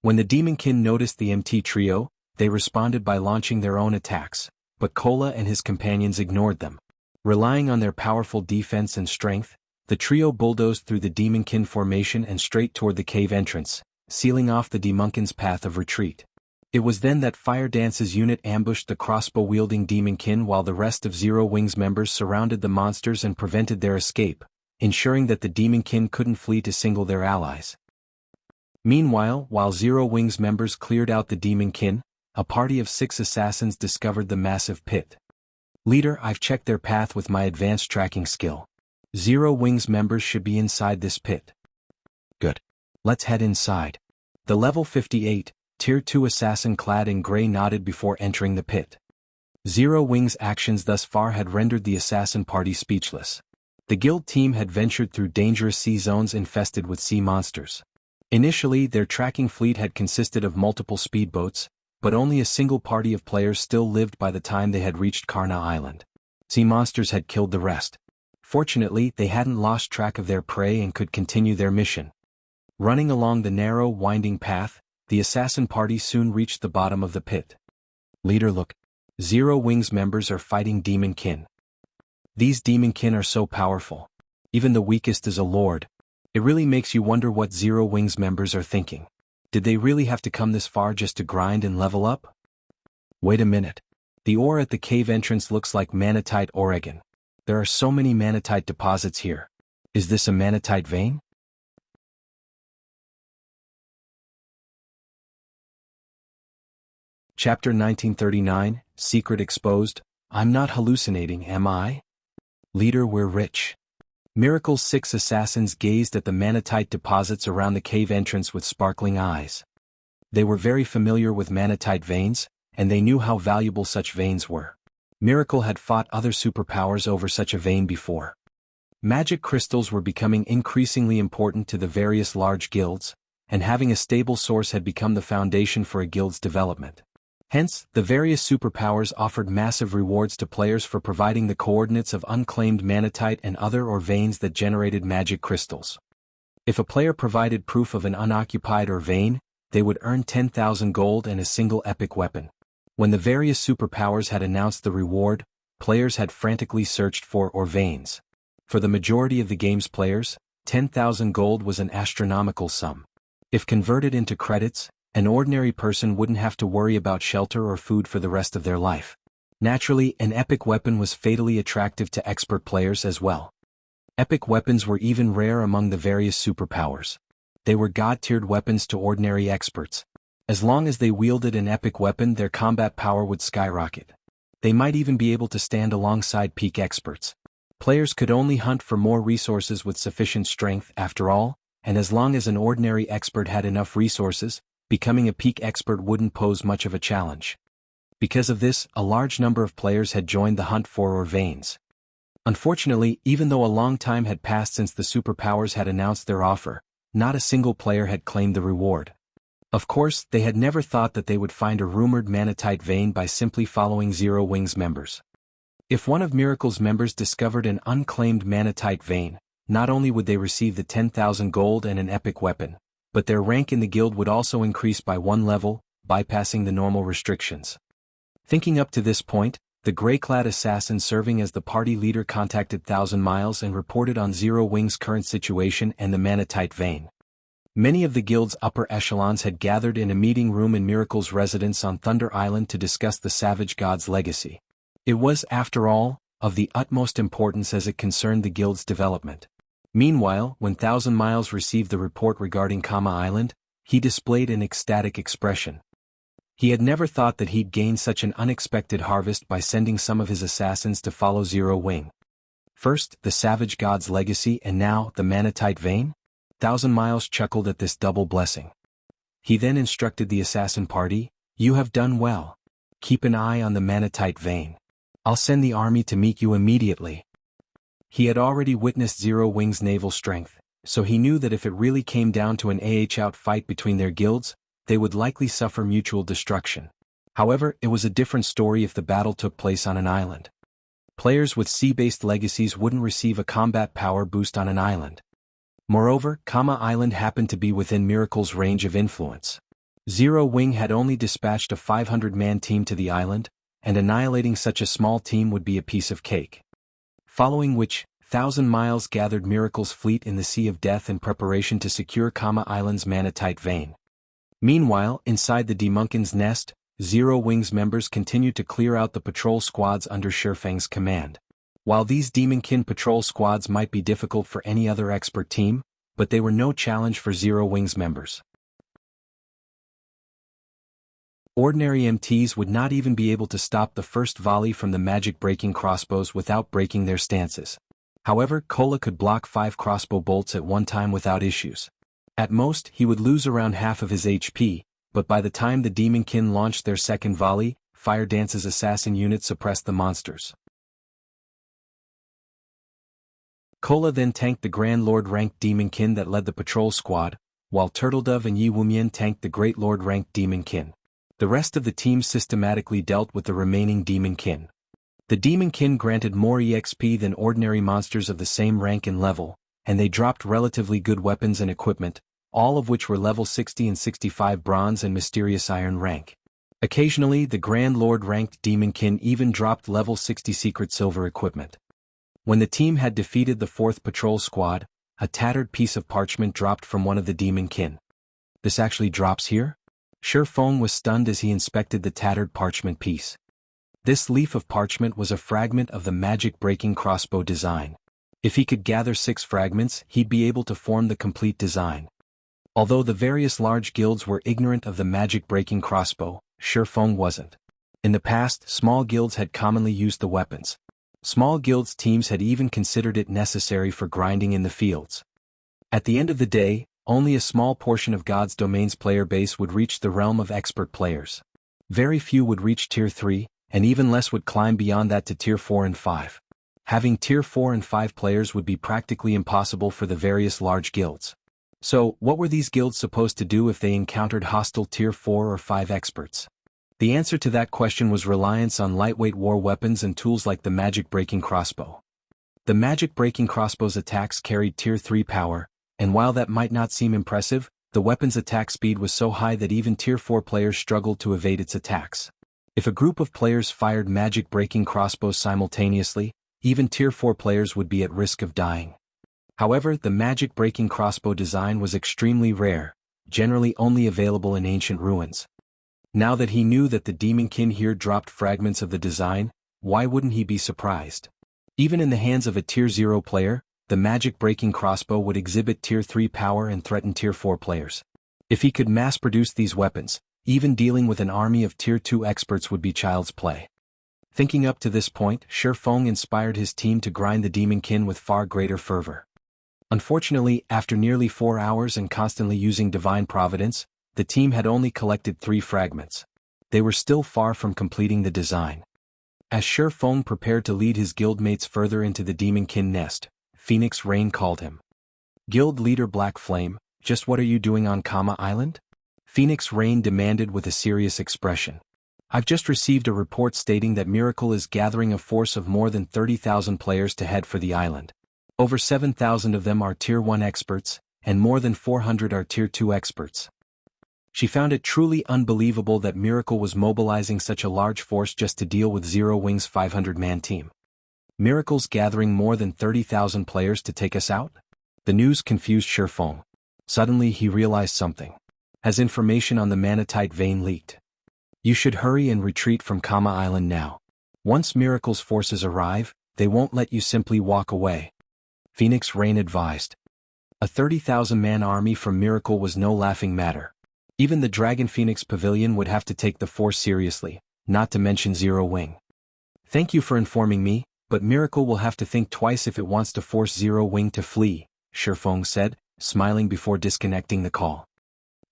When the demonkin noticed the MT trio, they responded by launching their own attacks, but Kola and his companions ignored them. Relying on their powerful defense and strength, the trio bulldozed through the demonkin formation and straight toward the cave entrance, sealing off the demonkin's path of retreat. It was then that Fire Dance's unit ambushed the crossbow-wielding demonkin while the rest of Zero Wings members surrounded the monsters and prevented their escape, ensuring that the demonkin couldn't flee to single their allies. Meanwhile, while Zero Wings members cleared out the demonkin, a party of 6 assassins discovered the massive pit. Leader, I've checked their path with my advanced tracking skill. Zero Wings members should be inside this pit. Good. Let's head inside. The level 58, Tier 2 assassin clad in gray nodded before entering the pit. Zero Wing's actions thus far had rendered the assassin party speechless. The guild team had ventured through dangerous sea zones infested with sea monsters. Initially, their tracking fleet had consisted of multiple speedboats, but only a single party of players still lived by the time they had reached Karna Island. Sea monsters had killed the rest. Fortunately, they hadn't lost track of their prey and could continue their mission. Running along the narrow, winding path, the assassin party soon reached the bottom of the pit. Leader, look. Zero Wing's members are fighting demon kin. These demon kin are so powerful. Even the weakest is a lord. It really makes you wonder what Zero Wing's members are thinking. Did they really have to come this far just to grind and level up? Wait a minute. The ore at the cave entrance looks like manatite Oregon. There are so many manatite deposits here. Is this a manatite vein? Chapter 1939, Secret Exposed. I'm not hallucinating, am I? Leader, we're rich. Miracle's 6 assassins gazed at the manatite deposits around the cave entrance with sparkling eyes. They were very familiar with manatite veins, and they knew how valuable such veins were. Miracle had fought other superpowers over such a vein before. Magic crystals were becoming increasingly important to the various large guilds, and having a stable source had become the foundation for a guild's development. Hence, the various superpowers offered massive rewards to players for providing the coordinates of unclaimed manatite and other ore veins that generated magic crystals. If a player provided proof of an unoccupied ore vein, they would earn 10,000 gold and a single epic weapon. When the various superpowers had announced the reward, players had frantically searched for ore veins. For the majority of the game's players, 10,000 gold was an astronomical sum. If converted into credits, an ordinary person wouldn't have to worry about shelter or food for the rest of their life. Naturally, an epic weapon was fatally attractive to expert players as well. Epic weapons were even rare among the various superpowers. They were god-tiered weapons to ordinary experts. As long as they wielded an epic weapon, their combat power would skyrocket. They might even be able to stand alongside peak experts. Players could only hunt for more resources with sufficient strength after all, and as long as an ordinary expert had enough resources, becoming a peak expert wouldn't pose much of a challenge. Because of this, a large number of players had joined the hunt for ore veins. Unfortunately, even though a long time had passed since the superpowers had announced their offer, not a single player had claimed the reward. Of course, they had never thought that they would find a rumored manatite vein by simply following Zero Wing's members. If one of Miracle's members discovered an unclaimed manatite vein, not only would they receive the 10,000 gold and an epic weapon, but their rank in the guild would also increase by 1 level, bypassing the normal restrictions. Thinking up to this point, the gray-clad assassin serving as the party leader contacted 1,000 Miles and reported on Zero Wing's current situation and the manatite vein. Many of the guild's upper echelons had gathered in a meeting room in Miracle's residence on Thunder Island to discuss the Savage God's legacy. It was, after all, of the utmost importance as it concerned the guild's development. Meanwhile, when 1,000 Miles received the report regarding Kama Island, he displayed an ecstatic expression. He had never thought that he'd gain such an unexpected harvest by sending some of his assassins to follow Zero Wing. First, the Savage God's legacy and now, the manatite vein? 1,000 Miles chuckled at this double blessing. He then instructed the assassin party, "You have done well. Keep an eye on the manatite vein. I'll send the army to meet you immediately." He had already witnessed Zero Wing's naval strength, so he knew that if it really came down to an out fight between their guilds, they would likely suffer mutual destruction. However, it was a different story if the battle took place on an island. Players with sea-based legacies wouldn't receive a combat power boost on an island. Moreover, Kama Island happened to be within Miracle's range of influence. Zero Wing had only dispatched a 500-man team to the island, and annihilating such a small team would be a piece of cake. Following which, 1,000 Miles gathered Miracle's fleet in the Sea of Death in preparation to secure Kama Island's manatite vein. Meanwhile, inside the Demonkin's nest, Zero Wing's members continued to clear out the patrol squads under Feng's command. While these Demonkin patrol squads might be difficult for any other expert team, but they were no challenge for Zero Wing's members. Ordinary MTs would not even be able to stop the first volley from the Magicbreaking crossbows without breaking their stances. However, Kola could block 5 crossbow bolts at one time without issues. At most, he would lose around half of his HP, but by the time the Demonkin launched their second volley, Fire Dance's assassin unit suppressed the monsters. Kola then tanked the Grand Lord-ranked Demonkin that led the patrol squad, while Turtledove and Yi Wumian tanked the Great Lord-ranked Demonkin. The rest of the team systematically dealt with the remaining Demonkin. The Demonkin granted more EXP than ordinary monsters of the same rank and level, and they dropped relatively good weapons and equipment, all of which were level 60 and 65 bronze and mysterious iron rank. Occasionally the Grand Lord-ranked Demonkin even dropped level 60 secret silver equipment. When the team had defeated the 4th patrol squad, a tattered piece of parchment dropped from one of the Demonkin. This actually drops here? Feng was stunned as he inspected the tattered parchment piece. This leaf of parchment was a fragment of the Magicbreaking crossbow design. If he could gather 6 fragments, he'd be able to form the complete design. Although the various large guilds were ignorant of the Magicbreaking crossbow, Feng wasn't. In the past, small guilds had commonly used the weapons. Small guilds teams had even considered it necessary for grinding in the fields. At the end of the day, only a small portion of God's Domain's player base would reach the realm of expert players. Very few would reach Tier 3, and even less would climb beyond that to Tier 4 and 5. Having Tier 4 and 5 players would be practically impossible for the various large guilds. So, what were these guilds supposed to do if they encountered hostile Tier 4 or 5 experts? The answer to that question was reliance on lightweight war weapons and tools like the Magicbreaking crossbow. The Magicbreaking crossbow's attacks carried Tier 3 power, and while that might not seem impressive, the weapon's attack speed was so high that even Tier 4 players struggled to evade its attacks. If a group of players fired Magicbreaking crossbows simultaneously, even Tier 4 players would be at risk of dying. However, the Magicbreaking crossbow design was extremely rare, generally only available in ancient ruins. Now that he knew that the Demonkin here dropped fragments of the design, why wouldn't he be surprised? Even in the hands of a Tier 0 player, the Magicbreaking crossbow would exhibit Tier 3 power and threaten Tier 4 players. If he could mass-produce these weapons, even dealing with an army of Tier 2 experts would be child's play. Thinking up to this point, Feng inspired his team to grind the Demonkin with far greater fervor. Unfortunately, after nearly 4 hours and constantly using Divine Providence, the team had only collected 3 fragments. They were still far from completing the design. As Feng prepared to lead his guildmates further into the Demonkin nest, Phoenix Rain called him. Guild leader Black Flame, just what are you doing on Kama Island? Phoenix Rain demanded with a serious expression. I've just received a report stating that Miracle is gathering a force of more than 30,000 players to head for the island. Over 7,000 of them are Tier 1 experts, and more than 400 are Tier 2 experts. She found it truly unbelievable that Miracle was mobilizing such a large force just to deal with Zero Wing's 500-man team. Miracle's gathering more than 30,000 players to take us out? The news confused Feng. Suddenly he realized something. Has information on the Manatite vein leaked? You should hurry and retreat from Kama Island now. Once Miracle's forces arrive, they won't let you simply walk away. Phoenix Rain advised. A 30,000-man army from Miracle was no laughing matter. Even the Dragon Phoenix Pavilion would have to take the force seriously, not to mention Zero Wing. Thank you for informing me, but Miracle will have to think twice if it wants to force Zero Wing to flee, Feng said, smiling before disconnecting the call.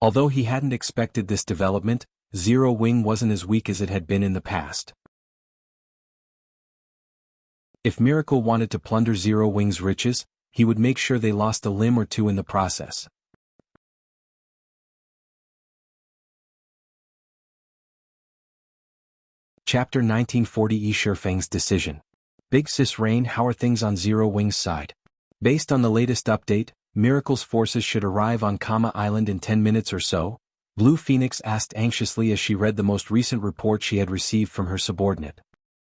Although he hadn't expected this development, Zero Wing wasn't as weak as it had been in the past. If Miracle wanted to plunder Zero Wing's riches, he would make sure they lost a limb or two in the process. Chapter 1940 Yi Feng's decision. Big Sis Rain, how are things on Zero Wing's side? Based on the latest update, Miracle's forces should arrive on Kama Island in 10 minutes or so, Blue Phoenix asked anxiously as she read the most recent report she had received from her subordinate.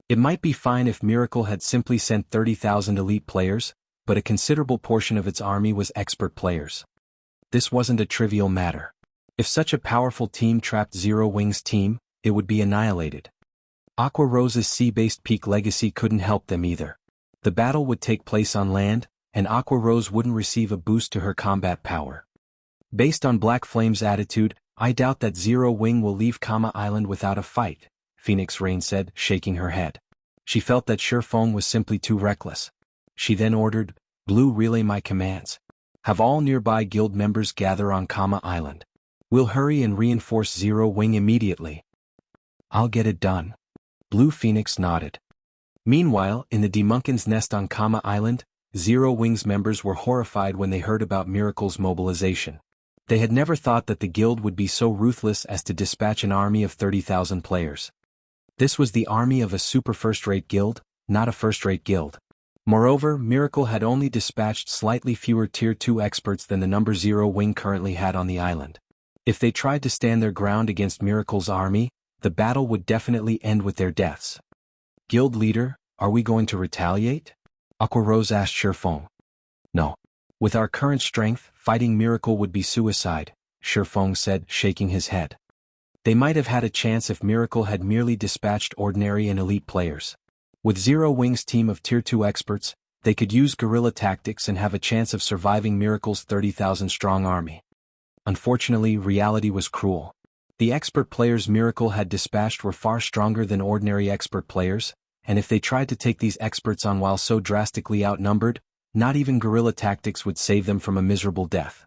It might be fine if Miracle had simply sent 30,000 elite players, but a considerable portion of its army was expert players. This wasn't a trivial matter. If such a powerful team trapped Zero Wing's team, it would be annihilated. Aqua Rose's sea-based peak legacy couldn't help them either. The battle would take place on land, and Aqua Rose wouldn't receive a boost to her combat power. Based on Black Flame's attitude, I doubt that Zero Wing will leave Kama Island without a fight, Phoenix Rain said, shaking her head. She felt that Feng was simply too reckless. She then ordered, Blue, relay my commands. Have all nearby guild members gather on Kama Island. We'll hurry and reinforce Zero Wing immediately. I'll get it done. Blue Phoenix nodded. Meanwhile, in the Demonkin's nest on Kama Island, Zero Wings members were horrified when they heard about Miracle's mobilization. They had never thought that the guild would be so ruthless as to dispatch an army of 30,000 players. This was the army of a super first-rate guild, not a first-rate guild. Moreover, Miracle had only dispatched slightly fewer Tier 2 experts than the number Zero Wing currently had on the island. If they tried to stand their ground against Miracle's army, the battle would definitely end with their deaths. Guild leader, are we going to retaliate? Aqua Rose asked Feng. No. With our current strength, fighting Miracle would be suicide, Feng said, shaking his head. They might have had a chance if Miracle had merely dispatched ordinary and elite players. With Zero Wing's team of Tier 2 experts, they could use guerrilla tactics and have a chance of surviving Miracle's 30,000-strong army. Unfortunately, reality was cruel. The expert players Miracle had dispatched were far stronger than ordinary expert players, and if they tried to take these experts on while so drastically outnumbered, not even guerrilla tactics would save them from a miserable death.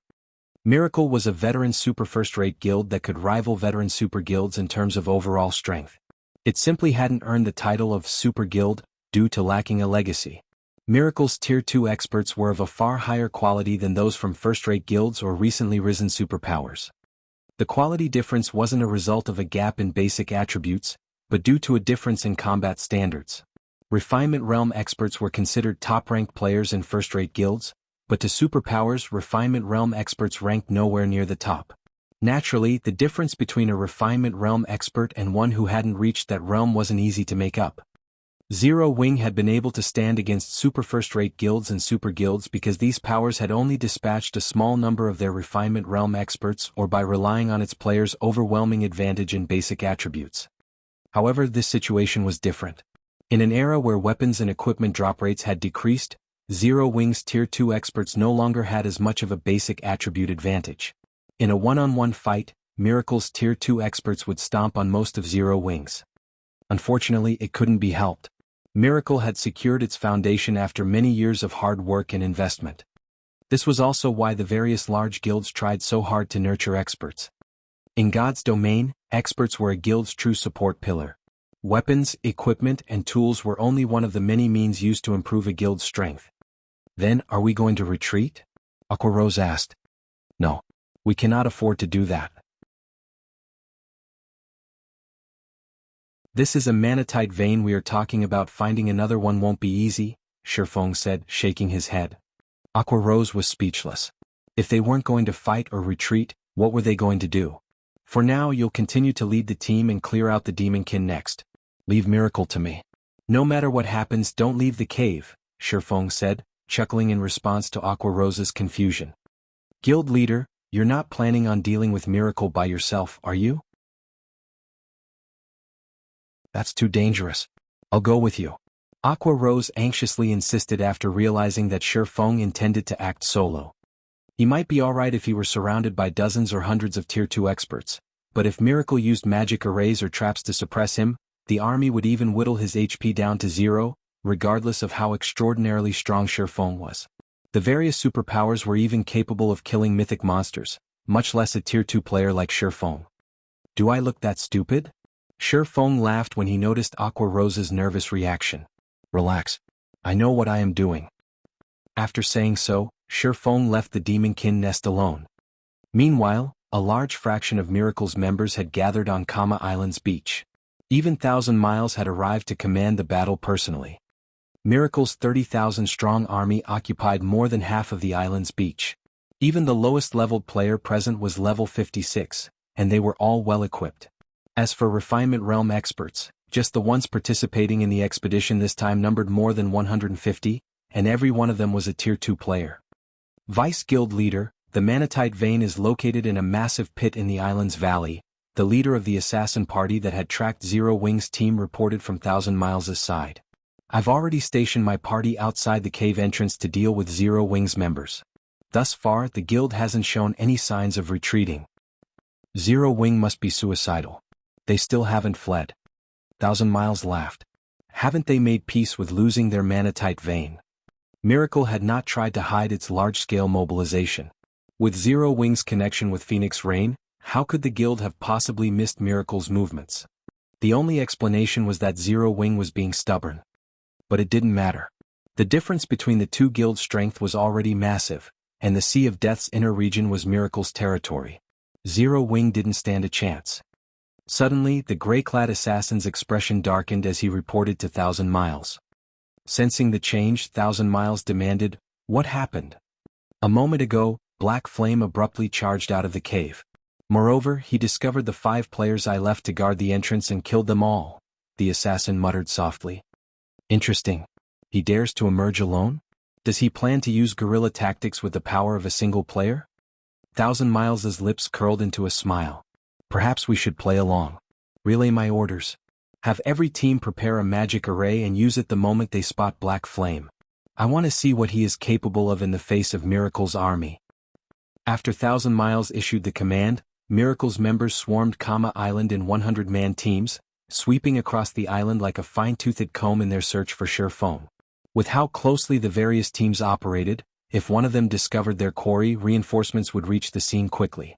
Miracle was a veteran super first-rate guild that could rival veteran super guilds in terms of overall strength. It simply hadn't earned the title of super guild due to lacking a legacy. Miracle's Tier 2 experts were of a far higher quality than those from first-rate guilds or recently risen superpowers. The quality difference wasn't a result of a gap in basic attributes, but due to a difference in combat standards. Refinement Realm experts were considered top-ranked players in first-rate guilds, but to superpowers, Refinement Realm experts ranked nowhere near the top. Naturally, the difference between a Refinement Realm expert and one who hadn't reached that realm wasn't easy to make up. Zero Wing had been able to stand against super first-rate guilds and super guilds because these powers had only dispatched a small number of their Refinement Realm experts or by relying on its players' overwhelming advantage in basic attributes. However, this situation was different. In an era where weapons and equipment drop rates had decreased, Zero Wing's Tier 2 experts no longer had as much of a basic attribute advantage. In a one-on-one fight, Miracle's Tier 2 experts would stomp on most of Zero Wing's. Unfortunately, it couldn't be helped. Miracle had secured its foundation after many years of hard work and investment. This was also why the various large guilds tried so hard to nurture experts. In God's domain, experts were a guild's true support pillar. Weapons, equipment, and tools were only one of the many means used to improve a guild's strength. Then, are we going to retreat? Aqua Rose asked. No. We cannot afford to do that. This is a manatite vein we are talking about. Finding another one won't be easy, Feng said, shaking his head. Aqua Rose was speechless. If they weren't going to fight or retreat, what were they going to do? For now, you'll continue to lead the team and clear out the Demonkin next. Leave Miracle to me. No matter what happens, don't leave the cave, Feng said, chuckling in response to Aqua Rose's confusion. Guild leader, you're not planning on dealing with Miracle by yourself, are you? That's too dangerous. I'll go with you. Aqua Rose anxiously insisted after realizing that Feng intended to act solo. He might be alright if he were surrounded by dozens or hundreds of Tier 2 experts, but if Miracle used magic arrays or traps to suppress him, the army would even whittle his HP down to zero, regardless of how extraordinarily strong Feng was. The various superpowers were even capable of killing mythic monsters, much less a Tier 2 player like Feng. Do I look that stupid? Feng laughed when he noticed Aqua Rose's nervous reaction. Relax. I know what I am doing. After saying so, Feng left the Demonkin nest alone. Meanwhile, a large fraction of Miracle's members had gathered on Kama Island's beach. Even 1,000 Miles had arrived to command the battle personally. Miracle's 30,000-strong army occupied more than half of the island's beach. Even the lowest-leveled player present was level 56, and they were all well-equipped. As for Refinement Realm experts, just the ones participating in the expedition this time numbered more than 150, and every one of them was a Tier 2 player. Vice Guild Leader, the Manatite Vein is located in a massive pit in the island's valley. The leader of the assassin party that had tracked Zero Wing's team reported from 1,000 Miles' side. I've already stationed my party outside the cave entrance to deal with Zero Wing's members. Thus far, the guild hasn't shown any signs of retreating. Zero Wing must be suicidal. They still haven't fled. 1,000 Miles laughed. Haven't they made peace with losing their Manatite Vein? Miracle had not tried to hide its large-scale mobilization. With Zero Wing's connection with Phoenix Rain, how could the guild have possibly missed Miracle's movements? The only explanation was that Zero Wing was being stubborn. But it didn't matter. The difference between the two guilds' strength was already massive, and the Sea of Death's inner region was Miracle's territory. Zero Wing didn't stand a chance. Suddenly, the gray-clad assassin's expression darkened as he reported to Thousand Miles. Sensing the change, Thousand Miles demanded, "What happened?" "A moment ago, Black Flame abruptly charged out of the cave. Moreover, he discovered the 5 players I left to guard the entrance and killed them all," the assassin muttered softly. "Interesting. He dares to emerge alone? Does he plan to use guerrilla tactics with the power of a single player?" Thousand Miles's lips curled into a smile. "Perhaps we should play along. Relay my orders. Have every team prepare a magic array and use it the moment they spot Black Flame. I want to see what he is capable of in the face of Miracle's army." After Thousand Miles issued the command, Miracle's members swarmed Kama Island in 100-man teams, sweeping across the island like a fine-toothed comb in their search for Feng. With how closely the various teams operated, if one of them discovered their quarry, reinforcements would reach the scene quickly.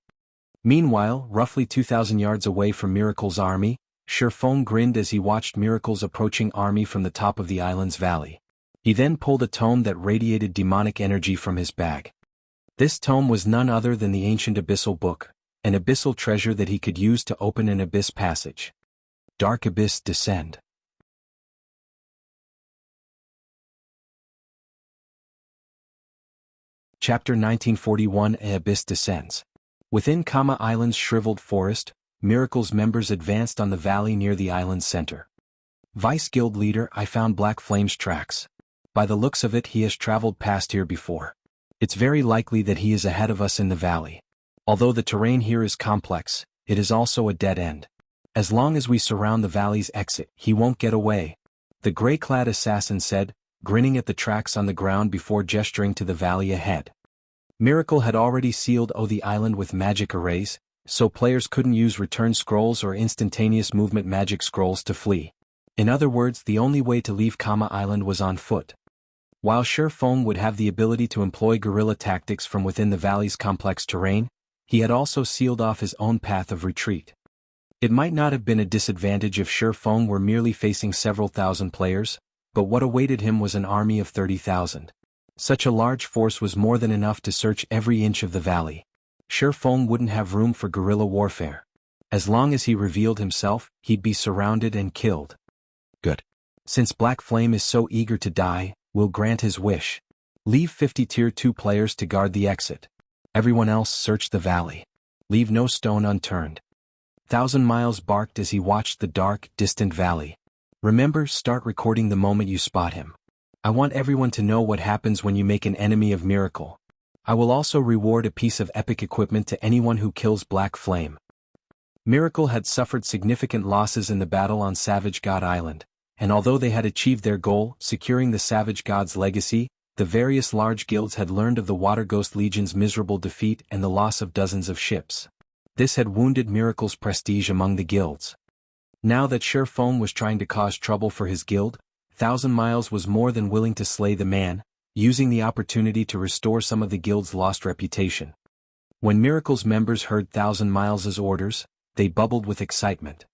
Meanwhile, roughly 2,000 yards away from Miracle's army, Feng grinned as he watched Miracle's approaching army from the top of the island's valley. He then pulled a tome that radiated demonic energy from his bag. This tome was none other than the ancient Abyssal Book, an abyssal treasure that he could use to open an abyss passage. Dark Abyss Descend. Chapter 1941 Abyss Descends. Within Kama Island's shriveled forest, Miracle's members advanced on the valley near the island's center. "Vice Guild Leader, I found Black Flame's tracks. By the looks of it, he has traveled past here before. It's very likely that he is ahead of us in the valley. Although the terrain here is complex, it is also a dead end. As long as we surround the valley's exit, he won't get away," the gray-clad assassin said, grinning at the tracks on the ground before gesturing to the valley ahead. Miracle had already sealed the island with magic arrays, so players couldn't use return scrolls or instantaneous movement magic scrolls to flee. In other words, the only way to leave Kama Island was on foot. While Feng would have the ability to employ guerrilla tactics from within the valley's complex terrain, he had also sealed off his own path of retreat. It might not have been a disadvantage if Feng were merely facing several thousand players, but what awaited him was an army of 30,000. Such a large force was more than enough to search every inch of the valley. Feng wouldn't have room for guerrilla warfare. As long as he revealed himself, he'd be surrounded and killed. Good. Since Black Flame is so eager to die, we'll grant his wish. Leave 50 Tier 2 players to guard the exit. Everyone else search the valley. Leave no stone unturned. Thousand Miles barked as he watched the dark, distant valley. Remember, start recording the moment you spot him. I want everyone to know what happens when you make an enemy of Miracle. I will also reward a piece of epic equipment to anyone who kills Black Flame. Miracle had suffered significant losses in the battle on Savage God Island, and although they had achieved their goal, securing the Savage God's legacy, the various large guilds had learned of the Water Ghost Legion's miserable defeat and the loss of dozens of ships. This had wounded Miracle's prestige among the guilds. Now that Feng was trying to cause trouble for his guild, Thousand Miles was more than willing to slay the man, using the opportunity to restore some of the guild's lost reputation. When Miracle's members heard Thousand Miles's orders, they bubbled with excitement.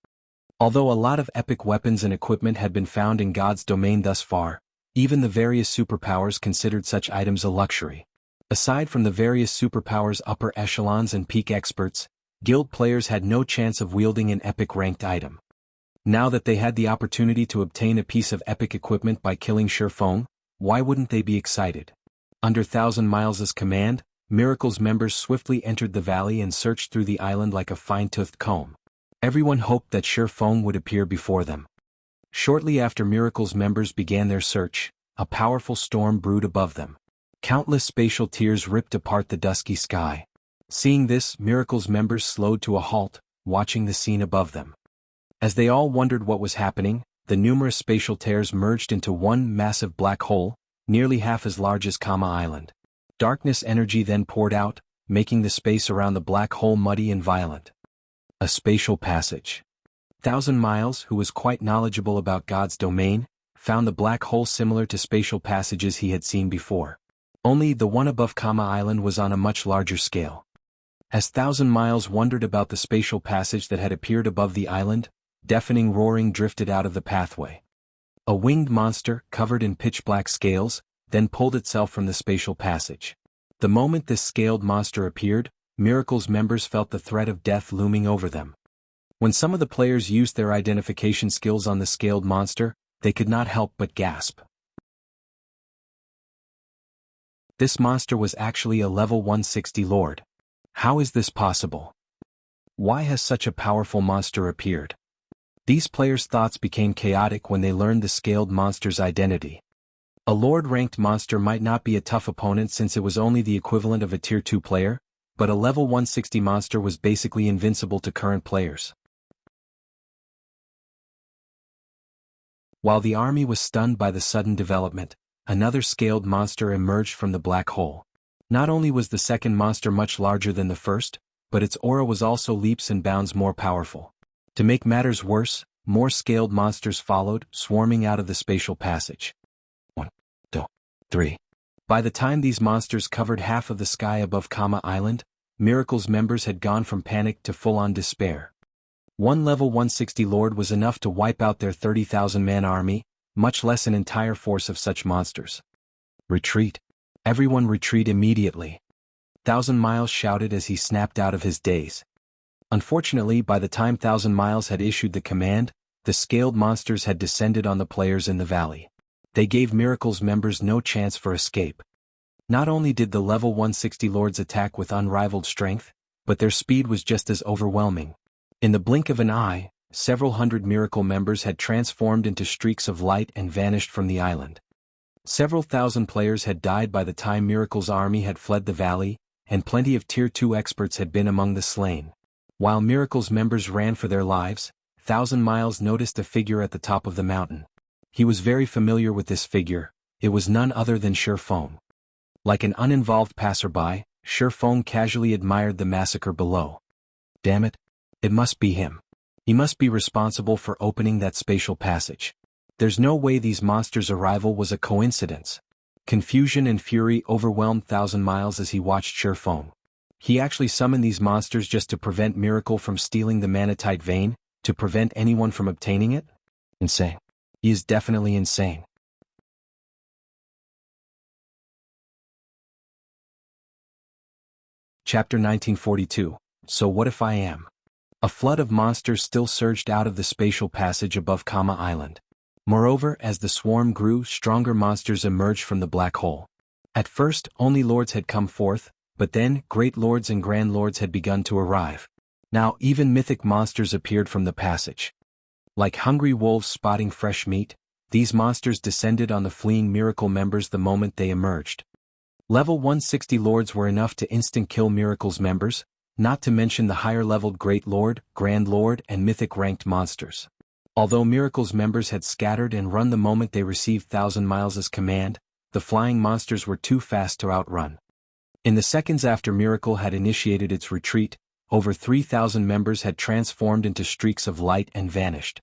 Although a lot of epic weapons and equipment had been found in God's domain thus far, even the various superpowers considered such items a luxury. Aside from the various superpowers' upper echelons and peak experts, guild players had no chance of wielding an epic ranked item. Now that they had the opportunity to obtain a piece of epic equipment by killing Feng, why wouldn't they be excited? Under Thousand Miles's command, Miracle's members swiftly entered the valley and searched through the island like a fine-toothed comb. Everyone hoped that Feng would appear before them. Shortly after Miracle's members began their search, a powerful storm brewed above them. Countless spatial tears ripped apart the dusky sky. Seeing this, Miracle's members slowed to a halt, watching the scene above them. As they all wondered what was happening, the numerous spatial tears merged into one massive black hole, nearly half as large as Kama Island. Darkness energy then poured out, making the space around the black hole muddy and violent. A spatial passage. Thousand Miles, who was quite knowledgeable about God's domain, found the black hole similar to spatial passages he had seen before. Only the one above Kama Island was on a much larger scale. As Thousand Miles wondered about the spatial passage that had appeared above the island, deafening roaring drifted out of the pathway. A winged monster, covered in pitch-black scales, then pulled itself from the spatial passage. The moment this scaled monster appeared, Miracle's members felt the threat of death looming over them. When some of the players used their identification skills on the scaled monster, they could not help but gasp. This monster was actually a level 160 lord. How is this possible? Why has such a powerful monster appeared? These players' thoughts became chaotic when they learned the scaled monster's identity. A lord-ranked monster might not be a tough opponent since it was only the equivalent of a tier 2 player, but a level 160 monster was basically invincible to current players. While the army was stunned by the sudden development, another scaled monster emerged from the black hole. Not only was the second monster much larger than the first, but its aura was also leaps and bounds more powerful. To make matters worse, more scaled monsters followed, swarming out of the spatial passage. 1, 2, 3. By the time these monsters covered half of the sky above Kama Island, Miracle's members had gone from panic to full-on despair. One level 160 lord was enough to wipe out their 30,000-man army, much less an entire force of such monsters. Retreat. Everyone retreat immediately. 1,000 Miles shouted as he snapped out of his daze. Unfortunately, by the time 1,000 Miles had issued the command, the scaled monsters had descended on the players in the valley. They gave Miracle's members no chance for escape. Not only did the level 160 lords attack with unrivaled strength, but their speed was just as overwhelming. In the blink of an eye, several hundred Miracle members had transformed into streaks of light and vanished from the island. Several thousand players had died by the time Miracle's army had fled the valley, and plenty of Tier 2 experts had been among the slain. While Miracle's members ran for their lives, 1,000 Miles noticed a figure at the top of the mountain. He was very familiar with this figure. It was none other than Feng. Like an uninvolved passerby, Feng casually admired the massacre below. Damn it! It must be him. He must be responsible for opening that spatial passage. There's no way these monsters' arrival was a coincidence. Confusion and fury overwhelmed 1,000 Miles as he watched Feng. He actually summoned these monsters just to prevent Miracle from stealing the manatite vein, to prevent anyone from obtaining it? Insane. He is definitely insane. Chapter 1942. So what if I am? A flood of monsters still surged out of the spatial passage above Kama Island. Moreover, as the swarm grew, stronger monsters emerged from the black hole. At first, only lords had come forth, but then, great lords and grand lords had begun to arrive. Now even mythic monsters appeared from the passage. Like hungry wolves spotting fresh meat, these monsters descended on the fleeing Miracle members the moment they emerged. Level 160 lords were enough to instant-kill Miracle's members, not to mention the higher-leveled Great Lord, Grand Lord and mythic-ranked monsters. Although Miracle's members had scattered and run the moment they received 1,000 Miles' command, the flying monsters were too fast to outrun. In the seconds after Miracle had initiated its retreat, over 3,000 members had transformed into streaks of light and vanished.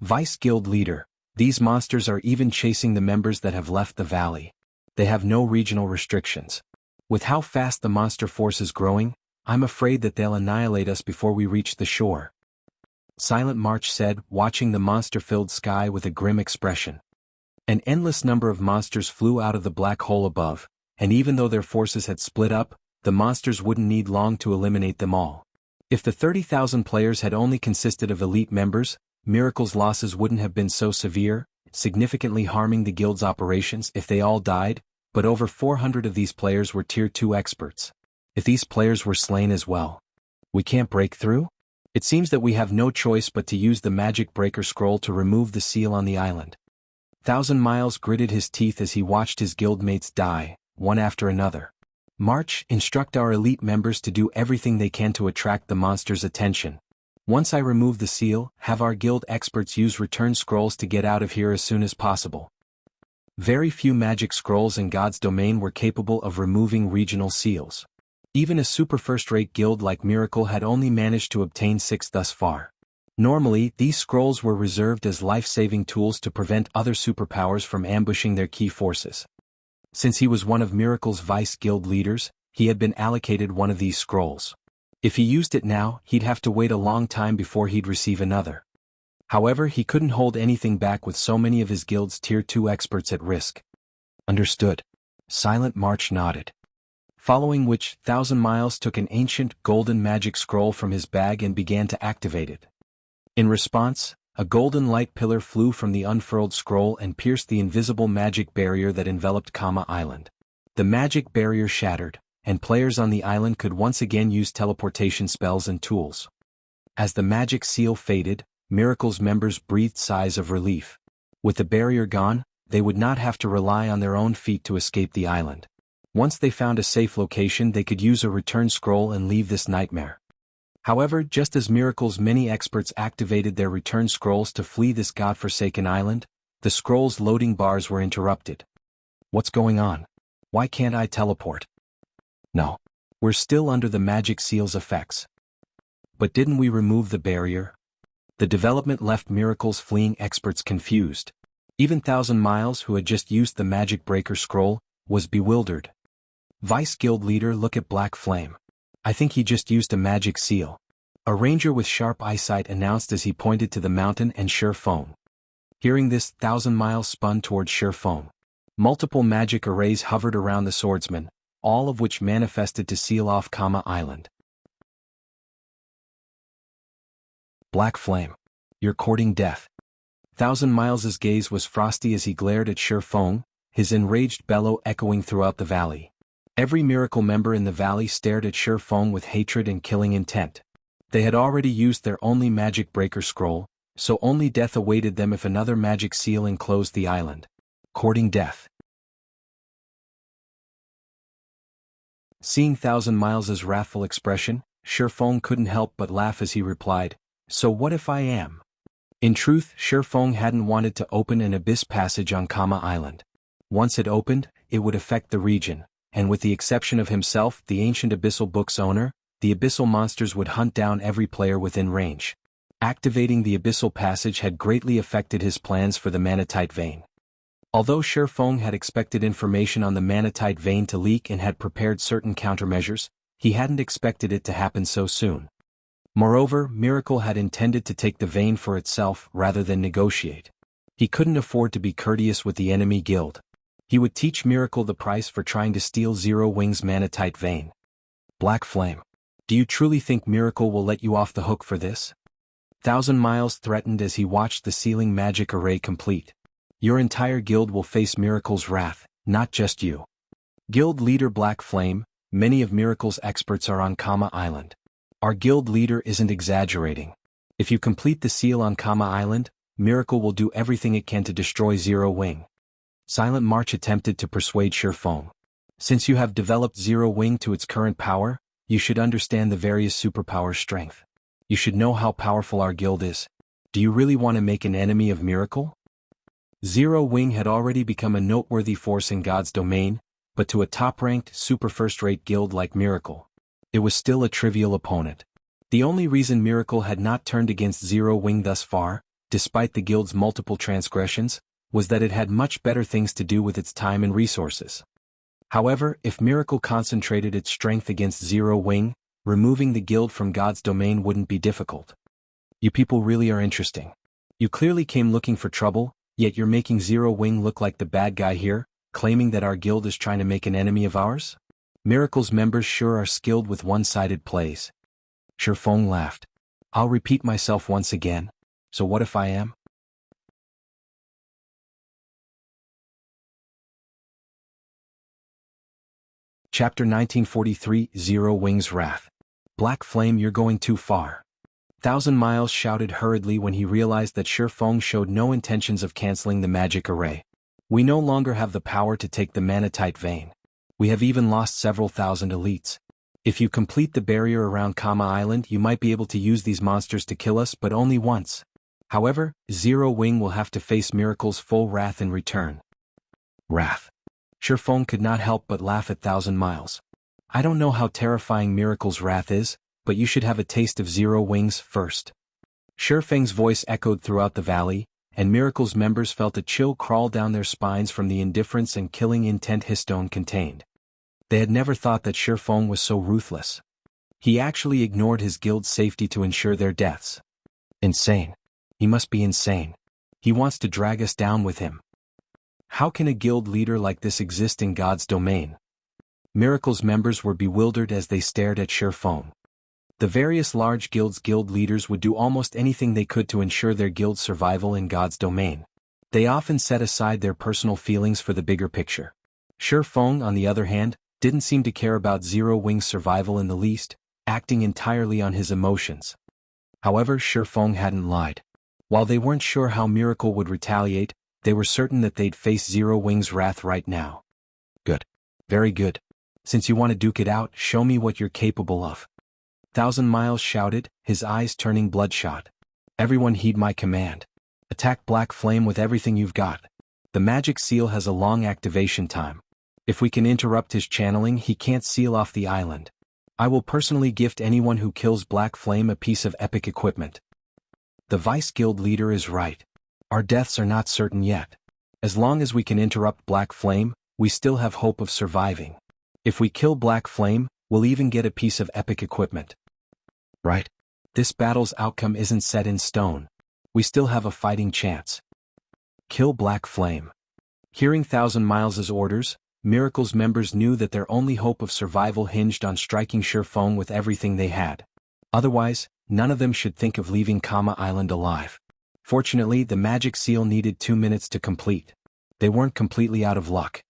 Vice Guild Leader, these monsters are even chasing the members that have left the valley. They have no regional restrictions. With how fast the monster force is growing, I'm afraid that they'll annihilate us before we reach the shore. Silent March said, watching the monster-filled sky with a grim expression. An endless number of monsters flew out of the black hole above, and even though their forces had split up, the monsters wouldn't need long to eliminate them all. If the 30,000 players had only consisted of elite members, Miracle's losses wouldn't have been so severe, significantly harming the guild's operations if they all died, but over 400 of these players were Tier 2 experts. If these players were slain as well, we can't break through? It seems that we have no choice but to use the Magic Breaker scroll to remove the seal on the island. 1,000 Miles gritted his teeth as he watched his guildmates die, one after another. March, instruct our elite members to do everything they can to attract the monster's attention. Once I remove the seal, have our guild experts use return scrolls to get out of here as soon as possible. Very few magic scrolls in God's domain were capable of removing regional seals. Even a super first-rate guild like Miracle had only managed to obtain 6 thus far. Normally, these scrolls were reserved as life-saving tools to prevent other superpowers from ambushing their key forces. Since he was one of Miracle's vice guild leaders, he had been allocated one of these scrolls. If he used it now, he'd have to wait a long time before he'd receive another. However, he couldn't hold anything back with so many of his guild's Tier 2 experts at risk. Understood. Silent March nodded. Following which, 1,000 Miles took an ancient, golden magic scroll from his bag and began to activate it. In response, a golden light pillar flew from the unfurled scroll and pierced the invisible magic barrier that enveloped Kama Island. The magic barrier shattered, and players on the island could once again use teleportation spells and tools. As the magic seal faded, Miracle's members breathed sighs of relief. With the barrier gone, they would not have to rely on their own feet to escape the island. Once they found a safe location, they could use a return scroll and leave this nightmare. However, just as Miracle's many experts activated their return scrolls to flee this godforsaken island, the scroll's loading bars were interrupted. What's going on? Why can't I teleport? No. We're still under the magic seal's effects. But didn't we remove the barrier? The development left Miracle's fleeing experts confused. Even 1,000 Miles, who had just used the Magic Breaker scroll, was bewildered. Vice Guild Leader, look at Black Flame. I think he just used a magic seal. A ranger with sharp eyesight announced as he pointed to the mountain and Feng. Hearing this, 1,000 Miles spun towards Feng. Multiple magic arrays hovered around the swordsman, all of which manifested to seal off Kama Island. Black Flame. You're courting death. 1,000 Miles' gaze was frosty as he glared at Feng, his enraged bellow echoing throughout the valley. Every Miracle member in the valley stared at Feng with hatred and killing intent. They had already used their only magic breaker scroll, so only death awaited them if another magic seal enclosed the island. Courting death. Seeing 1,000 Miles' wrathful expression, Feng couldn't help but laugh as he replied, "So what if I am?" In truth, Feng hadn't wanted to open an abyss passage on Kama Island. Once it opened, it would affect the region, and with the exception of himself, the ancient Abyssal Book's owner, the Abyssal monsters would hunt down every player within range. Activating the Abyssal Passage had greatly affected his plans for the Manatite Vein. Although Feng had expected information on the Manatite Vein to leak and had prepared certain countermeasures, he hadn't expected it to happen so soon. Moreover, Miracle had intended to take the vein for itself rather than negotiate. He couldn't afford to be courteous with the enemy guild. He would teach Miracle the price for trying to steal Zero Wing's Manatite Vein. Black Flame. Do you truly think Miracle will let you off the hook for this? 1,000 Miles threatened as he watched the sealing magic array complete. Your entire guild will face Miracle's wrath, not just you. Guild Leader Black Flame, many of Miracle's experts are on Kama Island. Our guild leader isn't exaggerating. If you complete the seal on Kama Island, Miracle will do everything it can to destroy Zero Wing. Silent March attempted to persuade Feng. Since you have developed Zero Wing to its current power, you should understand the various superpowers' strength. You should know how powerful our guild is. Do you really want to make an enemy of Miracle? Zero Wing had already become a noteworthy force in God's domain, but to a top-ranked, super first-rate guild like Miracle, it was still a trivial opponent. The only reason Miracle had not turned against Zero Wing thus far, despite the guild's multiple transgressions, was that it had much better things to do with its time and resources. However, if Miracle concentrated its strength against Zero Wing, removing the guild from God's domain wouldn't be difficult. You people really are interesting. You clearly came looking for trouble, yet you're making Zero Wing look like the bad guy here, claiming that our guild is trying to make an enemy of ours? Miracle's members sure are skilled with one-sided plays. Feng laughed. I'll repeat myself once again. So what if I am? Chapter 1943, Zero Wing's Wrath. Black Flame, you're going too far. 1,000 Miles shouted hurriedly when he realized that Feng showed no intentions of canceling the magic array. We no longer have the power to take the Manatite Vein. We have even lost several thousand elites. If you complete the barrier around Kama Island, you might be able to use these monsters to kill us, but only once. However, Zero Wing will have to face Miracle's full wrath in return. Wrath. Feng could not help but laugh at 1,000 Miles. I don't know how terrifying Miracle's wrath is, but you should have a taste of Zero Wing's first. Feng's voice echoed throughout the valley, and Miracle's members felt a chill crawl down their spines from the indifference and killing intent his tone contained. They had never thought that Feng was so ruthless. He actually ignored his guild's safety to ensure their deaths. Insane. He must be insane. He wants to drag us down with him. How can a guild leader like this exist in God's domain? Miracle's members were bewildered as they stared at Feng. The various large guilds' guild leaders would do almost anything they could to ensure their guild's survival in God's domain. They often set aside their personal feelings for the bigger picture. Feng, on the other hand, didn't seem to care about Zero Wing's survival in the least, acting entirely on his emotions. However, Feng hadn't lied. While they weren't sure how Miracle would retaliate, they were certain that they'd face Zero Wing's wrath right now. Good. Very good. Since you want to duke it out, show me what you're capable of. Thousand Miles shouted, his eyes turning bloodshot. Everyone heed my command. Attack Black Flame with everything you've got. The magic seal has a long activation time. If we can interrupt his channeling, he can't seal off the island. I will personally gift anyone who kills Black Flame a piece of epic equipment. The Vice Guild leader is right. Our deaths are not certain yet. As long as we can interrupt Black Flame, we still have hope of surviving. If we kill Black Flame, we'll even get a piece of epic equipment. Right? This battle's outcome isn't set in stone. We still have a fighting chance. Kill Black Flame. Hearing Thousand Miles' orders, Miracle's members knew that their only hope of survival hinged on striking Feng with everything they had. Otherwise, none of them should think of leaving Kama Island alive. Fortunately, the magic seal needed 2 minutes to complete. They weren't completely out of luck.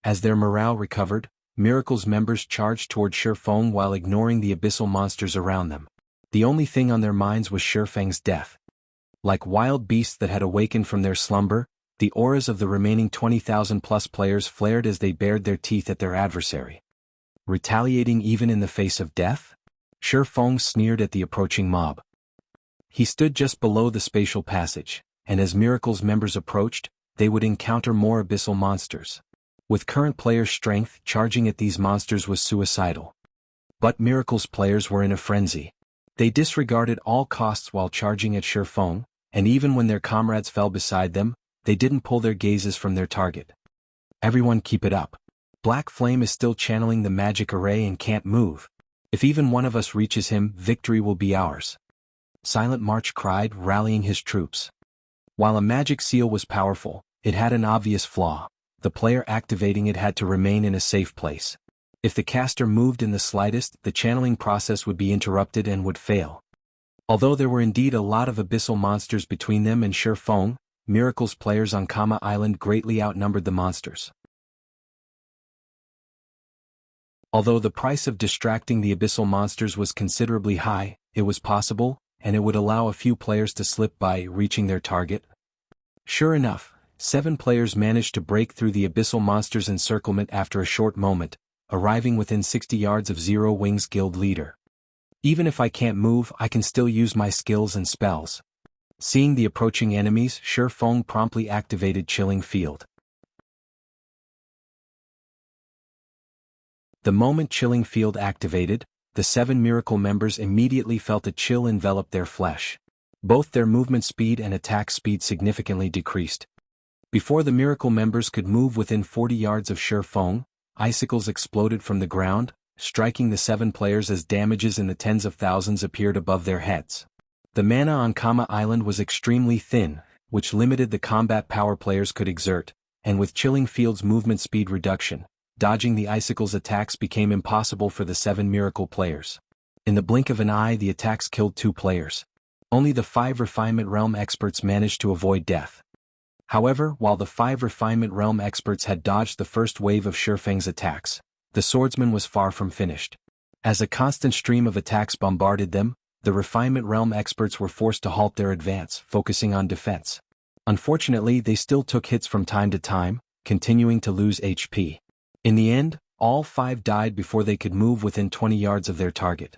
As their morale recovered, Miracle's members charged toward Feng while ignoring the abyssal monsters around them. The only thing on their minds was Feng's death. Like wild beasts that had awakened from their slumber, the auras of the remaining 20,000+ players flared as they bared their teeth at their adversary. Retaliating even in the face of death? Feng sneered at the approaching mob. He stood just below the spatial passage, and as Miracle's members approached, they would encounter more abyssal monsters. With current player strength, charging at these monsters was suicidal. But Miracle's players were in a frenzy. They disregarded all costs while charging at Feng, and even when their comrades fell beside them, they didn't pull their gazes from their target. Everyone keep it up. Black Flame is still channeling the magic array and can't move. If even one of us reaches him, victory will be ours. Silent March cried, rallying his troops. While a magic seal was powerful, it had an obvious flaw. The player activating it had to remain in a safe place. If the caster moved in the slightest, the channeling process would be interrupted and would fail. Although there were indeed a lot of abyssal monsters between them and Feng, Miracle's players on Kama Island greatly outnumbered the monsters. Although the price of distracting the abyssal monsters was considerably high, it was possible, and it would allow a few players to slip by reaching their target. Sure enough, 7 players managed to break through the abyssal monsters' encirclement after a short moment, arriving within 60 yards of Zero Wing's guild leader. Even if I can't move, I can still use my skills and spells. Seeing the approaching enemies, Feng promptly activated Chilling Field. The moment Chilling Field activated, the 7 Miracle members immediately felt a chill envelop their flesh. Both their movement speed and attack speed significantly decreased. Before the Miracle members could move within 40 yards of Feng, icicles exploded from the ground, striking the 7 players as damages in the tens of thousands appeared above their heads. The mana on Kama Island was extremely thin, which limited the combat power players could exert, and with Chilling Field's movement speed reduction, dodging the icicles' attacks became impossible for the 7 Miracle players. In the blink of an eye, the attacks killed 2 players. Only the 5 Refinement Realm experts managed to avoid death. However, while the 5 Refinement Realm experts had dodged the first wave of Feng's attacks, the swordsman was far from finished. As a constant stream of attacks bombarded them, the Refinement Realm experts were forced to halt their advance, focusing on defense. Unfortunately, they still took hits from time to time, continuing to lose HP. In the end, all 5 died before they could move within 20 yards of their target.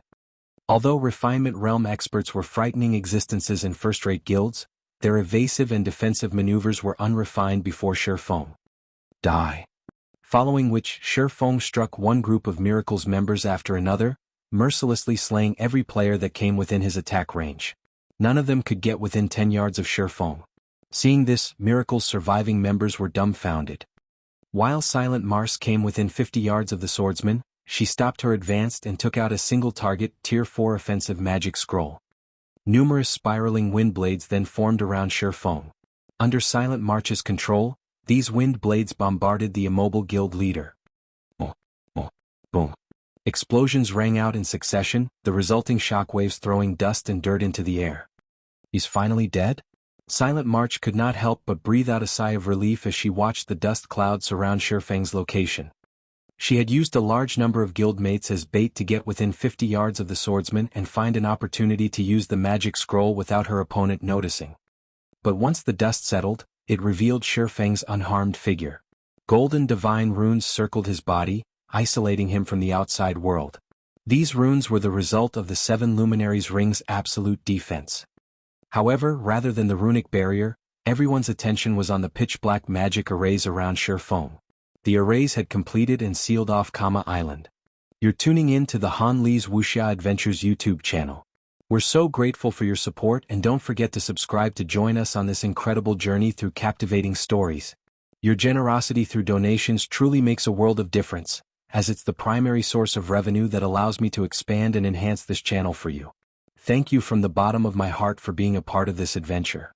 Although Refinement Realm experts were frightening existences in first-rate guilds, their evasive and defensive maneuvers were unrefined before Feng. Die. Following which, Feng struck one group of Miracle's members after another, mercilessly slaying every player that came within his attack range. None of them could get within 10 yards of Feng. Seeing this, Miracle's surviving members were dumbfounded. While Silent Mars came within 50 yards of the swordsman, she stopped her advance and took out a single target Tier 4 offensive magic scroll. Numerous spiraling wind blades then formed around Feng. Under Silent March's control, these wind blades bombarded the immobile guild leader. Boom, boom, boom. Explosions rang out in succession, the resulting shockwaves throwing dust and dirt into the air. He's finally dead? Silent March could not help but breathe out a sigh of relief as she watched the dust cloud surround Feng's location. She had used a large number of guildmates as bait to get within 50 yards of the swordsman and find an opportunity to use the magic scroll without her opponent noticing. But once the dust settled, it revealed Feng's unharmed figure. Golden divine runes circled his body, isolating him from the outside world. These runes were the result of the 7 luminaries' ring's absolute defense. However, rather than the runic barrier, everyone's attention was on the pitch-black magic arrays around Feng. The arrays had completed and sealed off Kama Island. You're tuning in to the Han Li's Wuxia Adventures YouTube channel. We're so grateful for your support, and don't forget to subscribe to join us on this incredible journey through captivating stories. Your generosity through donations truly makes a world of difference, as it's the primary source of revenue that allows me to expand and enhance this channel for you. Thank you from the bottom of my heart for being a part of this adventure.